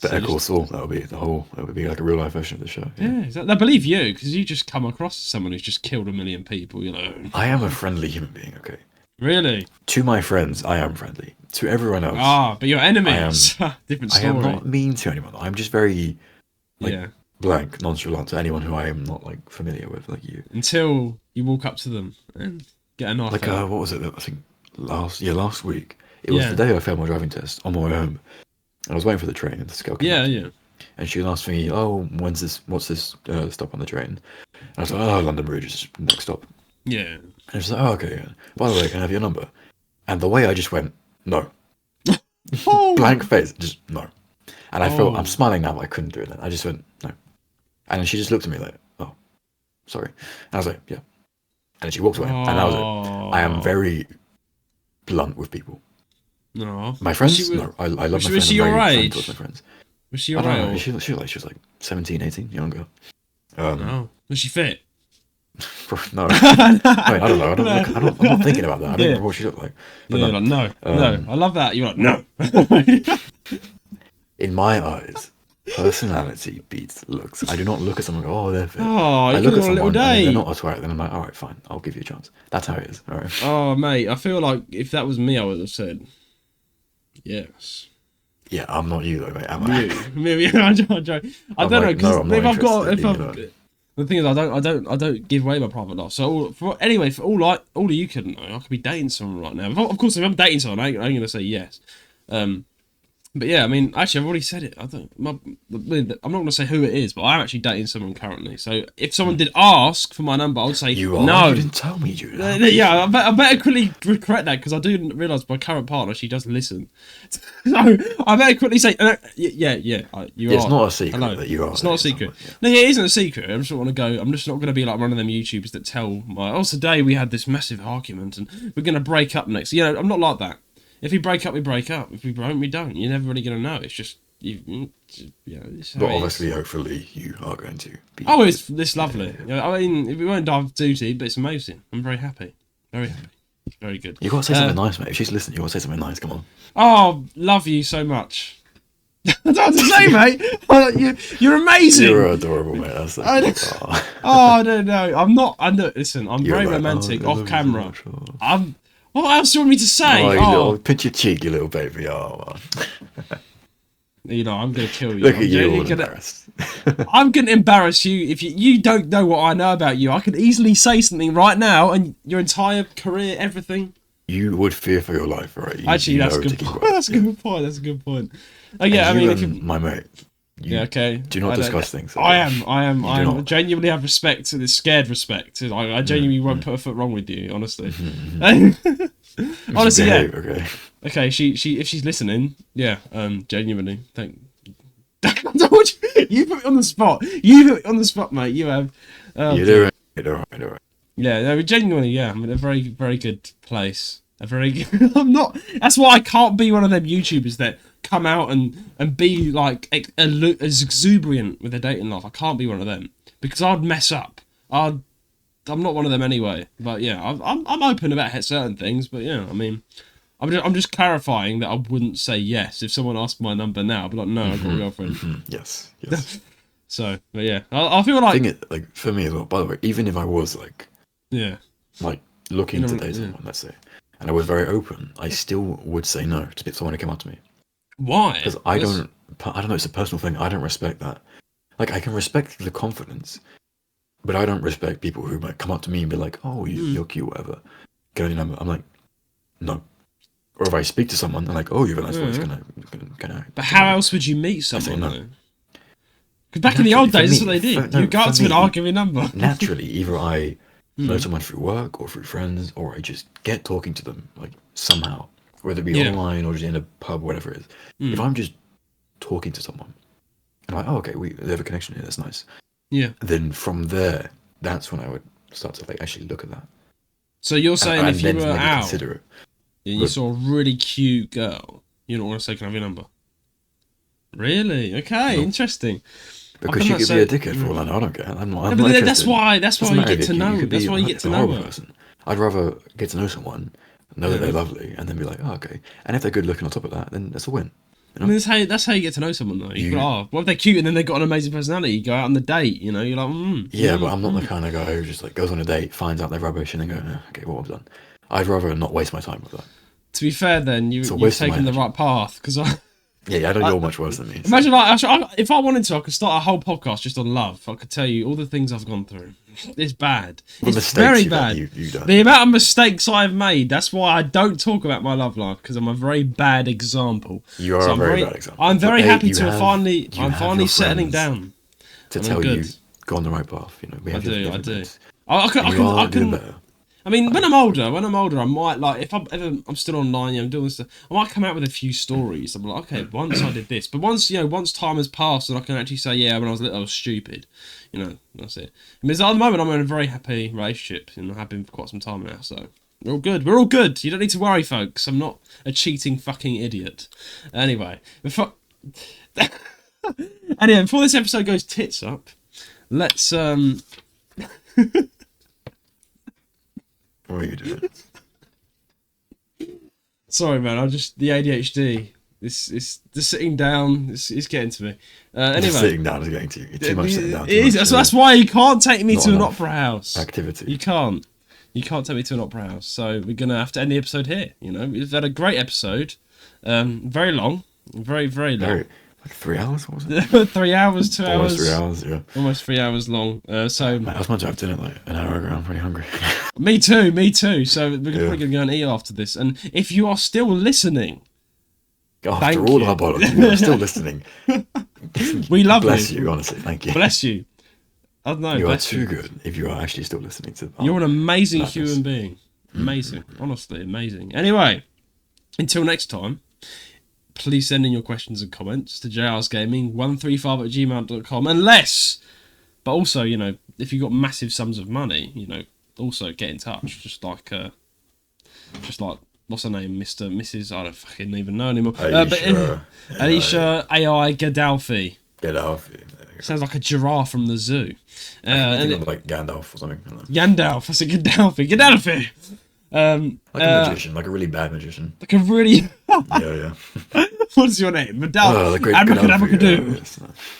Better Call Saul, that would be like a real life version of the show. Yeah, they believe you because you just come across someone who's just killed 1 million people, you know. I am a friendly human being, okay? Really? To my friends, I am friendly. To everyone else, but your enemies, different story. I am not mean to anyone. I'm just very, blank, nonchalant to anyone who I am not like familiar with, like you. Until you walk up to them and get a knife. Like, what was it? I think last week. It was the day I failed my driving test on my way home. I was waiting for the train and the scale came up. Yeah. And she asked me, oh, what's this stop on the train? And I was like, oh, London Bridge is next stop. Yeah. And she's like, oh, okay, yeah. By the way, can I have your number? And the way I just went, no. Blank face, just no. And I felt, I'm smiling now, but I couldn't do it then. I just went, no. And then she just looked at me like, oh, sorry. And I was like, yeah. And then she walked away. And I was like, I am very blunt with people. No. My friends? No. I love my friends. Was she your age? Towards my friends. Was she your age? She was like 17, 18, younger. No. Was she fit? No. Wait, I don't know. I'm not thinking about that. I don't remember what she looked like. But like, no. I love that. You're like, no. In my eyes, personality beats looks. I do not look at someone and go, oh, they're fit. I look at someone and they're not a twat. Then I'm like, all right, fine. I'll give you a chance. That's how it is. All right. Oh, mate. I feel like if that was me, I would have said, yes. Yeah, I'm not you though, mate. Am I? I don't know because the thing is, I don't give away my private life. So for all you could know, I could be dating someone right now. Of course, if I'm dating someone, I ain't gonna say yes. But yeah, I mean, actually, I've already said it. I'm not going to say who it is, but I'm actually dating someone currently. So if someone did ask for my number, I would say no. You didn't tell me, Judah. Yeah, I better quickly correct that because I do realise my current partner, she does listen. So I better quickly say, yeah, you are. It's not a secret that you are. It's not a secret. No, yeah, it isn't a secret. I'm just not going to be like one of them YouTubers that tell today we had this massive argument and we're going to break up next. You know, I'm not like that. If we break up, we break up. If we don't, we don't. You're never really going to know. It's just, but obviously, hopefully, you are going to be. Oh, it's lovely. I mean, we won't die of duty, but it's amazing. I'm very happy. Very happy. Very good. You've got to say something nice, mate. If she's listening, you've got to say something nice. Come on. Oh, love you so much. I don't have to say, mate. You're amazing. You're adorable, mate. I don't know. I'm not. Listen, I'm very romantic off camera. What else do you want me to say? Pinch your cheek, you little baby. Oh, you know, I'm going to kill you. Look at you, all embarrassed. I'm going to embarrass you if you don't know what I know about you. I could easily say something right now and your entire career, everything. You would fear for your life, right? Actually, that's a good point. That's a good point. Yeah, I mean, my mate. Okay. Do not discuss things. I am genuinely have respect to this, scared respect. I genuinely won't put a foot wrong with you, honestly. Honestly, yeah. Okay, she if she's listening, yeah, genuinely, thank. You put me on the spot. You put me on the spot, mate. You have. You're doing it. All right. Yeah, no, genuinely, yeah. I'm in a very, very good place. I'm not. That's why I can't be one of them YouTubers that come out and be like as exuberant with their dating life. I can't be one of them because I'd mess up. I'm not one of them anyway. But yeah, I'm open about certain things. But yeah, I mean, I'm just clarifying that I wouldn't say yes if someone asked my number now. I'd be like, no, I've got a girlfriend. Yes. So, but yeah, I feel like like for me as well. By the way, even if I was like looking to date someone, let's say, and I was very open, I still would say no to someone who came up to me. Why? Because I don't know. It's a personal thing. I don't respect that. Like, I can respect the confidence, but I don't respect people who might come up to me and be like, "Oh, you're cute, whatever. Get on your number." I'm like, no. Or if I speak to someone, they're like, "Oh, you have a nice voice. Can I?" But how else would you meet someone? No. Because back in the old days, that's what they did. You go up to an arguing number. Naturally, either I know someone through work or through friends, or I just get talking to them like somehow, whether it be online or just in a pub, whatever it is. If I'm just talking to someone, and I'm like, oh, okay, they have a connection here, that's nice. Yeah. Then from there, that's when I would start to like actually look at that. So you're saying if you were out, consider it. And you saw a really cute girl, you don't want to say, can I have your number? Really? Okay, interesting. Because she could be a dickhead for all I know. I don't care. I'm not interested. That's why you get to know. That's why you get to know her. Person. I'd rather get to know someone, know that they're lovely, and then be like, oh, okay. And if they're good looking on top of that, then that's a win. You know? I mean, that's how you get to know someone, though. You go, what if they're cute and then they've got an amazing personality? You go out on the date, you know, you're like, Yeah, but I'm not the kind of guy who just like goes on a date, finds out they're rubbish, and then go, okay, well, I've done. I'd rather not waste my time with that. To be fair, then you've taken the right path because I know you're much worse than me. So. Imagine, if I wanted to, I could start a whole podcast just on love. I could tell you all the things I've gone through. It's bad. It's very bad. You've done. The amount of mistakes I've made. That's why I don't talk about my love life because I'm a very bad example. You are a very bad example. I'm very happy to I'm finally settling down. To tell you, go on the right path. You know, we have I do. I can. Better. I mean, when I'm older, I might like if I'm still online, I'm doing stuff. I might come out with a few stories. I'm like, okay, once I did this, but once time has passed, and I can actually say, yeah, when I was little, I was stupid. You know, that's it. I mean, at the moment, I'm in a very happy relationship, and I have been for quite some time now. So we're all good. We're all good. You don't need to worry, folks. I'm not a cheating fucking idiot. Anyway, before this episode goes tits up, let's What are you doing? Sorry, man. The ADHD. It's just sitting down. It's getting to me. Anyway, sitting down is getting to you. You're too much sitting down. It is. That's why you can't take me to an opera house. Activity. You can't take me to an opera house. So we're gonna have to end the episode here. You know, we've had a great episode. Very long. Very, very long. Like 3 hours, what was it? 3 hours, 2 hours. Almost 3 hours, yeah. Almost 3 hours long. So mate, I was meant to have dinner like an hour ago. I'm pretty hungry. Me too. So we're probably going to go and eat after this. And if you are still listening, after all our bollocks, you are still listening. We love you. Bless you, honestly. Thank you. Bless you. I don't know. You are too good if you are actually still listening to. You're an amazing human being. Amazing. Honestly, amazing. Anyway, until next time. Please send in your questions and comments to jrsgaming135@gmail.com. But also, you know, if you've got massive sums of money, you know, also get in touch. Just like, what's her name? Mrs. I don't fucking even know anymore. Alicia AI Gaddafi. Sounds like a giraffe from the zoo. Like Gandalf or something. Gandalf. I said Gaddafi. Like a magician, like a really bad magician. Like a really... yeah. What's your name? Abracadabra.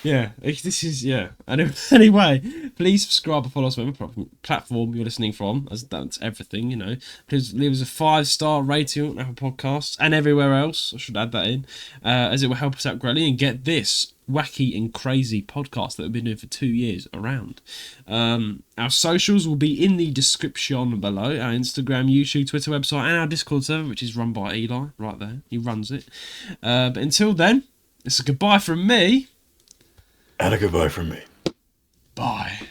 Yeah, this is, yeah. Anyway, please subscribe and follow us on whatever platform you're listening from, as that's everything, you know. Please leave us a 5-star rating on Apple Podcasts and everywhere else. I should add that in, as it will help us out greatly and get this wacky and crazy podcast that we've been doing for 2 years around. Our socials will be in the description below. Our Instagram, YouTube, Twitter, website, and our Discord server, which is run by Eli, right there. He runs it. But until then, it's a goodbye from me. And a goodbye from me. Bye.